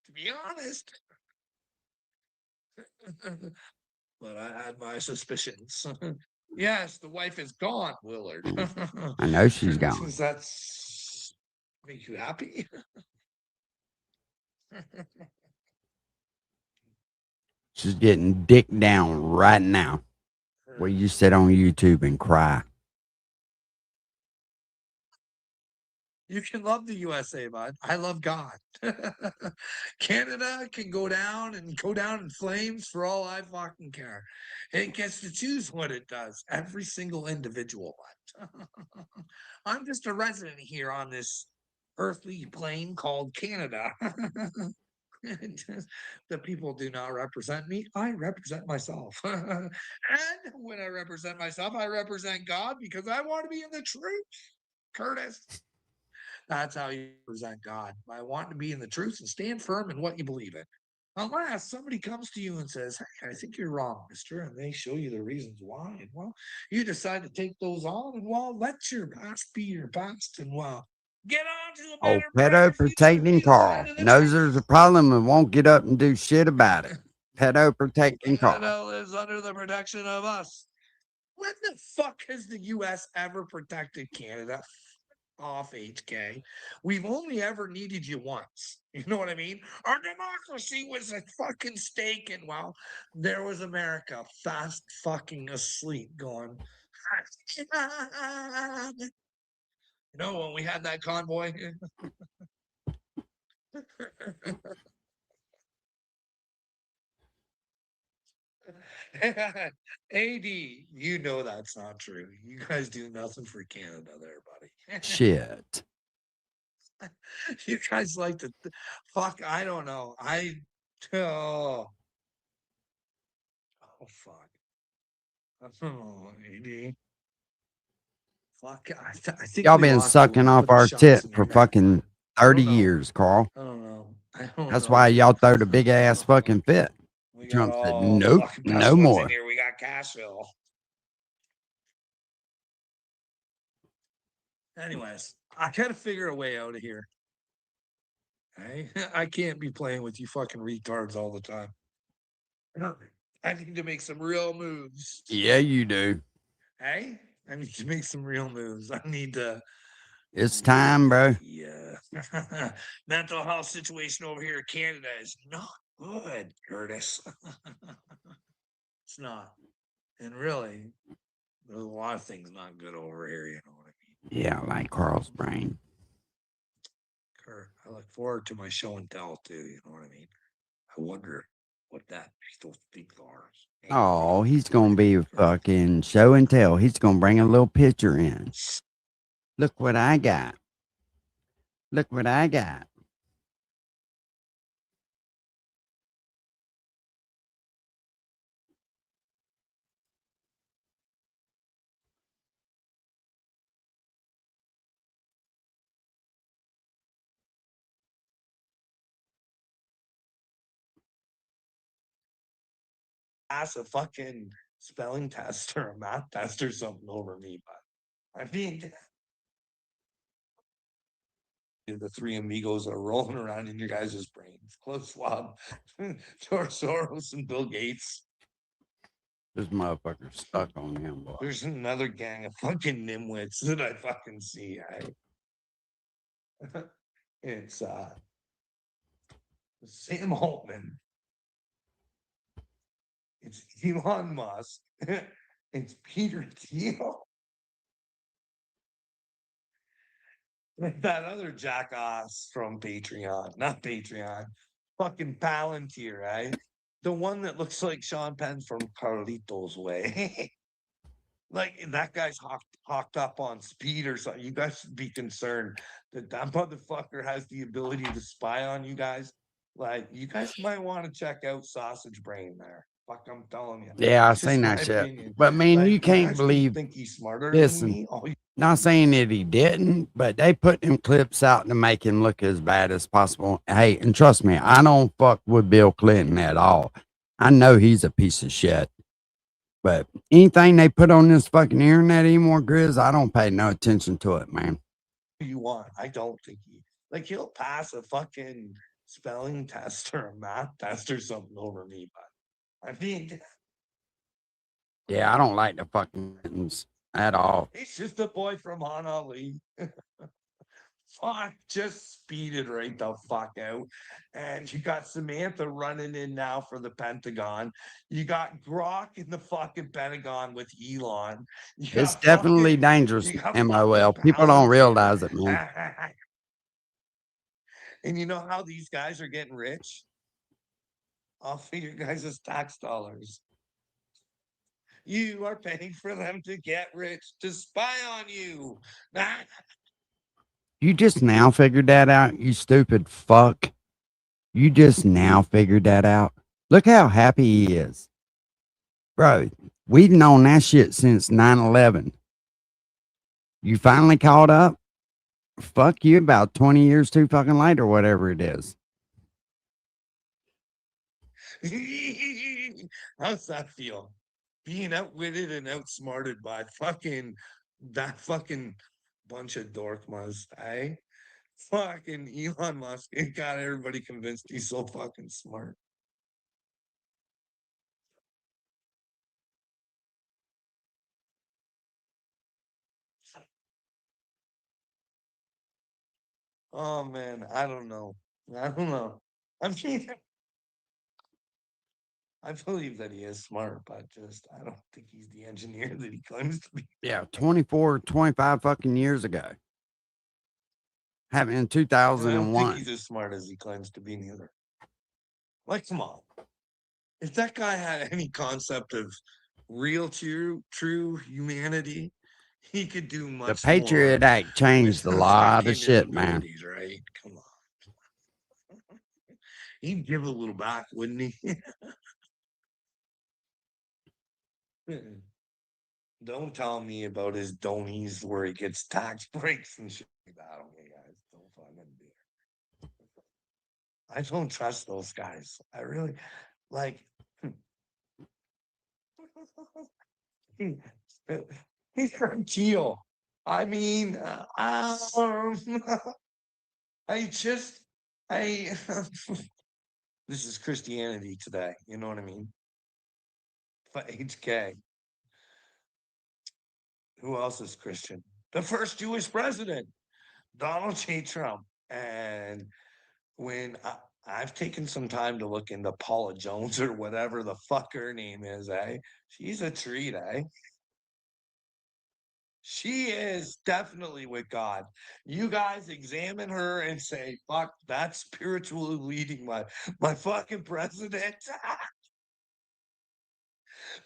to be honest. But I had my suspicions. Yes, the wife is gone, Willard. I know she's gone. Does that make you happy? She's getting dick down right now. Where you sit on YouTube and cry. You can love the USA, bud. I love God. Canada can go down in flames for all I fucking care. It gets to choose what it does. Every single individual one. I'm just a resident here on this earthly plane called Canada. The people do not represent me. I represent myself. And when I represent myself, I represent God because I want to be in the truth, Curtis. That's how you present God, by wanting to be in the truth and stand firm in what you believe in. Unless somebody comes to you and says, hey, I think you're wrong, mister, and they show you the reasons why. And well, you decide to take those on and well, let your past be your past and well, get on to a Oh, better, pedo protecting Carl knows there's a problem and won't get up and do shit about it. Pedo protecting Carl. Canada lives under the protection of us. When the fuck has the U.S. ever protected Canada? Off, HK. We've only ever needed you once. You know what I mean? Our democracy was at fucking stake, and well, there was America fast fucking asleep going. You know, when we had that convoy. AD, you know that's not true. You guys do nothing for Canada there, buddy. Shit. You guys like to fuck. I don't know. Oh fuck. Oh, AD. Fuck. I think Y'all we been lost sucking you. off Put the our shots tit in for your neck. fucking 30 years, Carl. I don't know. I don't That's know. why y'all throw the big ass fucking fit. We got Trump said, all nope, fucking no best ones more. in here. We got Cashville. Anyways, I gotta figure a way out of here. Hey, I can't be playing with you fucking retards all the time. I need to make some real moves. Yeah, you do. Hey, I need to make some real moves. I need to. It's time, bro. Yeah. Mental health situation over here in Canada is not good, Curtis. It's not. And really, there's a lot of things not good over here, you know what I mean? Yeah, like Carl's brain. Kurt, I look forward to my show and tell too, you know what I mean? I wonder what those things are. Oh, he's gonna be a fucking show and tell. He's gonna bring a little picture in. Look what I got. Look what I got. pass a fucking spelling test or a math test or something over me, but I mean, the three amigos are rolling around in your guys' brains. Klaus Schwab, George Soros, and Bill Gates. This motherfucker's stuck on him, boy. There's another gang of fucking nimwits that I fucking see. It's Sam Altman. It's Elon Musk. It's Peter Thiel. That other jackass from Patreon, not Patreon, fucking Palantir, right? The one that looks like Sean Penn from Carlito's Way. Like that guy's hawked up on speed or something. You guys should be concerned that that motherfucker has the ability to spy on you guys. Like you guys might want to check out Sausage Brain there. Fuck, I'm telling you. Yeah, I It's just seen my that shit. opinion. But man, Like, you can't guys believe. think he's smarter than Listen, me. Oh, not saying that he didn't, but they put them clips out to make him look as bad as possible. Hey, and trust me, I don't fuck with Bill Clinton at all. I know he's a piece of shit. But anything they put on this fucking internet anymore, Grizz, I don't pay no attention to it, man. you want. I don't think he'll pass a fucking spelling test or a math test or something over me, but I mean, Yeah, I don't like the fucking Clintons at all. he's just a boy from Honolulu. Fuck, just speeded right the fuck out. And you got Samantha running in now for the Pentagon. You got Grok in the fucking Pentagon with Elon. You It's got definitely fucking, dangerous, you got MOL. fucking People don't Palantir. realize it, man. And you know how these guys are getting rich? Off of your guys' tax dollars. You are paying for them to get rich, to spy on you. You just now figured that out, you stupid fuck. You just now figured that out. Look how happy he is. Bro, we've known that shit since 9/11. You finally caught up? Fuck you about 20 years too fucking late or whatever it is. How's that feel? Being outwitted and outsmarted by that fucking bunch of dorkmas, eh? Fucking Elon Musk, it got everybody convinced he's so fucking smart. Oh man, I don't know. I don't know. I mean, I believe that he is smart, but I don't think he's the engineer that he claims to be. Yeah, 24, 25 fucking years ago. Happened in And I don't think 2001. he's as smart as he claims to be neither. Like, come on. If that guy had any concept of real true humanity, he could do much The Patriot more Act changed a with lot fucking of his shit, man. abilities, right? Come on. He'd give a little back, wouldn't he? Don't tell me about his donies where he gets tax breaks and shit like that. Okay, guys, don't fucking do it. I don't trust those guys. I really like. He's from Teal. I mean, I just, I. This is Christianity today. You know what I mean? But HK. Who else is Christian? The first Jewish president, Donald J. Trump. And when I've taken some time to look into Paula Jones or whatever the fuck her name is, eh? She's a treat, eh? She is definitely with God. You guys examine her and say, fuck, that's spiritually leading my fucking president.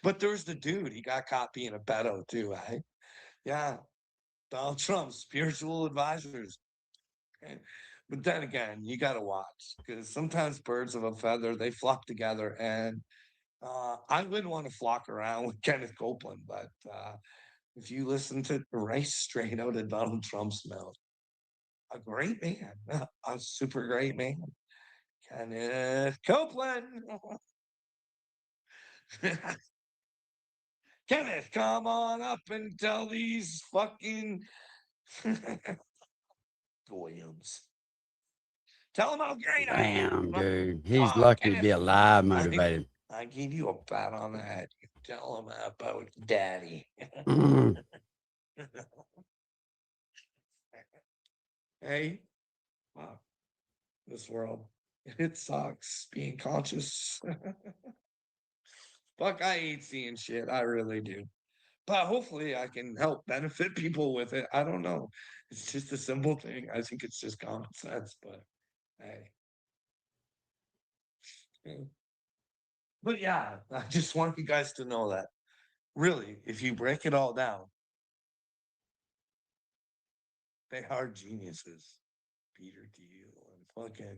But there's the dude, he got caught being a pedo too, eh? Yeah. Donald Trump's spiritual advisors. Okay. But then again, you got to watch because sometimes birds of a feather they flock together, and I wouldn't want to flock around with Kenneth Copeland, but if you listen to right straight out of Donald Trump's mouth, a great man, a super great man, Kenneth Copeland. Kenneth, come on up and tell these fucking Williams. Tell him how great I am. Damn, dude. He's lucky to be alive, motivated. I gave you a pat on the head. You tell him about daddy. Mm. Hey, wow, this world, it sucks being conscious. Fuck, I hate seeing shit. I really do. But hopefully I can help benefit people with it. I don't know. It's just a simple thing. I think it's just common sense, but hey. But yeah, I just want you guys to know that really, if you break it all down, they are geniuses. Peter Thiel and fucking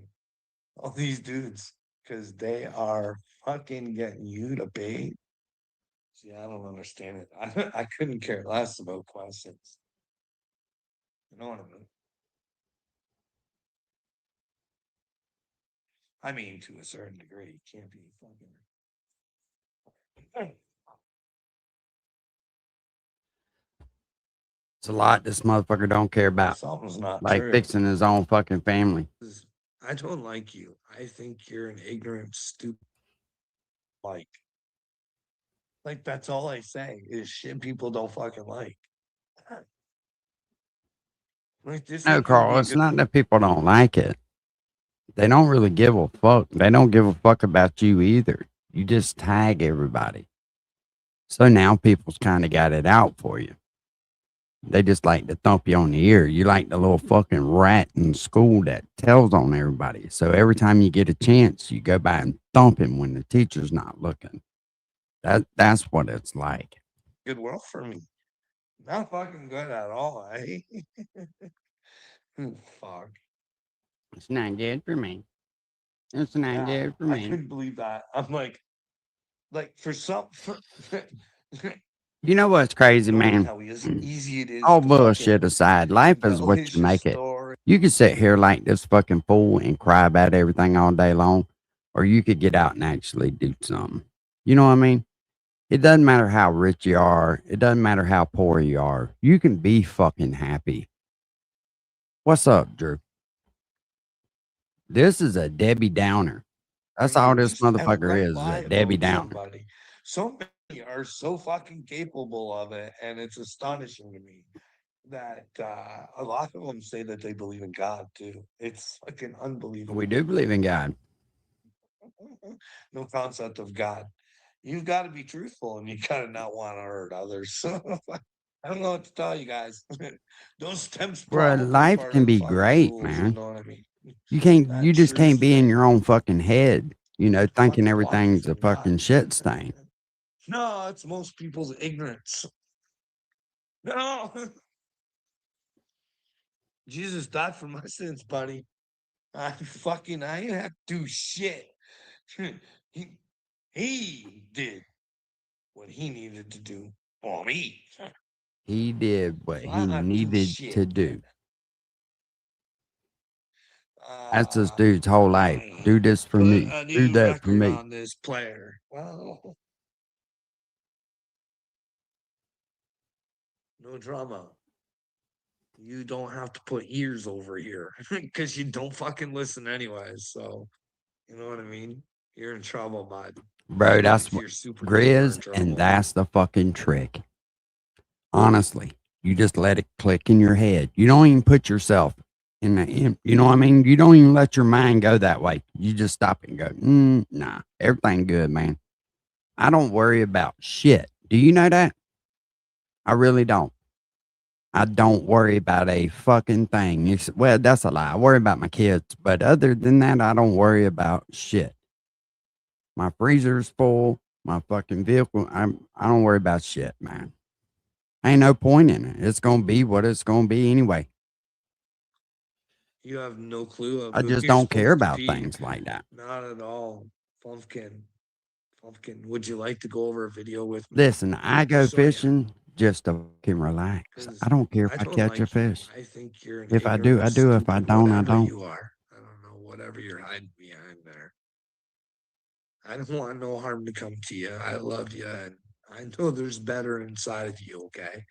all these dudes, because they are fucking getting you to pay. See, I don't understand it. I couldn't care less about questions. You know what I mean? I mean, to a certain degree, you can't be fucking. It's a lot this motherfucker don't care about. Something's not like true. fixing his own fucking family. I don't like you. I think you're an ignorant, stupid. Like that's all I say is shit people don't fucking like. Like this No, ain't gonna be Carl, a it's good. not that people don't like it. They don't really give a fuck. They don't give a fuck about you either. You just tag everybody. So now people's kind of got it out for you. They just like to thump you on the ear. You like the little fucking rat in school that tells on everybody. So every time you get a chance, you go by and thump him when the teacher's not looking. That's what it's like. Good world for me. Not fucking good at all, eh? Fuck. It's not good for me. It's not good for I me. couldn't believe that. I'm like for some. You know what's crazy, man? How easy it is. All to bullshit fucking aside, life is know what his you make it. story. You could sit here like this fucking fool and cry about everything all day long, or you could get out and actually do something. You know what I mean? It doesn't matter how rich you are. It doesn't matter how poor you are. You can be fucking happy. What's up, Drew? This is a Debbie Downer. That's all this And motherfucker right is, by a Debbie about Downer. somebody. So many are so fucking capable of it, and it's astonishing to me that a lot of them say that they believe in God too. It's fucking unbelievable. We do believe in God. No concept of God. You've got to be truthful, and you got to not want to hurt others. I don't know what to tell you guys. Those stems Bro, probably life part can of the be fucking great, rules. man. You know what I mean? You just truth can't be in thing. your own fucking head, thinking Fucking everything's a life and God. fucking shit stain. No, it's most people's ignorance. No. Jesus died for my sins, buddy. I didn't have to do shit. he did what he needed to do for me. He did what So he I do needed shit. to do. That's this dude's whole life. Do this for Put me. a Do new that for record me. on this player. Well, no drama. You don't have to put ears over here because you don't fucking listen anyways. So, you know what I mean? You're in trouble, bud. Bro, that's If what you're super duper Grizz, in trouble. and that's the fucking trick. Honestly, you just let it click in your head. You don't even put yourself you know what I mean? You don't even let your mind go that way. You just stop and go, nah, everything good, man. I don't worry about shit. Do you know that? I really don't. I don't worry about a fucking thing. Well, that's a lie. I worry about my kids, but other than that, I don't worry about shit. My freezer's full. My fucking vehicle. I don't worry about shit, man. Ain't no point in it. It's gonna be what it's gonna be anyway. You have no clue of I who just you're don't care supposed to about be. things like that. Not at all. Pumpkin. Would you like to go over a video with me? Listen, I go So, yeah. fishing just to fucking relax. I don't care if I don't catch like a you. fish. I think you're an If I do, I ignorant, do. If I stupid don't, I whatever don't. you are. I don't know, whatever you're hiding behind there. I don't want no harm to come to you. I love you, and I know there's better inside of you, okay?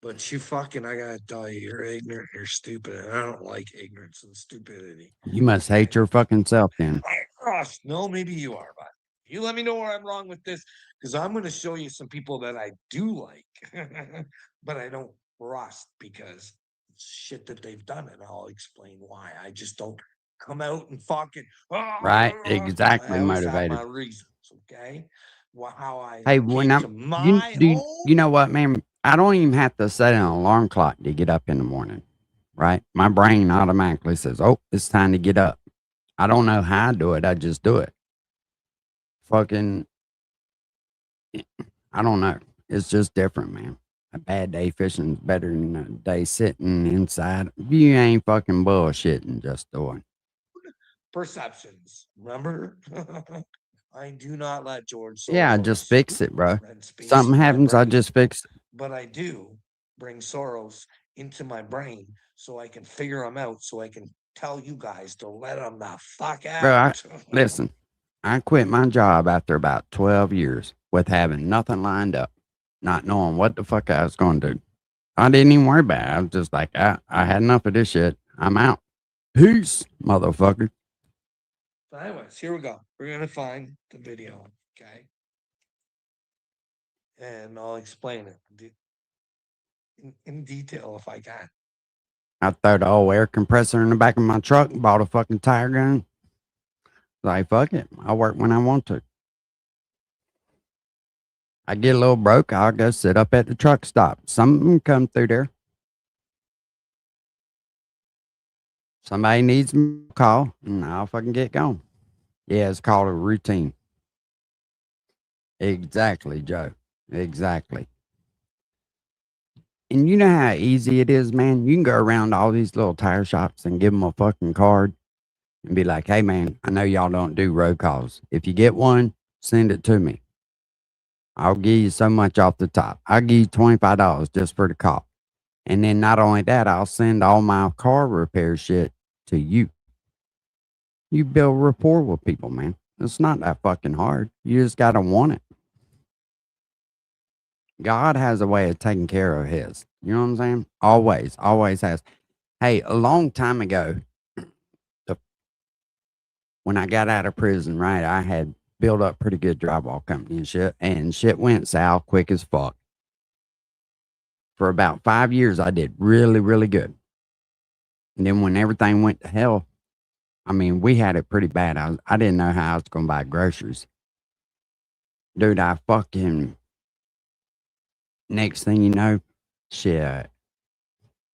But you fucking, I gotta tell you, you're ignorant, you're stupid, and I don't like ignorance and stupidity. You must hate your fucking self then. Gosh, no, maybe you are, but you let me know where I'm wrong with this, because I'm gonna show you some people that I do like, but I don't trust because shit that they've done, and I'll explain why. I just don't come out and fucking Right? I Exactly always have my motivated. reasons, okay? Well, how I Hey, when came to I'm my you home. know what, man? I don't even have to set an alarm clock to get up in the morning, right? My brain automatically says, "Oh, it's time to get up." I don't know how I do it. I just do it. Fucking, I don't know. It's just different, man. A bad day fishing is better than a day sitting inside. You ain't fucking bullshitting, just doing. Perceptions. Remember? I do not let George Yeah, I just Soros fix it, bro. rent space Something in my happens, I brain, just fix it. but I do bring Soros into my brain so I can figure them out, so I can tell you guys to let them the fuck Bro, out. listen, I quit my job after about 12 years with having nothing lined up, not knowing what the fuck I was going to do. I didn't even worry about it. I was just like, I had enough of this shit. I'm out. Peace, motherfucker. So anyways, here we go. We're gonna find the video, okay? And I'll explain it in detail if I can. I throw the old air compressor in the back of my truck, bought a fucking tire gun. Like, fuck it. I work when I want to. I get a little broke, I'll go sit up at the truck stop. Something come through there. Somebody needs me to call, and I'll fucking get going. Yeah, it's called a routine. Exactly, Joe. Exactly. And you know how easy it is, man? You can go around all these little tire shops and give them a fucking card and be like, hey, man, I know y'all don't do road calls. If you get one, send it to me. I'll give you so much off the top. I'll give you $25 just for the call. And then not only that, I'll send all my car repair shit to you. You build rapport with people, man. It's not that fucking hard. You just got to want it. God has a way of taking care of his. You know what I'm saying? Always, always has. Hey, a long time ago, when I got out of prison, right, I had built up pretty good drywall company and shit went south quick as fuck. For about 5 years, I did really, really good. And then when everything went to hell, I mean, we had it pretty bad. I didn't know how I was going to buy groceries. Dude, I fucking, next thing you know, shit,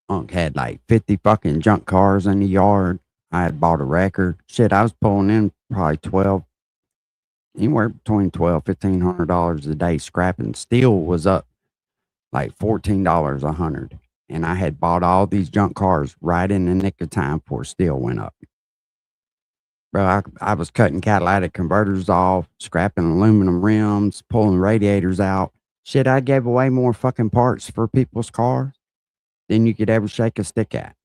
Unc had like 50 fucking junk cars in the yard. I had bought a wrecker. Shit, I was pulling in probably anywhere between $1,200-$1,500 a day scrapping. Steel was up like $14 a hundred. And I had bought all these junk cars right in the nick of time before steel went up. Bro, I was cutting catalytic converters off, scrapping aluminum rims, pulling radiators out. Shit, I gave away more fucking parts for people's cars than you could ever shake a stick at.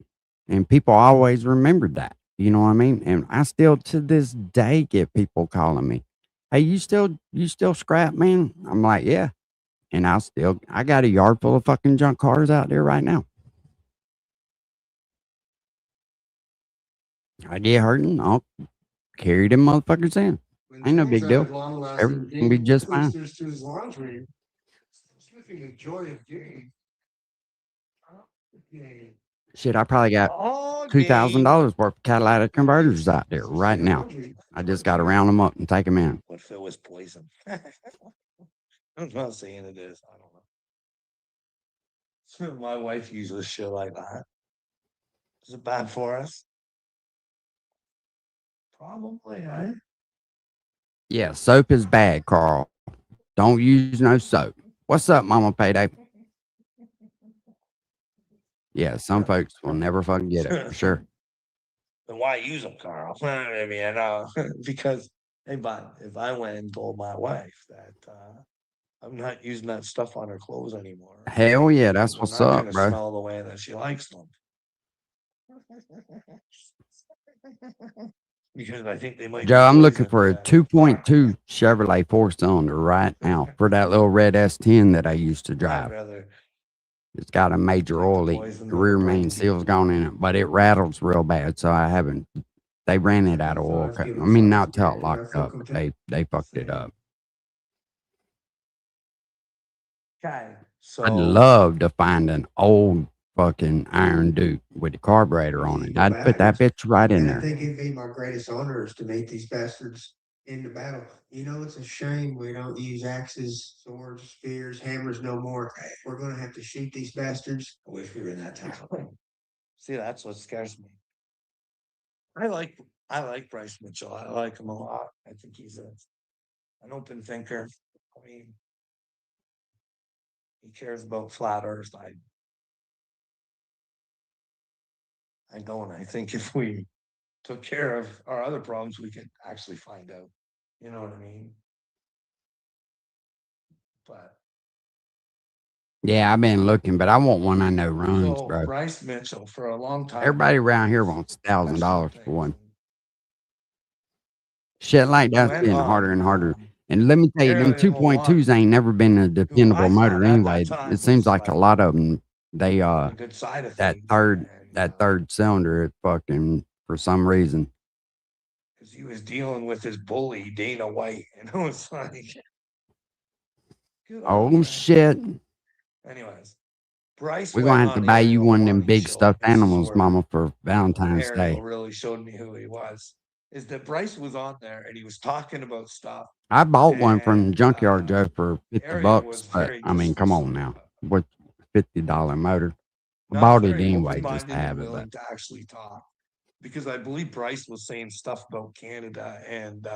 And people always remembered that. You know what I mean? And I still to this day get people calling me, hey, you still scrap, man? I'm like, yeah. And I got a yard full of fucking junk cars out there right now. I get hurting, I'll carry them motherfuckers in. Ain't no big deal. Everything will be just fine. To his laundry, sniffing the joy of game. Shit, I probably got $2,000 worth of catalytic converters out there right now. I just got to round them up and take them in. What if it was poison? I'm not saying it is. I don't know. My wife uses shit like that. Is it bad for us? Probably, eh? Yeah, soap is bad, Carl. Don't use no soap. What's up, Mama Payday? Yeah, some folks will never fucking get it for sure. Then why use them, Carl? I mean, because, hey, but if I went and told my wife that I'm not using that stuff on her clothes anymore, Hell yeah, that's they're what's not up, gonna bro. smell the way that she likes them. because I think they might Joe, be I'm looking poisoned. for a 2.2 Chevrolet 4-cylinder right now for that little red S10 that I used to I'd drive. rather It's got a major oil leak. poison The than rear to main burn seal's people. gone in it, but it rattles real bad, so I haven't. They ran it out of oil. I mean, not till it locked up, but they fucked it up. Okay, I'd so love to find an old fucking Iron Duke with the carburetor on it. I'd put that bitch right in And I there. think it'd be my greatest honor is to meet these bastards in the battle. You know, it's a shame we don't use axes, swords, spears, hammers no more. We're gonna have to shoot these bastards. I wish we were in that time. see, that's what scares me. I like Bryce Mitchell. I like him a lot. I think he's an open thinker. I mean, he cares about flat Earth. I don't. I think if we took care of our other problems, we could actually find out. You know what I mean? But Yeah, I've been looking, but I want one I know runs, so bro. Bryce Mitchell for a long time. Everybody around here wants $1,000 for one. Shit like that's Went getting on, harder and harder. And let me tell you, them Ariel 2.2s ain't never been a dependable motor anyway. It seems like a lot of them, they the good side of that things. third cylinder, it fucking for some reason. Because he was dealing with his bully, Dana White, and it was like, good on Oh him. shit. Anyways, Bryce We're went gonna have to on buy you Ariel one of them Morning big Show. stuffed This is animals, where mama, for Valentine's Ariel Day. really showed me who he was. Is that Bryce was on there and he was talking about stuff. I bought one from the And junkyard, Joe, for 50 Ariel bucks, was but very I mean, come on now. What $50 motor? I not bought it very anyway just to open-minded have and it, but willing to actually talk. Because I believe Bryce was saying stuff about Canada and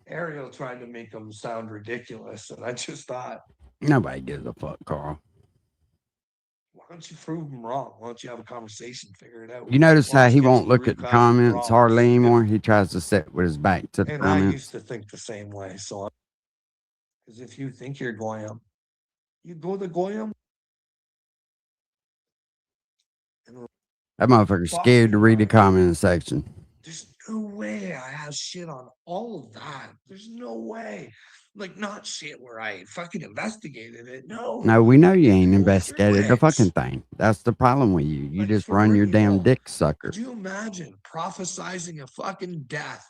Ariel trying to make him sound ridiculous. And I just thought, nobody gives a fuck, Carl. why don't you prove him wrong? Why don't you have a conversation, figure it out? You notice Why how don't he you get to won't the look root at the cause of comments problems? hardly anymore? He tries to sit with his back to the And I comments. used to think the same way. So, because if you think you're Goyam, you go to Goyam. That motherfucker's scared to read the comment section. There's no way I have shit on all of that. There's no way. Like, not shit where I fucking investigated it. No. No, we know you ain't investigated the fucking thing. That's the problem with you. You just run your damn dick sucker. Could you imagine prophesizing a fucking death,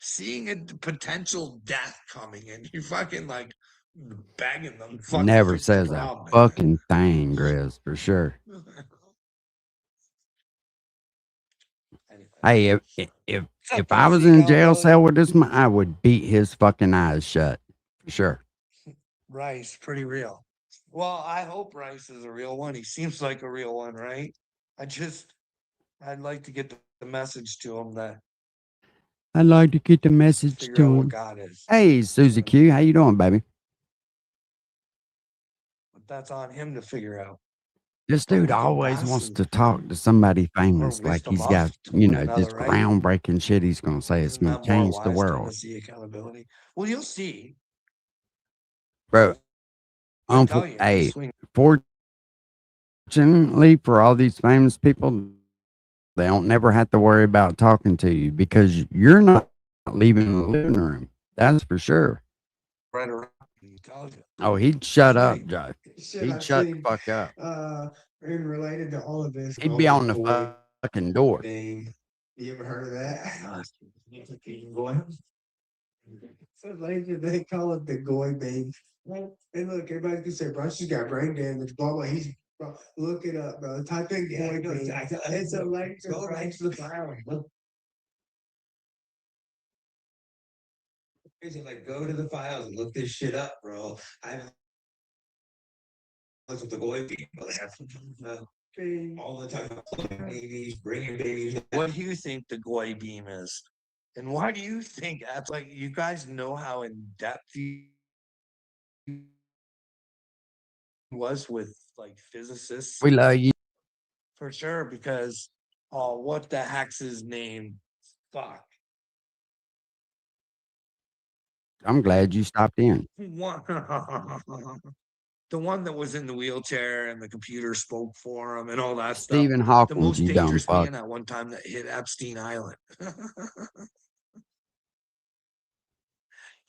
seeing a potential death coming, and you fucking like begging them fucking Never fix the says a problem? fucking thing, Grizz, for sure. Hey, if I was in a jail cell with this, I would beat his fucking eyes shut, for sure. Rice, pretty real. Well, I hope Rice is a real one. He seems like a real one, right? I'd like to get the message to him that I'd like to get the message figure to out what him. God is. Hey, Susie Q, how you doing, baby? But that's on him to figure out. This dude always wants to talk to somebody famous, like he's got, this groundbreaking shit he's gonna say. It's gonna change the world, See accountability. Well, you'll see. bro. Hey, fortunately for all these famous people, they don't never have to worry about talking to you because you're not leaving the living room. That's for sure. Right around. He tells you. Oh, he'd shut up, Joe. He'd shut the fuck up. In related to all of this, He'd be on the fucking door. You ever heard of that? So later they call it the goy babe. And look, everybody can say Bryce has got brain damage, blah blah. He's look it up, bro. Type in goy babe. It's a link to right to the file. Like go to the files and look this shit up, bro. I've looked at the goy people all the time. Babies, bringing babies. What do you think the Goy beam is? And why do you think that's like you guys know how in depth he was with like physicists? We love you. For sure, because what the heck's his name? Fuck. I'm glad you stopped in. The one that was in the wheelchair and the computer spoke for him and all that Stephen stuff. Hawking, The most you dumb dangerous fuck. man at one time that hit Epstein Island.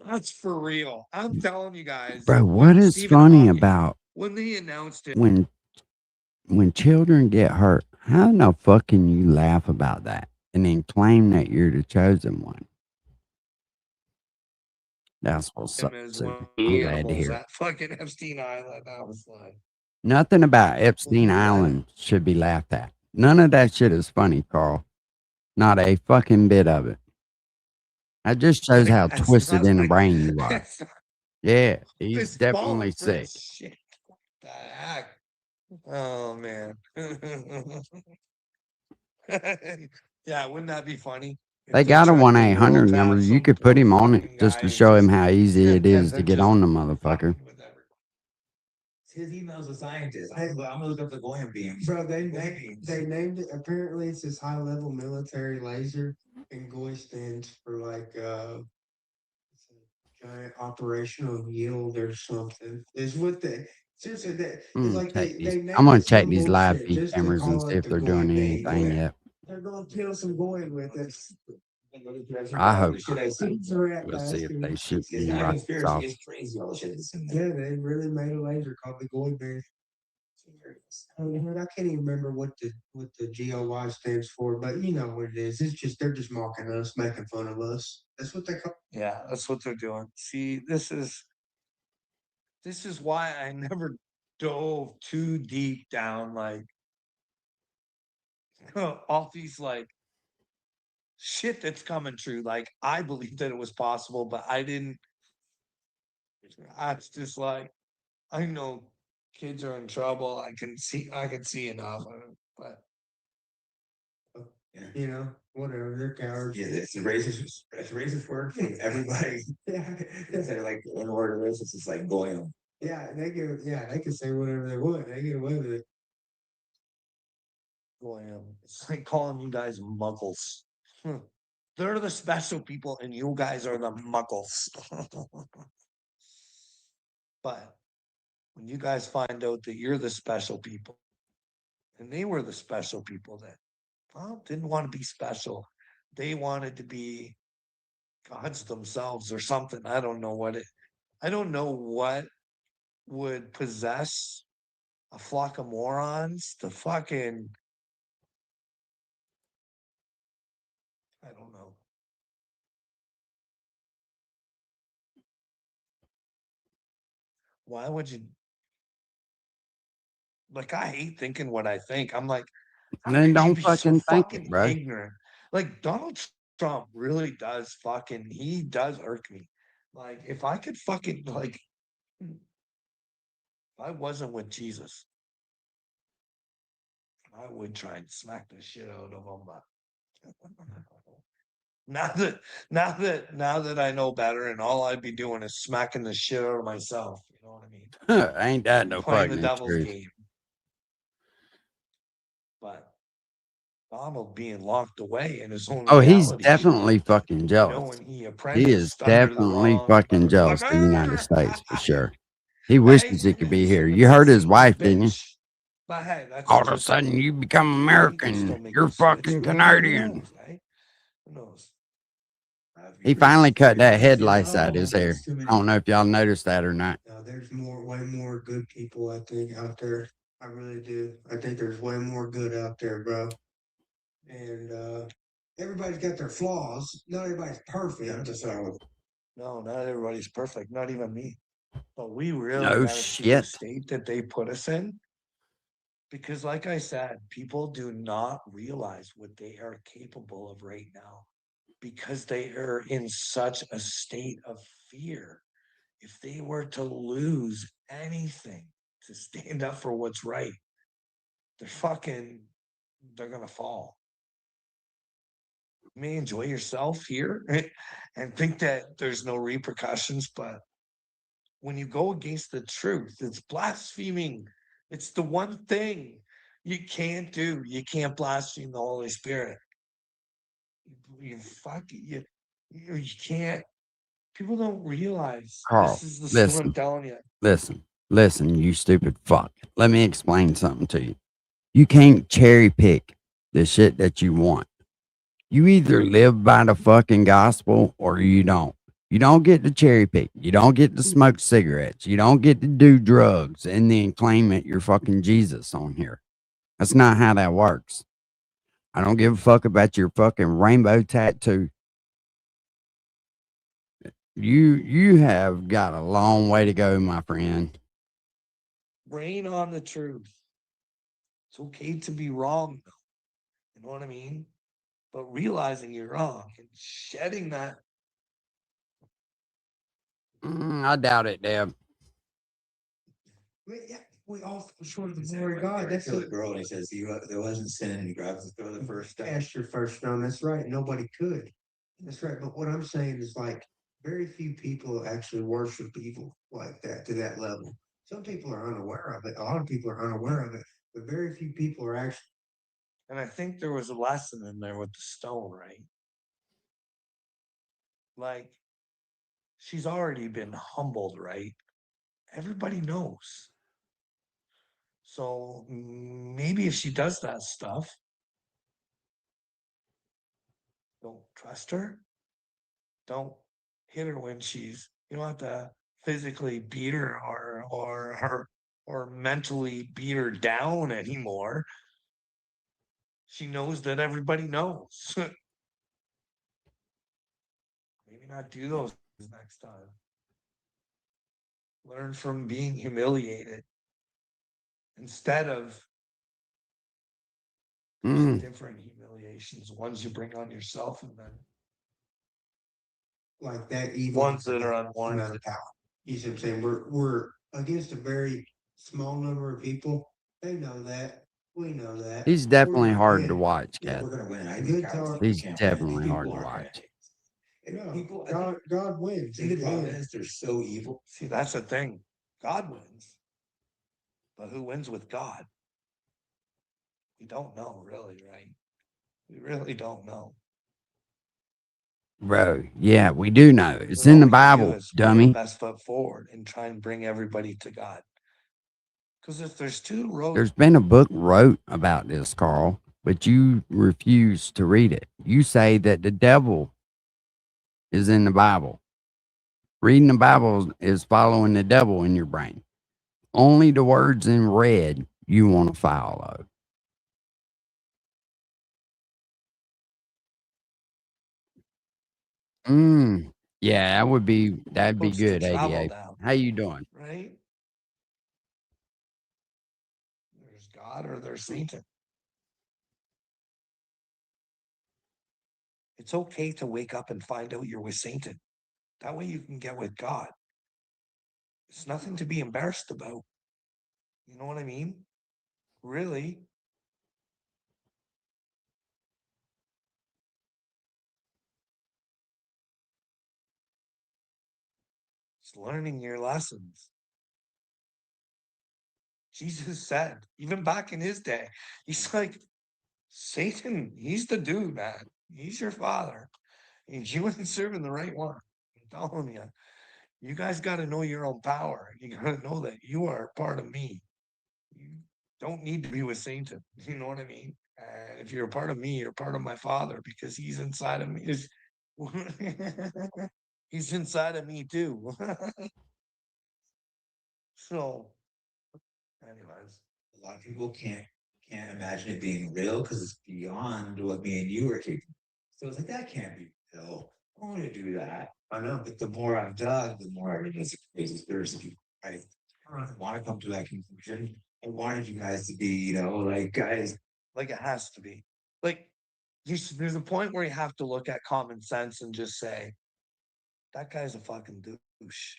That's for real. I'm telling you guys. Bro, when what is Stephen funny Hawking- about when they announced it? when children get hurt? How in the fuck can you laugh about that and then claim that you're the chosen one? That's what's up. Is So one I'm of the glad to animals hear it. at fucking Epstein Island. I was like, Nothing about Epstein Island should be laughed at. None of that shit is funny, Carl. Not a fucking bit of it. That just shows how that's twisted not in the like brain you are. it's not Yeah, he's this definitely bomb for sick. shit. What the heck? Oh man. Yeah, wouldn't that be funny? If They they got a tried to 1-800 world number. have You some could put poor him on it fucking just guy to and show him just how easy it is to they're get just on the motherfucker. His email's a scientist. I'm gonna look up the Goyan beam. Bro, they named it. Apparently, it's this high level military laser, and Goy stands for like giant operational yield or something. Is what they seriously that it's like they I'm named gonna it check some these live bullshit feed just to cameras and call see it if the they're Goy doing beam. anything yet. They're gonna kill some Goy with it. I hope Shit I see. we'll see if they shoot any rockets off. It's crazy. All the shit that's in there. Yeah, they really made a laser called the Goy beam. I can't even remember what the GOY stands for, but you know what it is. It's just they're just mocking us, making fun of us. That's what they call. Yeah, that's what they're doing. See, this is why I never dove too deep down like all these like shit that's coming true. Like I believed that it was possible, but I didn't. I was just like, I know kids are in trouble. I can see enough, but You know, whatever. They're cowards. Yeah, it's a racist. It's a racist word for everybody. Yeah, they're like in word racist. It's like Goyim. Yeah, they can say whatever they want. They get away with it. It's like calling you guys muggles. They're the special people, and you guys are the muggles. But when you guys find out that you're the special people, and they were the special people that, well, didn't want to be special. They wanted to be gods themselves or something. I don't know what would possess a flock of morons to fucking, I don't know. Why would you? Like, I hate thinking what I think. I'm like, how Then could you don't be so fucking think it, fucking bro. ignorant? Like, Donald Trump really does he does irk me. Like, if I could fucking, like, if I wasn't with Jesus, I would try and smack the shit out of him. But now that I know better, and all I'd be doing is smacking the shit out of myself. You know what I mean? Ain't that no Playing the fucking devil's truth? game. But Donald being locked away in his own Oh, he's reality. definitely fucking You know, jealous. when he He is apprenticed under the definitely wrong fucking motherfucker. jealous of the United States for sure. He wishes he could be here. You heard his wife, didn't you? But hey, that's All of a just sudden, you become still American. make You're the switch. fucking Who Canadian. knows, right? Who knows? He finally cut that headlights out his hair. I don't know if y'all noticed that or not. There's way more good people, I think, out there. I really do. I think there's way more good out there, bro. And everybody's got their flaws. Not everybody's perfect. No, not everybody's perfect. Not even me. But we really No got to see the shit. state that they put us in. Because, like I said, people do not realize what they are capable of right now because they are in such a state of fear. If they were to lose anything to stand up for what's right, they're going to fall. You may enjoy yourself here and think that there's no repercussions, but when you go against the truth, it's blaspheming. It's the one thing you can't do. You can't blaspheme the Holy Spirit. You can't. People don't realize Carl, this is the story I'm telling you. listen, you stupid fuck. Let me explain something to you. You can't cherry pick the shit that you want. You either live by the fucking gospel or you don't. You don't get to cherry pick. You don't get to smoke cigarettes. You don't get to do drugs and then claim that you're fucking Jesus on here. That's not how that works. I don't give a fuck about your fucking rainbow tattoo. You have got a long way to go, my friend. Rain on the truth. It's okay to be wrong, though. You know what I mean? But realizing you're wrong and shedding that. I doubt it, Deb. We all fall short of the glory of God. That's the girl. And he says there wasn't sin, and he grabs the throw the first stone. Cast your first stone. That's right. Nobody could. That's right. But what I'm saying is like very few people actually worship evil like that to that level. Some people are unaware of it. A lot of people are unaware of it, but very few people are actually. And I think there was a lesson in there with the stone, right? Like, she's already been humbled, right? Everybody knows. So maybe if she does that stuff, don't trust her. Don't hit her when you don't have to physically beat her or mentally beat her down anymore. She knows that everybody knows. Maybe not do those next time. Learn from being humiliated instead of different humiliations, ones you bring on yourself and then like that evil ones that are unwanted. Power. You see what I'm saying? We're against a very small number of people. They know that. We know that. He's definitely hard to watch, Cat. We're gonna win. He's definitely hard to watch. People, God wins. See, the problem is they're so evil. See, that's the thing. God wins. But who wins with God? We don't know, really, right? We really don't know. Bro, yeah, we do know. It's in the Bible, dummy. Best foot forward and try and bring everybody to God. Because if there's two roads. There's been a book wrote about this, Carl, but you refuse to read it. You say that the devil is in the Bible. Reading the Bible is following the devil in your brain. Only the words in red you want to follow. Yeah, that'd be good, 88. How you doing? Right? There's God or there's Satan. It's okay to wake up and find out you're with Satan. That way you can get with God. It's nothing to be embarrassed about. You know what I mean? Really. It's learning your lessons. Jesus said, even back in his day, he's like, Satan, he's the dude, man. He's your father. And you ain't serving the right one. I'm telling you. You guys got to know your own power. You got to know that you are part of me. You don't need to be with Satan. You know what I mean? If you're a part of me, you're part of my father because he's inside of me. He's inside of me too. So, anyways, a lot of people can't imagine it being real because it's beyond what me and you are capable. So it's like that can't be real. I don't want to do that. I know, but the more I've dug, the more I realize it's crazy conspiracy. I want to come to that conclusion. I wanted you guys to be, like guys. Like it has to be. Like there's a point where you have to look at common sense and just say, that guy's a fucking douche.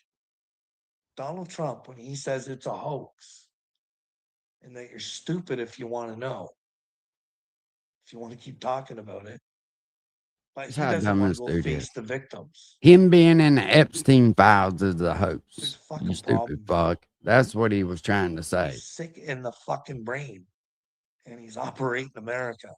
Donald Trump, when he says it's a hoax, and that you're stupid if you want to know, if you want to keep talking about it. But That's he how doesn't dumb want this to go dude face is. the victims. Him being in the Epstein files is a hoax. You stupid problem. fuck. That's what he was trying to say. He's sick in the fucking brain, and he's operating America.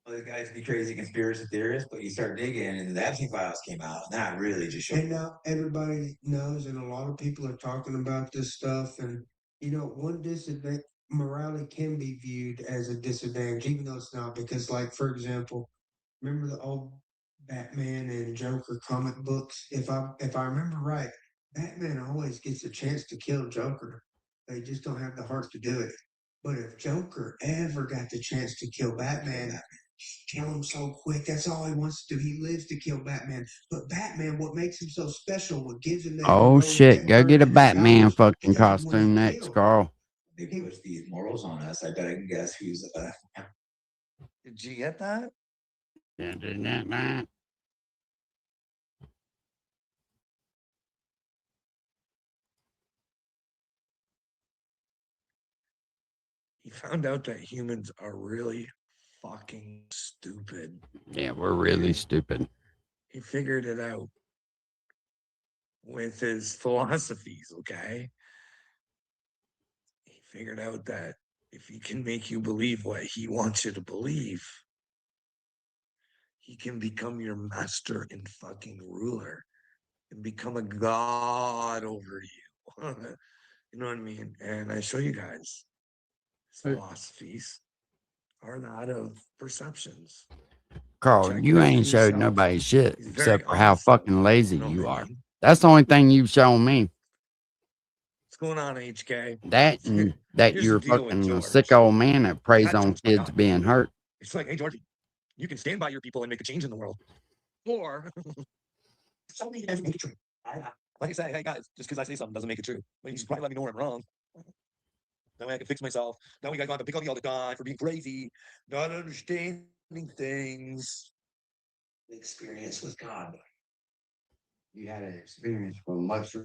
Well, the guys be crazy conspiracy theorists, but you start digging, and the Epstein files came out, and that really just showed. And now everybody knows, and a lot of people are talking about this stuff. And one disadvantage, morality can be viewed as a disadvantage, even though it's not. Because, like for example, remember the old Batman and Joker comic books. If I remember right, Batman always gets a chance to kill Joker. They just don't have the heart to do it. But if Joker ever got the chance to kill Batman, kill him so quick. That's all he wants to do. He lives to kill Batman. But Batman, what makes him so special, what gives him that Oh heroic, shit, that go get courage a and that Batman powers, he fucking does it when costume he next, kills. Carl. They push these morals on us. I bet I can guess who's the best. Did you get that? He found out that humans are really fucking stupid. Yeah, we're really stupid. He figured it out with his philosophies, okay? He figured out that if he can make you believe what he wants you to believe, he can become your master and fucking ruler and become a god over you. You know what I mean? And I show you guys philosophies are not of perceptions. Carl, Check it you out for ain't showed yourself. nobody shit He's very except for how honest. fucking lazy You know you what I are. mean? That's the only thing you've shown me. What's going on, HK? That and that Here's the you're deal with fucking a George. sick old man that preys That on George's my kids God. being hurt. It's like, hey, Georgie, you can stand by your people and make a change in the world. Or somebody doesn't make it true. Like I say, hey, guys, just because I say something doesn't make it true. But you should probably let me know when I'm wrong. That way I can fix myself. That way you guys don't have to pick on me all the time for being crazy, not understanding things. Experience with God. You had an experience with much.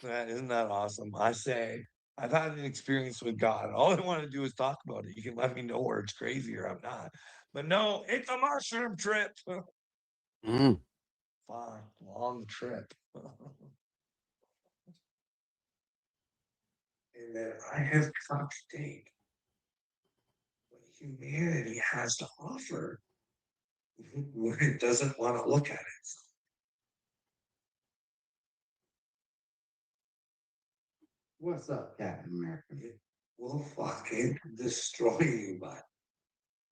Isn't that awesome? I say, I've had an experience with God. All I want to do is talk about it. You can let me know where it's crazy or I'm not. But no, it's a mushroom trip. Mm. Fine, long trip. And that I have come to take what humanity has to offer when it doesn't want to look at it. What's up, Captain America? It will fucking destroy you, but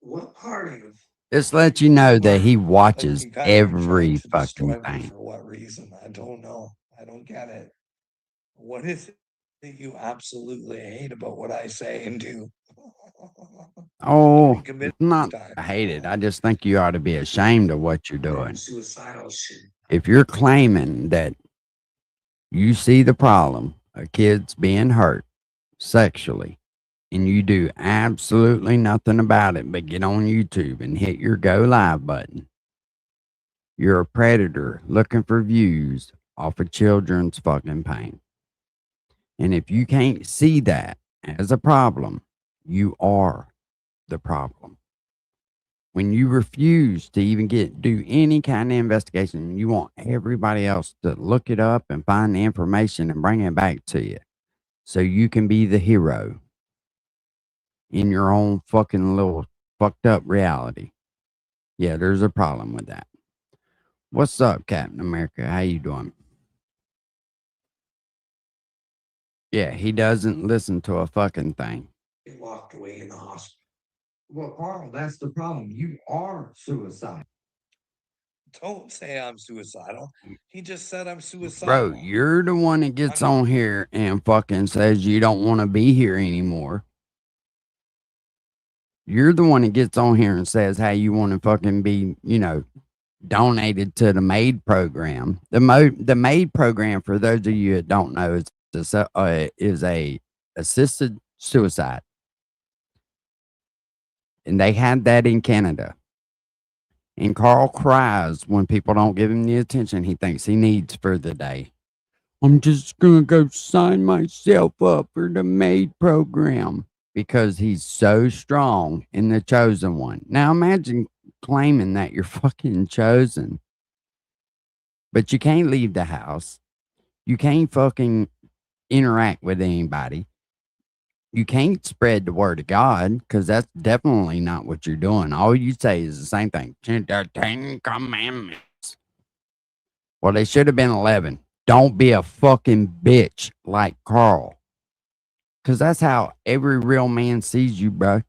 what part of Just let you know that he watches You guys are trying every to destroy fucking me thing. for what reason? I don't know. I don't get it. What is it that you absolutely hate about what I say and do? Oh, Commit it's not time. I hate it. I just think you ought to be ashamed of what you're doing. suicidal shit? If you're claiming that you see the problem of kids being hurt sexually and you do absolutely nothing about it but get on YouTube and hit your go live button, you're a predator looking for views off of children's fucking pain. And if you can't see that as a problem, you are the problem. When you refuse to even do any kind of investigation, you want everybody else to look it up and find the information and bring it back to you so you can be the hero in your own fucking little fucked up reality. Yeah, there's a problem with that. What's up, Captain America? How you doing? Yeah, he doesn't listen to a fucking thing. He walked away in the hospital. Well, Carl, that's the problem. You are suicidal. Don't say I'm suicidal. He just said I'm Bro, suicidal. you're the one that gets on here and fucking says you don't want to be here anymore. You're the one that gets on here and says how you want to fucking be, donated to the MAID program. The MAID program, for those of you that don't know, is a assisted suicide, and they had that in Canada. And Carl cries when people don't give him the attention he thinks he needs for the day. I'm just gonna go sign myself up for the MAID program because he's so strong in the chosen one. Now imagine claiming that you're fucking chosen, but you can't leave the house. You can't fucking interact with anybody. You can't spread the word of God because that's definitely not what you're doing. All you say is the same thing. The 10 Commandments. Well, they should have been 11. Don't be a fucking bitch like Carl. Because that's how every real man sees you, bro.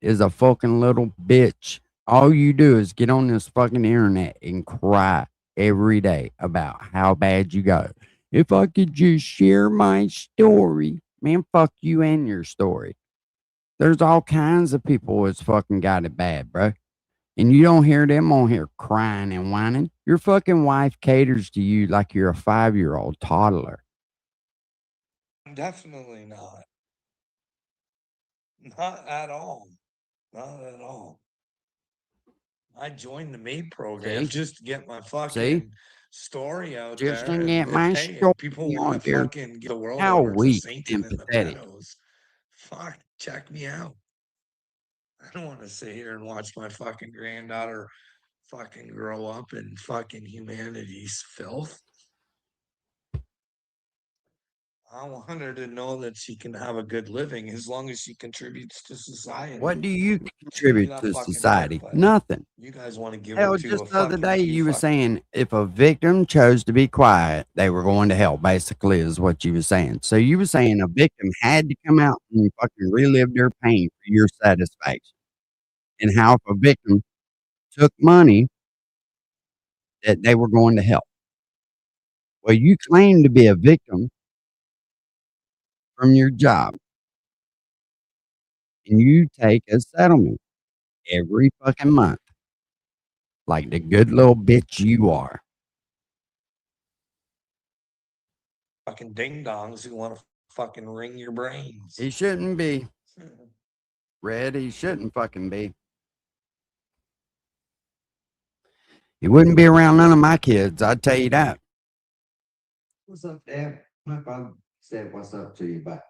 is a fucking little bitch. All you do is get on this fucking internet and cry every day about how bad you go. If I could just share my story, man, fuck you and your story. There's all kinds of people that's fucking got it bad, bro. And you don't hear them on here crying and whining. Your fucking wife caters to you like you're a 5-year-old toddler. Definitely not. Not at all. Not at all. I joined the maid program See? just to get my See? fucking story out Just there. to And get my hey, story if people want out to there. fucking give the world How over to weak Satan and and the pathetic. pedos, fuck, check me out. I don't want to sit here and watch my fucking granddaughter fucking grow up in fucking humanity's filth. I want her to know that she can have a good living as long as she contributes to society. What do you It's gonna be contribute that to fucking society? hard, but Nothing. you guys want to give Hell, it to just a the other fucking day few you were fucking saying if a victim chose to be quiet, they were going to hell, basically, is what you were saying. So you were saying a victim had to come out and fucking relive their pain for your satisfaction. And how if a victim took money, that they were going to hell. Well, you claim to be a victim from your job, and you take a settlement every fucking month, like the good little bitch you are. fucking ding dongs who want to fucking wring your brains. He shouldn't be. Red, he shouldn't fucking be. He wouldn't be around none of my kids, I'd tell you that. What's up, Dad? My father said what's up to you, but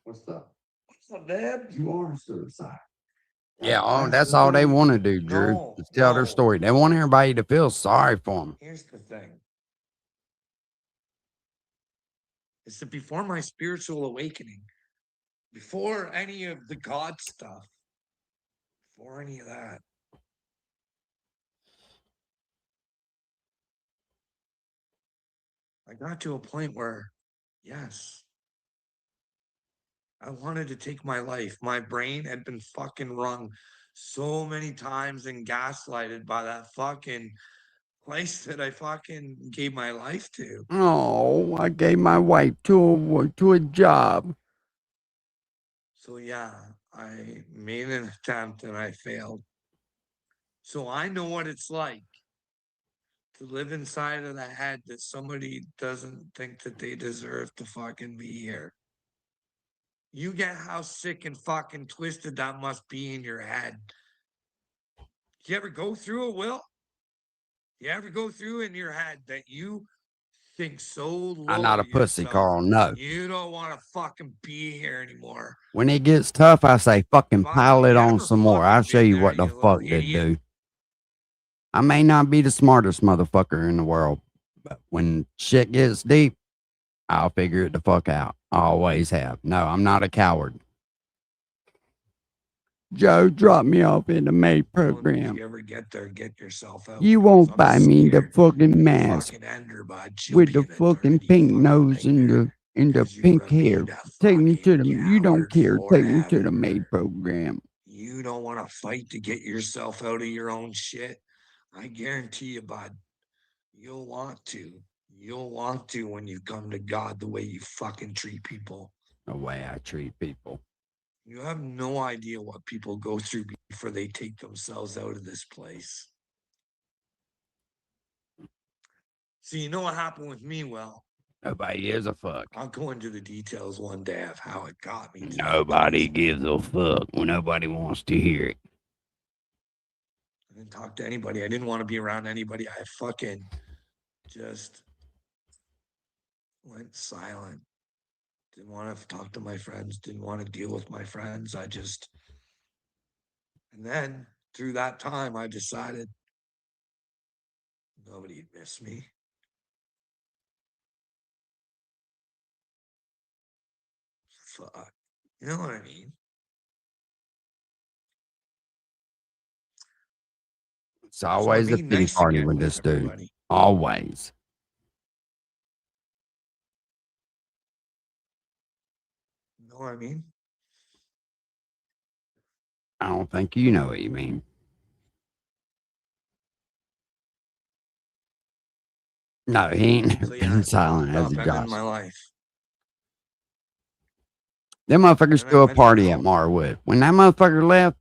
what's up? What's up, Dad? You are suicide. Yeah, that's all they want to do, Drew. No, Is tell their no. story. They want everybody to feel sorry for them. Here's the thing. It's that before my spiritual awakening, before any of the God stuff, before any of that, I got to a point where, yes, I wanted to take my life. My brain had been fucking wrung so many times and gaslighted by that fucking place that I fucking gave my life to. Oh, I gave my wife to a job. So yeah, I made an attempt and I failed. So I know what it's like to live inside of the head that somebody doesn't think that they deserve to fucking be here. You get how sick and fucking twisted that must be in your head. You ever go through it, Will? You ever go through in your head that you think so low I'm not a of pussy, yourself, Carl. No. you don't want to fucking be here anymore? When it gets tough, I say fucking pile it on some more. I'll show you what the fuck to do. I may not be the smartest motherfucker in the world, but when shit gets deep, I'll figure it the fuck out. I always have. No, I'm not a coward. Joe dropped me off in the maid If program. you ever get there, get yourself out. You because won't I'm buy me the scared fucking mask fucking end her, bud. She'll with be the an fucking eternity pink fucking nose and nightmare the because you're pink gonna be hair. the Take me to the. You don't coward care. Take me to the forever. maid program. You don't want to fight to get yourself out of your own shit. I guarantee you, bud, you'll want to. You'll want to when you come to God the way you fucking treat people. The way I treat people. You have no idea what people go through before they take themselves out of this place. So you know what happened with me? Well, Nobody gives a fuck. I'll go into the details one day of how it got me. Nobody gives a fuck when nobody wants to hear it. I didn't talk to anybody. I didn't want to be around anybody. I fucking just went silent. Didn't want to talk to my friends. Didn't want to deal with my friends. And then through that time, I decided nobody'd miss me. Fuck. You know what I mean? It's always a being pity nice party again with with this dude. everybody. Always. You know what I mean? I don't think you know what you mean. No, he ain't never So been yeah, silent as a stop ending Josh. my life. Them motherfuckers And I threw a went to party at go. Marwood. When that motherfucker left,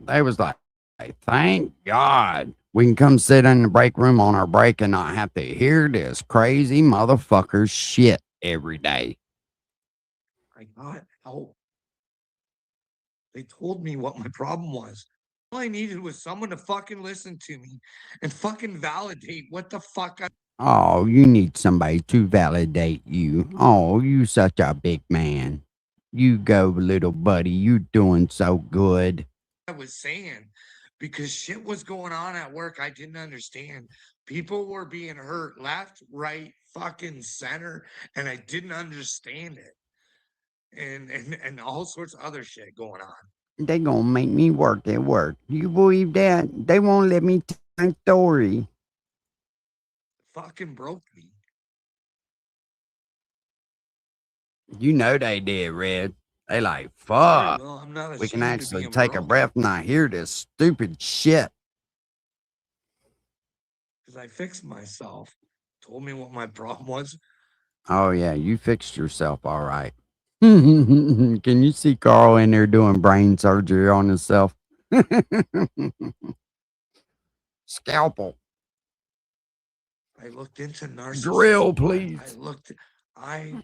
they was like, hey, thank God we can come sit in the break room on our break and not have to hear this crazy motherfucker's shit every day. I got help. They told me what my problem was. All I needed was someone to fucking listen to me and fucking validate what the fuck I Oh, you need somebody to validate you. Oh, you such a big man. You go, little buddy. You doing so good. was saying, because shit was going on at work I didn't understand. People were being hurt left, right, fucking center, and I didn't understand it. And all sorts of other shit going on. They gonna make me work at work. You believe that? They won't let me tell my story. Fucking broke me. You know they did, Red. They like, Sorry, fuck. Will, I'm not We can ashamed of actually being take a broke. breath and not hear this stupid shit. Because I fixed myself. Told me what my problem was. Oh, yeah, you fixed yourself all right. Can you see Carl in there doing brain surgery on himself? Scalpel. I looked into narcissism. Drill, please. I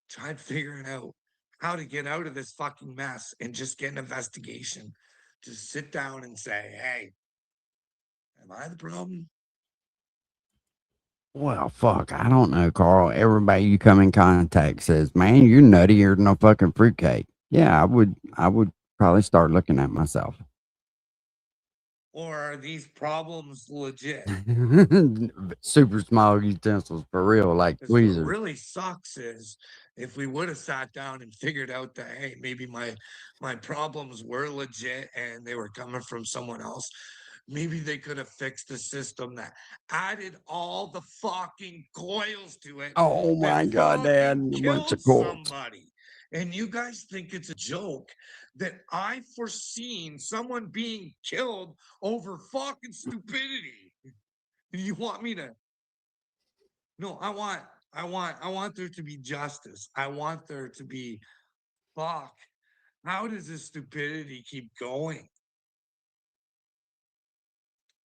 tried figuring out how to get out of this fucking mess and just get an investigation. Just sit down and say, hey, am I the problem? Well, fuck, I don't know, Carl. Everybody you come in contact says, man, you're nuttier than a fucking fruitcake. Yeah, I would probably start looking at myself. Or are these problems legit? Super small utensils for real, like Because what tweezers. really sucks is if we would have sat down and figured out that, hey, maybe my problems were legit and they were coming from someone else, maybe they could have fixed the system that added all the fucking coils to it. Oh my God, Dad, a bunch of coils. Somebody. And you guys think it's a joke that I foreseen someone being killed over fucking stupidity. You want me to? No, I want there to be justice. I want there to be fuck. How does this stupidity keep going?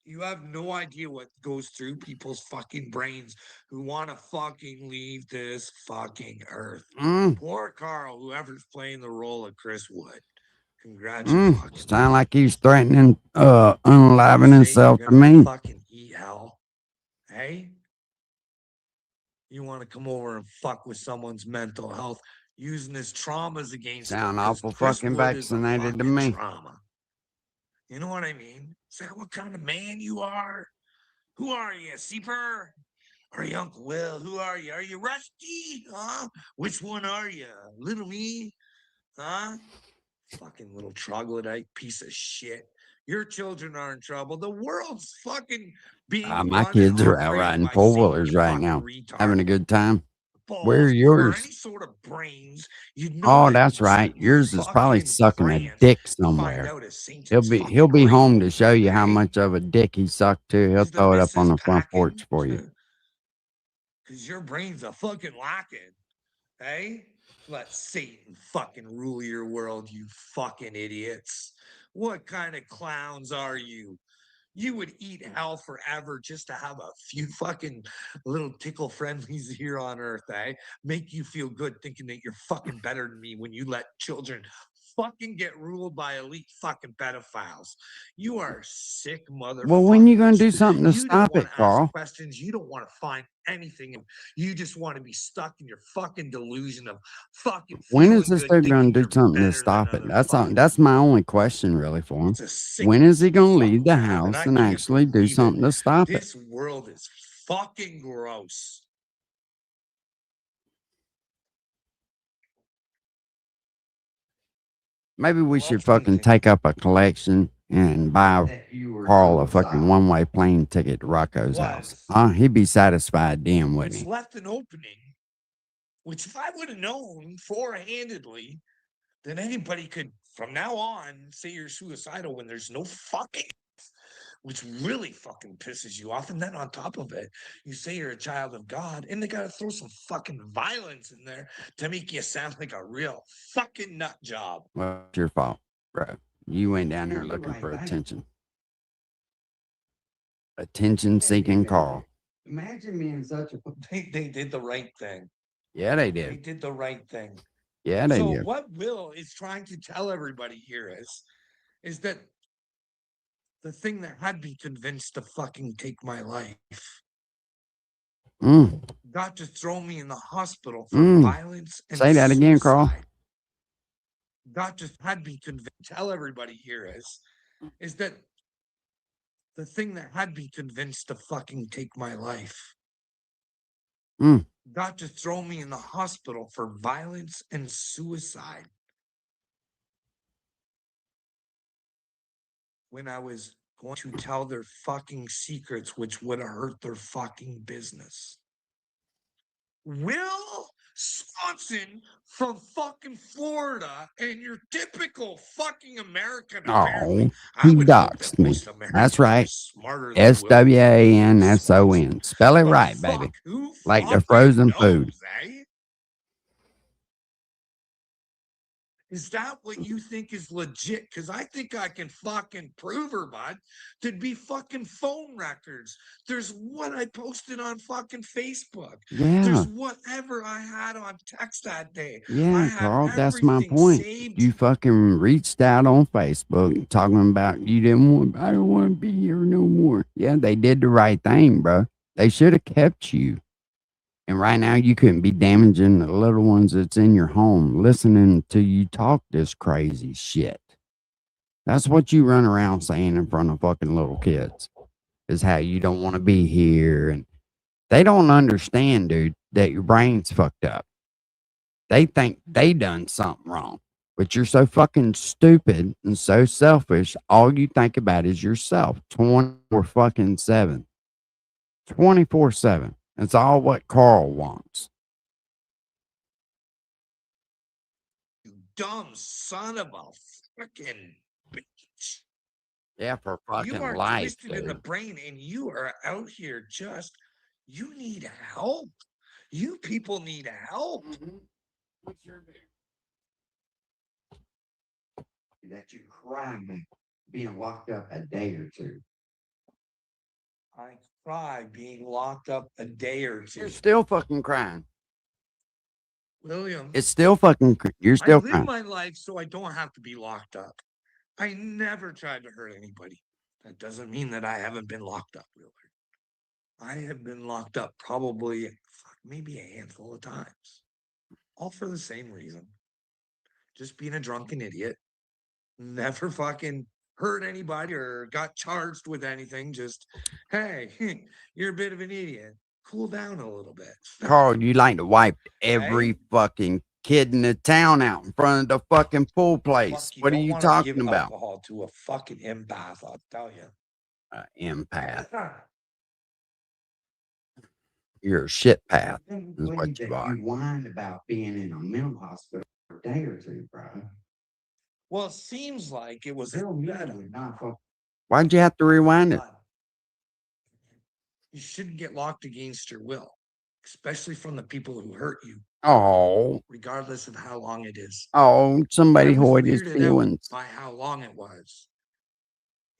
You have no idea what goes through people's fucking brains who want to fucking leave this fucking earth. Poor Carl, whoever's playing the role of Chris Wood. Congratulations. Sound like he's threatening unaliving himself to me. Fucking eat hell. Hey? You want to come over and fuck with someone's mental health using his traumas against Sound them, 'cause awful Chris fucking Wood is a vaccinated to fucking me. trauma. You know what I mean? Is that what kind of man you are? Who are you, Seeper? Are you Uncle Will? Who are you? Are you Rusty? Huh? Which one are you? Little me? Huh? Fucking little troglodyte piece of shit. Your children are in trouble. The world's fucking being My run kids and are out operated riding by four Satan, wheelers you right fucking now, retard. having a good time. Where are Balls or yours? any sort of brains, you'd know Oh, that that's right. Yours is probably fucking sucking a France dick to find somewhere. out if Satan's He'll be home to show you how much of a dick he sucked too. He'll Is the throw it up on missus the front porch packing? for you. Because your brain's a fucking lacking. Hey? Let Satan fucking rule your world, you fucking idiots. What kind of clowns are you? You would eat hell forever just to have a few fucking little tickle friendlies here on earth, eh? Make you feel good thinking that you're fucking better than me when you let children fucking get ruled by elite fucking pedophiles. You are sick motherfuckers. Well, when you gonna do something to You don't stop want it, to ask Carl? questions. You don't want to find anything. You just want to be stuck in your fucking delusion of fucking When is feeling this good, dude gonna thinking do you're something to better than stop it? other That's all, fucking that's my only question really for him. It's a sick When is he gonna leave the fuck habit. house I and can't actually do believe it. something to stop it? This world is fucking gross. Maybe we should fucking take up a collection and buy Carl a fucking one-way plane ticket to Rocco's house. He'd be satisfied then, wouldn't It's he? left an opening, which if I would have known forehandedly that anybody could from now on, say you're suicidal when there's no fucking, which really fucking pisses you off. And then on top of it, you say you're a child of God, and they got to throw some fucking violence in there to make you sound like a real fucking nut job. Well, it's your fault, bro. You went down there Yeah, you're looking right, for right. attention. Attention-seeking Carl. Imagine being such a. They did the right thing. Yeah, they They did. did the right thing. Yeah, they So did. what Will is trying to tell everybody here is that the thing that had me convinced to fucking take my life Mm. got to throw me in the hospital for Mm. violence and Say that again, Carl. suicide. Got to had me convinced. Tell everybody here is that the thing that had me convinced to fucking take my life Mm. got to throw me in the hospital for violence and suicide. When I was going to tell their fucking secrets, which would have hurt their fucking business. Will Swanson from fucking Florida and your typical fucking American, apparently. Oh, he I would hope that doxed me. most Americans That's are right. smarter than Will SWANSON. Spell it But right, baby. fuck, who Like the fucking frozen food. knows, eh? Is that what you think is legit? Because I think I can fucking prove her, bud. There'd be fucking phone records. There's what I posted on fucking Facebook. Yeah. There's whatever I had on text that day. I Yeah, have Carl, that's my everything point. saved. You fucking reached out on Facebook talking about I don't want to be here no more. Yeah, they did the right thing, bro. They should have kept you. And right now, you couldn't be damaging the little ones that's in your home listening to you talk this crazy shit. That's what you run around saying in front of fucking little kids, is how you don't want to be here. And they don't understand, dude, that your brain's fucked up. They think they done something wrong, but you're so fucking stupid and so selfish. All you think about is yourself 24 fucking 7. 24/7. That's all what Carl wants. You dumb son of a fucking bitch. Yeah, for You fucking are life, twisted in the dude. brain and you are out here just, you need help. You people need help. What's your name? That you crying being locked up a day or two. I cry being locked up a day or two. You're still fucking crying. William, It's still fucking, you're I still live crying. my life so I don't have to be locked up. I never tried to hurt anybody. That doesn't mean that I haven't been locked up, Willard. I have been locked up probably maybe a handful of times. All for the same reason. Just being a drunken idiot. Never fucking hurt anybody or got charged with anything. Just, hey, you're a bit of an idiot. Cool down a little bit. Carl, you like to wipe every Hey? fucking kid in the town out in front of the fucking pool place. Fuck, you What are don't you want to talking give about? alcohol to a fucking empath, I'll tell you. Empath. You're a shit path, I is believe what you that are. you whined about being in a mental hospital for a day or two, bro. Well, it seems like it was Bill Meade better. would not fuck. Why'd you have to rewind it? You shouldn't get locked against your will, especially from the people who hurt you, Oh, regardless of how long it is. oh, somebody I was hoid his weirded out feelings. by how long it was.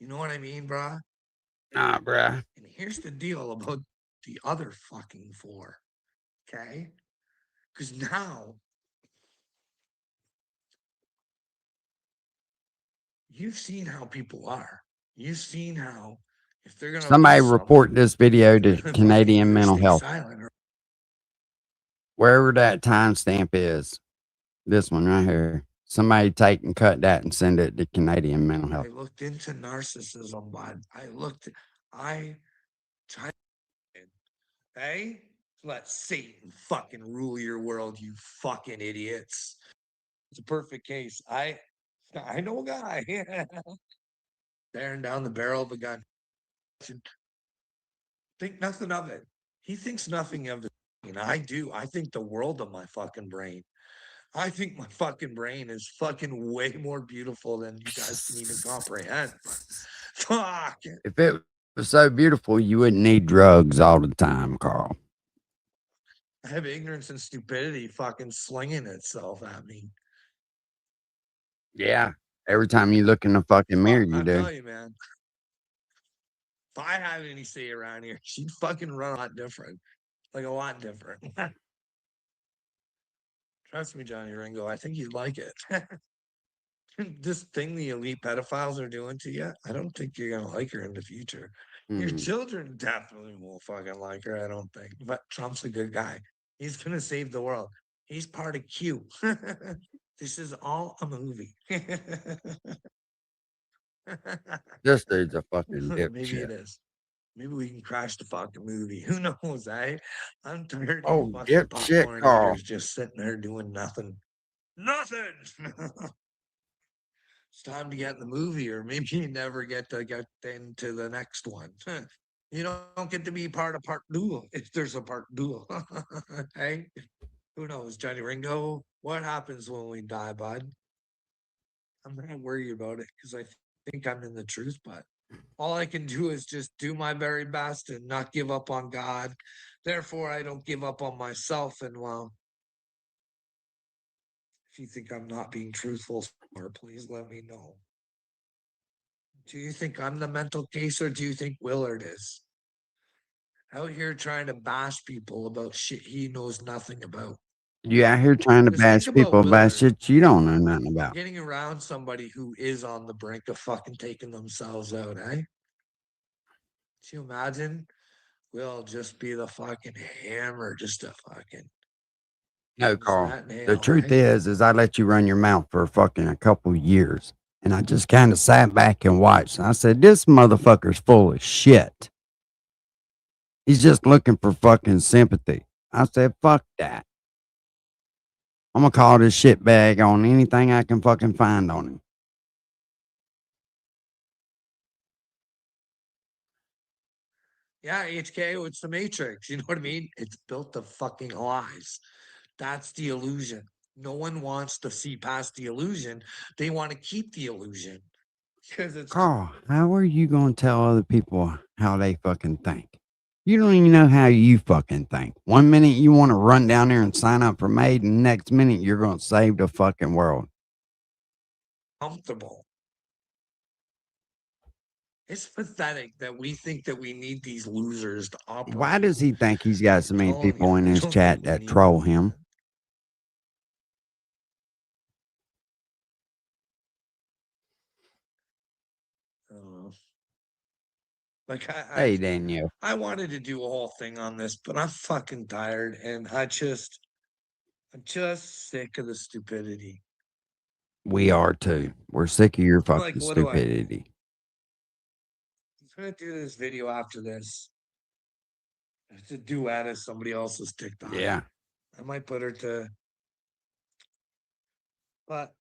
You know what I mean, brah? Nah, bruh. And here's the deal about the other fucking 4, okay? Because now you've seen how people are. You've seen how if they're gonna Somebody lose report something, this video they're to gonna Canadian fucking Mental stay Health. silent. Wherever that timestamp is. This one right here. Somebody take and cut that and send it to Canadian Mental Health. I looked into narcissism, bud. I tried. Hey, let Satan fucking rule your world, you fucking idiots. It's a perfect case. I know a guy staring down the barrel of a gun. Think nothing of it. He thinks nothing of it. And I do. I think the world of my fucking brain. I think my fucking brain is fucking way more beautiful than you guys can even comprehend. But fuck. If it was so beautiful, you wouldn't need drugs all the time, Carl. I have ignorance and stupidity fucking slinging itself at me. Yeah. Every time you look in the fucking mirror, you I do. tell you, man. If I had any say around here, she'd fucking run a lot different. Like a lot different. Trust me, Johnny Ringo, I think you'd like it. This thing the elite pedophiles are doing to you, I don't think you're gonna like her in the future. Your children definitely won't fucking like her, I don't think. But Trump's a good guy. He's gonna save the world. He's part of Q. This is all a movie. This dude's a fucking Maybe dipshit. it is. Maybe we can crash the fucking movie. Who knows, eh? I'm tired of you Oh, fucking dipshit, popcorn Carl. eaters just sitting there doing nothing. Nothing! It's time to get in the movie, or maybe you never get into the next one. You don't get to be part of part two if there's a part two. Hey, who knows, Johnny Ringo? What happens when we die, bud? I'm not worried about it because I think I'm in the truth, but all I can do is just do my very best and not give up on God. Therefore, I don't give up on myself. And well, if you think I'm not being truthful, sir, please let me know. Do you think I'm the mental case, or do you think Willard is? Out here trying to bash people about shit he knows nothing about. You out here trying to Just think bash about people about Willard shit you don't know nothing about. getting around somebody who is on the brink of fucking taking themselves out, eh? Can you imagine? We'll just be the fucking hammer, just a fucking No, use Carl. that The nail, truth eh? is I let you run your mouth for fucking a couple years. And I just kind of sat back and watched. And I said, this motherfucker's full of shit. He's just looking for fucking sympathy. I said, fuck that. I'm gonna call this shit bag on anything I can fucking find on him. Yeah, HKO, it's the Matrix. You know what I mean? It's built of fucking lies. That's the illusion. No one wants to see past the illusion. They want to keep the illusion because it's Carl, how are you gonna tell other people how they fucking think? You don't even know how you fucking think. One minute you want to run down there and sign up for MAID, and the next minute you're gonna save the fucking world. comfortable. It's pathetic that we think that we need these losers to operate. Why does he think he's got so many telling you, people in I his don't chat think we that need troll them, him? I don't know. Like Hey, Daniel. I wanted to do a whole thing on this, but I'm fucking tired, and I'm just sick of the stupidity. We are too. We're sick of your Like, fucking what do I? stupidity. I'm gonna do this video after this. It's a duet as somebody else's TikTok. Yeah. I might put her to, but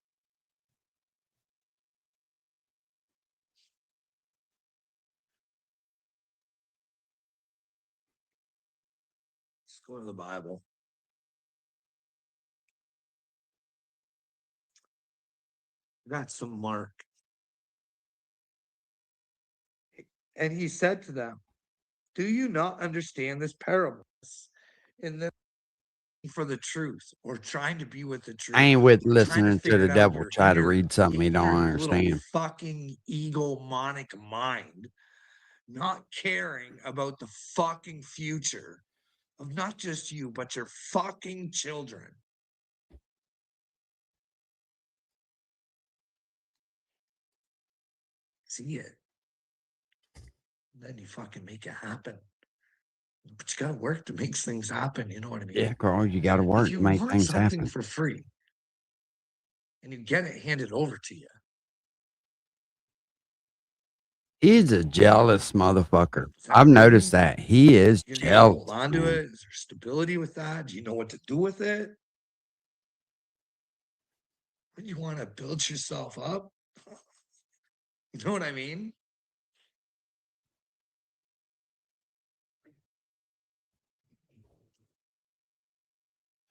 let's go to the Bible. Got some Mark. And he said to them, do you not understand this parable? In the for the truth, or trying to be with the truth. I ain't with Or trying to listening to figure the it out devil try to read something he in don't your little understand. fucking egomonic mind, not caring about the fucking future of not just you, but your fucking children. See it. Then you fucking make it happen. But you gotta work to make things happen, you know what I mean? Yeah, Carl, you got to If work you to make want things something happen. for free and you get it handed over to you, He's a jealous motherfucker. does that I've mean noticed that. He is you're gonna be able to jealous. hold on to Man. it? Is there stability with that? Do you know what to do with it? When you want to build yourself up, you know what I mean?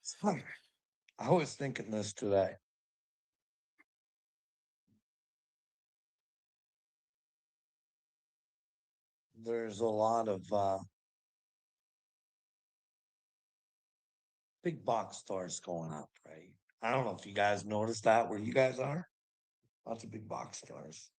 It's fine. I was thinking this today. There's a lot of big box stores going up, right? I don't know if you guys noticed that where you guys are. Lots of big box stores.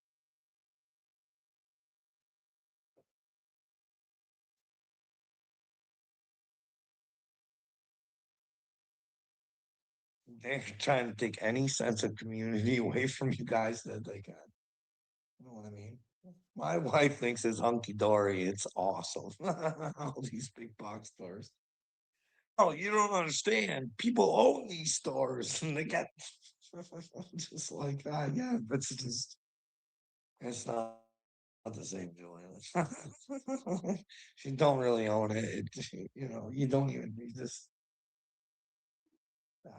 They're trying to take any sense of community away from you guys that they can. You know what I mean? My wife thinks it's hunky dory. It's awesome. All these big box stores. Oh, you don't understand. People own these stores and they got just like that. Yeah, but it's not the same, Julian. You don't really own it. You know, you don't even, you just, uh,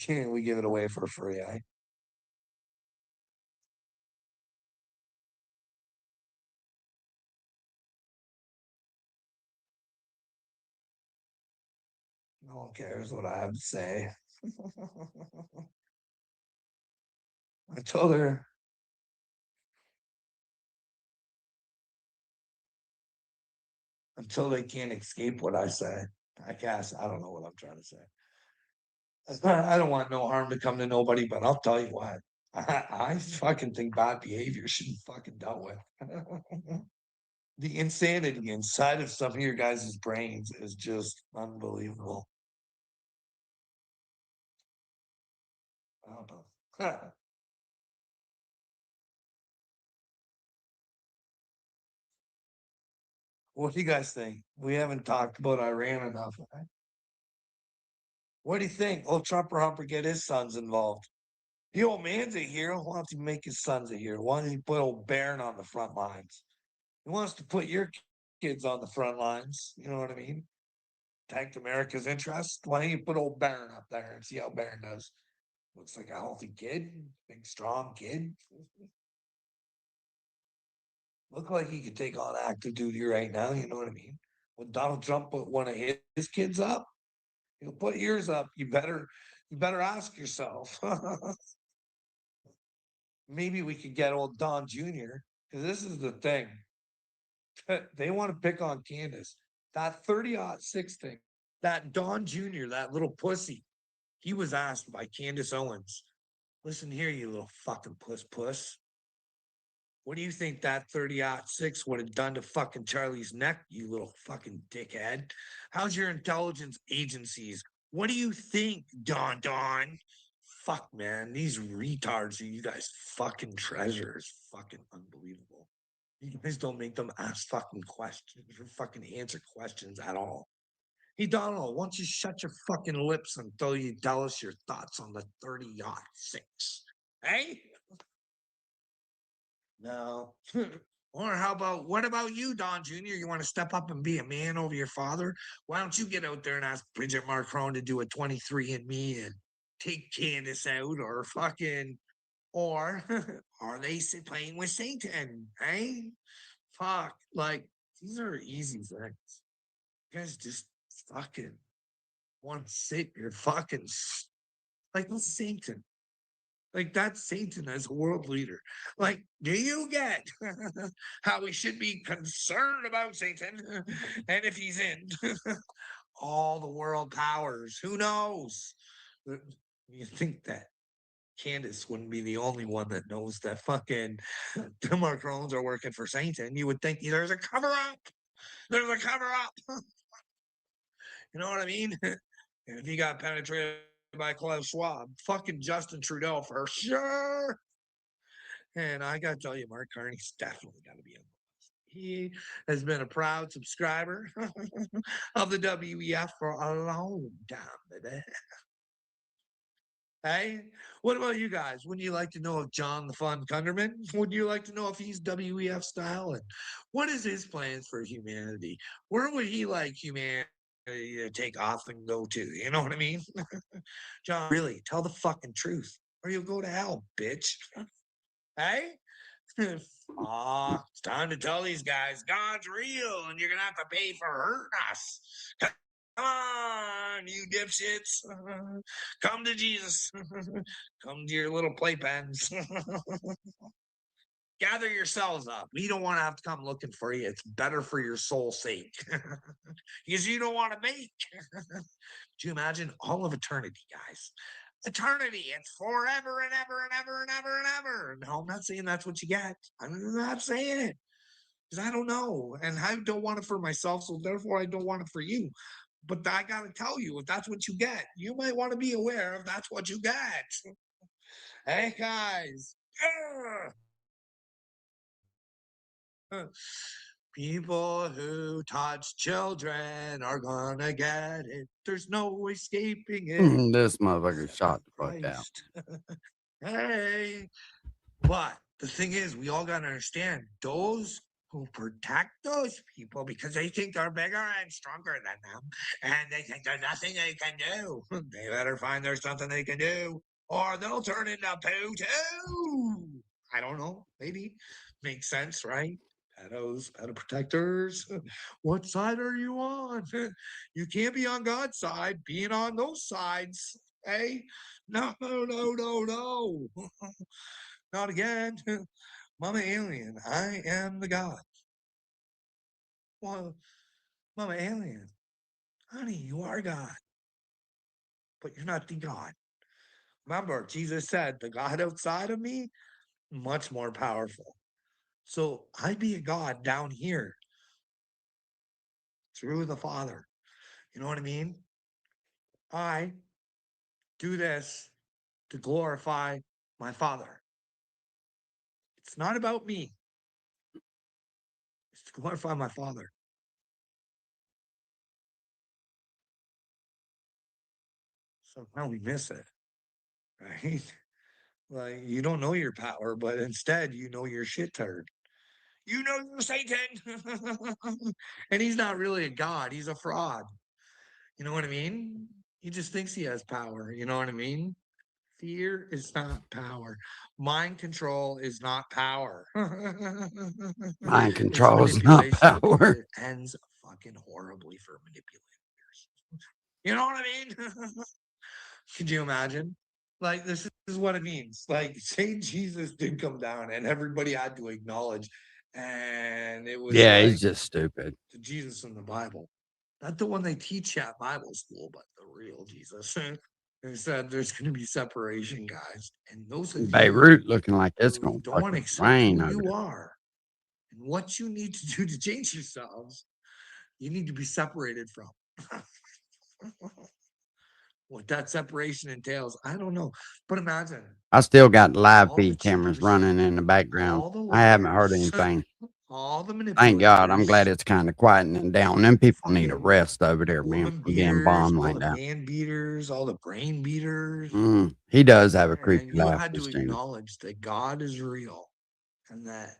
we give it away for free. I No one cares what I have to say. I told her until they can't escape what I say. I guess I don't know what I'm trying to say. I don't want no harm to come to nobody, but I'll tell you what. I fucking think bad behavior should be fucking dealt with. The insanity inside of some of your guys' brains is just unbelievable. I don't know. What do you guys think? We haven't talked about Iran enough. What do you think? Old Trumper Humper get his sons involved. The old man's a hero. Why don't you make his sons a hero? Why don't you put old Barron on the front lines? He wants to put your kids on the front lines. You know what I mean? Protect America's interest. Why don't you put old Barron up there and see how Barron does? Looks like a healthy kid, big, strong kid. Look like he could take on active duty right now. You know what I mean? When Donald Trump put one of his kids up, he'll put yours up. You better ask yourself. Maybe we could get old Don Jr. Because this is the thing. They want to pick on Candace. That 30-06 thing, that Don Jr., that little pussy, he was asked by Candace Owens, listen here, you little fucking puss. What do you think that 30-06 would have done to fucking Charlie's neck, you little fucking dickhead? How's your intelligence agencies? What do you think, Don? Fuck, man, these retards are you guys fucking treasures. Fucking unbelievable. You guys don't make them ask fucking questions or fucking answer questions at all. Hey, Donald, why don't you shut your fucking lips until you tell us your thoughts on the 30-06? Hey? No. Or what about you, Don Jr.? You want to step up and be a man over your father? Why don't you get out there and ask Bridget Marcron to do a 23andMe and take Candace out or are they playing with Satan? Eh? Fuck. Like, these are easy things. You guys just fucking want to sit your fucking like that's Satan. Like that's Satan as a world leader. Like, do you get how we should be concerned about Satan? And if he's in all the world powers, who knows? You think that Candace wouldn't be the only one that knows that fucking the Macrons are working for Satan. You would think there's a cover up. There's a cover up. You know what I mean? If he got penetrated by Klaus Schwab, fucking Justin Trudeau for sure. And I got to tell you, Mark Carney's definitely got to be on the list. He has been a proud subscriber of the WEF for a long time, baby. Hey, what about you guys? Wouldn't you like to know if John the Fun Kunderman? Would you like to know if he's WEF style? And what is his plans for humanity? Where would he like humanity to take off and go to? You know what I mean? John, really, tell the fucking truth or you'll go to hell, bitch. Hey? It's time to tell these guys God's real and you're going to have to pay for hurting us. Come on, you dipshits. Come to Jesus. Come to your little playpens. Gather yourselves up. We don't want to have to come looking for you. It's better for your soul's sake. Because you don't want to make. Do you imagine all of eternity, guys? Eternity, it's forever and ever and ever and ever and ever. No, I'm not saying that's what you get. I'm not saying it. Because I don't know. And I don't want it for myself, so therefore I don't want it for you. But I got to tell you, if that's what you get, you might want to be aware if that's what you get. Hey, guys. People who touch children are gonna get it. There's no escaping it. This motherfucker shot the fuck out. Hey, but the thing is, we all gotta understand those who protect those people because they think they're bigger and stronger than them, and they think there's nothing they can do. They better find there's something they can do, or they'll turn into poo too. I don't know. Maybe makes sense, right? Pedos, pedo protectors. What side are you on? You can't be on God's side, being on those sides. Hey, no. Not again. Mama Alien, I am the God. Well, Mama Alien, honey, you are God. But you're not the God. Remember, Jesus said, the God outside of me, much more powerful. So I be a God down here through the Father. You know what I mean? I do this to glorify my Father. It's not about me. It's to glorify my Father. Somehow we miss it, right? Like, you don't know your power, but instead you know you're shit turd. You know you're Satan. And he's not really a god. He's a fraud. You know what I mean? He just thinks he has power. You know what I mean? Fear is not power. Mind control is not power. Mind It's control is not manipulation, and power. it ends fucking horribly for manipulators. You know what I mean? Could you imagine? Like, this is what it means. Like, say Jesus did come down and everybody had to acknowledge, and it was Yeah, like he's just stupid. the Jesus in the Bible. Not the one they teach at Bible school, but the real Jesus. They said there's going to be separation, guys. And those of you Beirut looking like it's who gonna don't want to fucking accept rain who over you there. are and what you need to do to change yourselves, you need to be separated from. What that separation entails, I don't know. But imagine I still got live all the feed cameras cheaters, running in the background. all the I haven't heard liars, anything. all the Thank God. I'm manipulators, glad it's kind of quietening down. Them people need a fucking rest over there, man, woman from being beaters, bombed all like the that. man beaters, all the brain beaters. He does have a creepy And you laugh, had to this Gene. acknowledge that God is real and that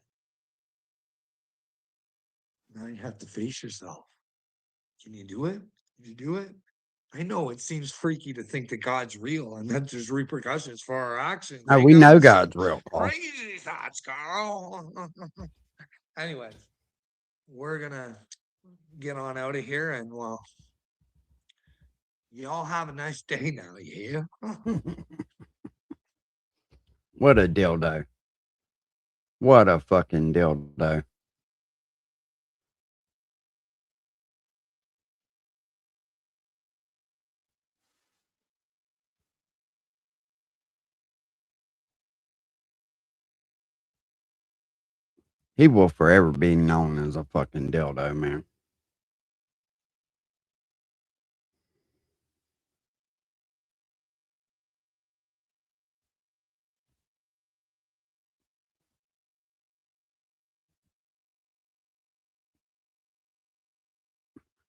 now you have to face yourself. Can you do it? Can you do it? I know it seems freaky to think that God's real and that there's repercussions for our actions. No, Hey, we know guys, God's real, Carl. crazy thoughts, Carl. Anyways, we're gonna get on out of here, and well, y'all have a nice day now, yeah. What a dildo. What a fucking dildo. He will forever be known as a fucking dildo, man.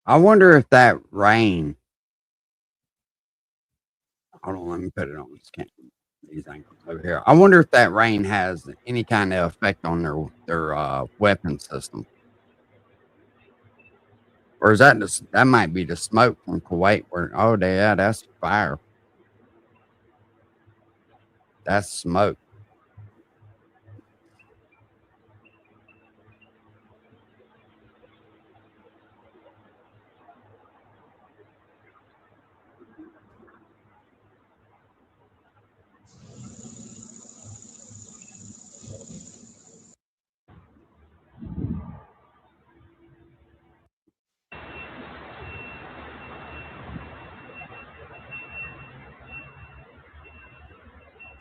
I wonder if that rain. Hold on, let me put it on this camera. These angles over here. I wonder if that rain has any kind of effect on their weapon system, or is that just that might be the smoke from Kuwait? Where yeah, that's fire. That's smoke.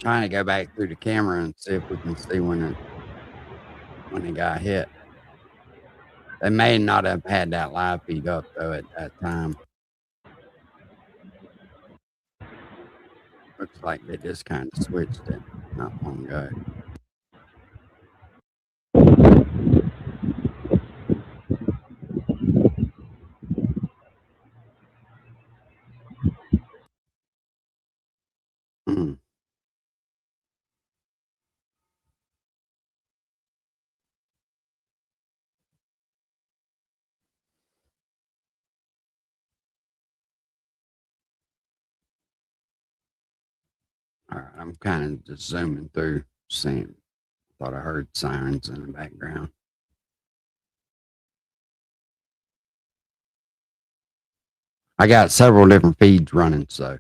Trying to go back through the camera and see if we can see when it got hit. They may not have had that live feed up though at that time. Looks like they just kind of switched it not long ago. Mm. All right, I'm kind of just zooming through, seeing. Thought I heard sirens in the background. I got several different feeds running, so.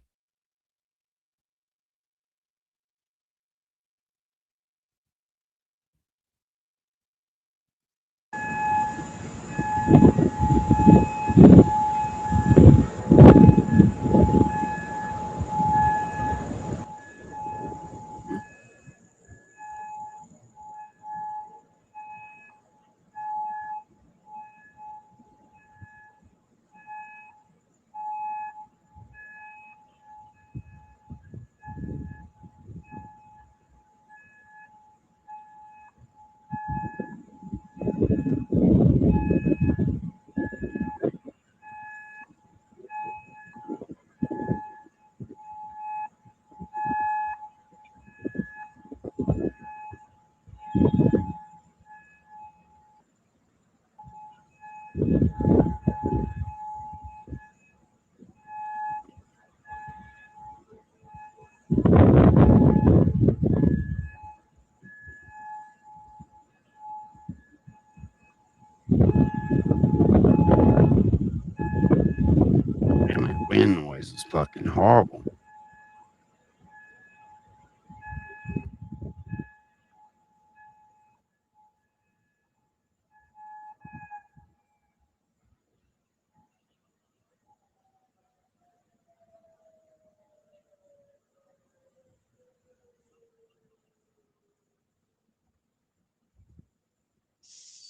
Damn, that wind noise is fucking horrible.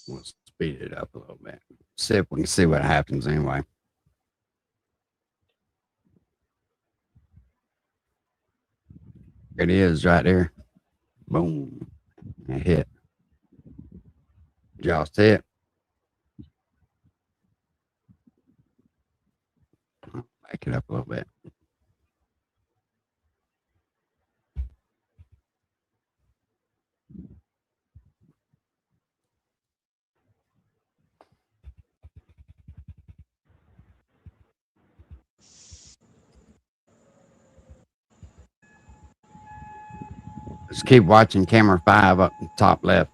We'll speed it up a little bit. See if we can see what happens anyway. It is right there. Boom. It hit. Y'all see it? Back it up a little bit. Just keep watching camera 5 up in the top left.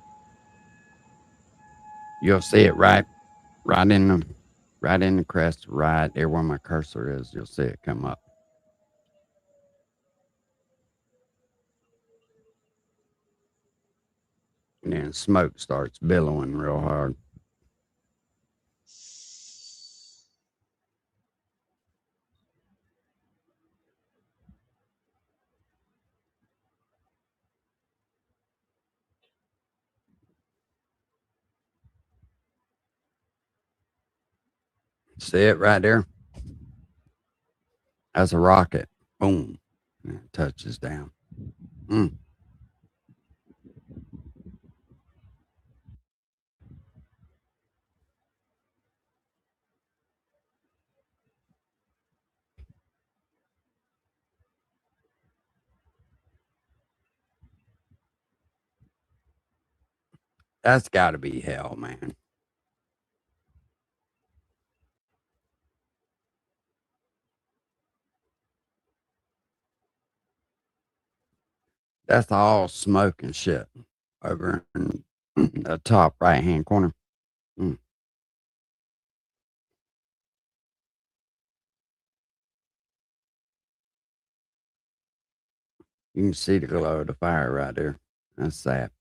You'll see it right in the crest, right there where my cursor is. You'll see it come up. And then smoke starts billowing real hard. See it right there? That's a rocket. Boom. And it touches down. That's got to be hell, man. That's all smoke and shit over in the top right hand corner. Mm. You can see the glow of the fire right there. That's sad.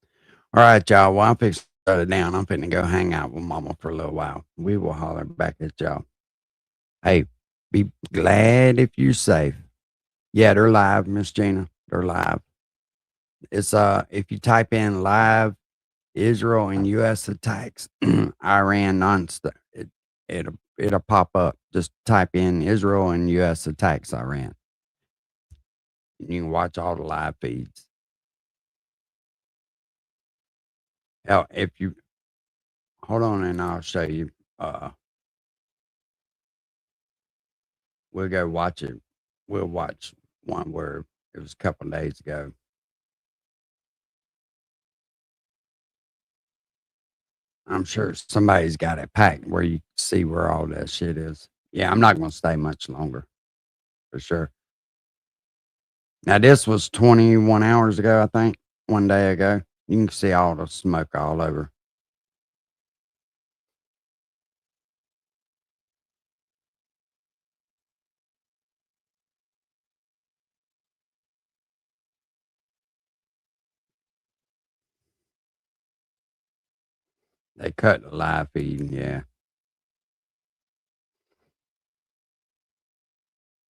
All right, y'all. Well, I'm fixing to shut it down. I'm finna go hang out with Mama for a little while. We will holler back at y'all. Hey, be glad if you're safe. Yeah, they're live, Miss Gina. They're live. It's if you type in live Israel and U.S. attacks Iran nonstop, it'll pop up. Just type in Israel and U.S. attacks Iran. You can watch all the live feeds. Hell, if you hold on, and I'll show you. We'll go watch it. We'll watch one where it was a couple of days ago. I'm sure somebody's got it packed where you see where all that shit is. Yeah, I'm not going to stay much longer for sure. Now, this was 21 hours ago, I think, one day ago. You can see all the smoke all over. They cut the live feed, yeah.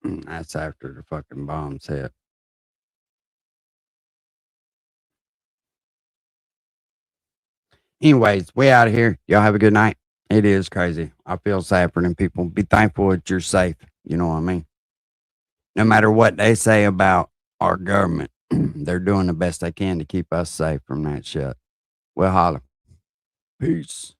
That's after the fucking bombs hit. Anyways, we out of here. Y'all have a good night. It is crazy. I feel sad for them people. Be thankful that you're safe. You know what I mean? No matter what they say about our government, they're doing the best they can to keep us safe from that shit. We'll holler. Peace.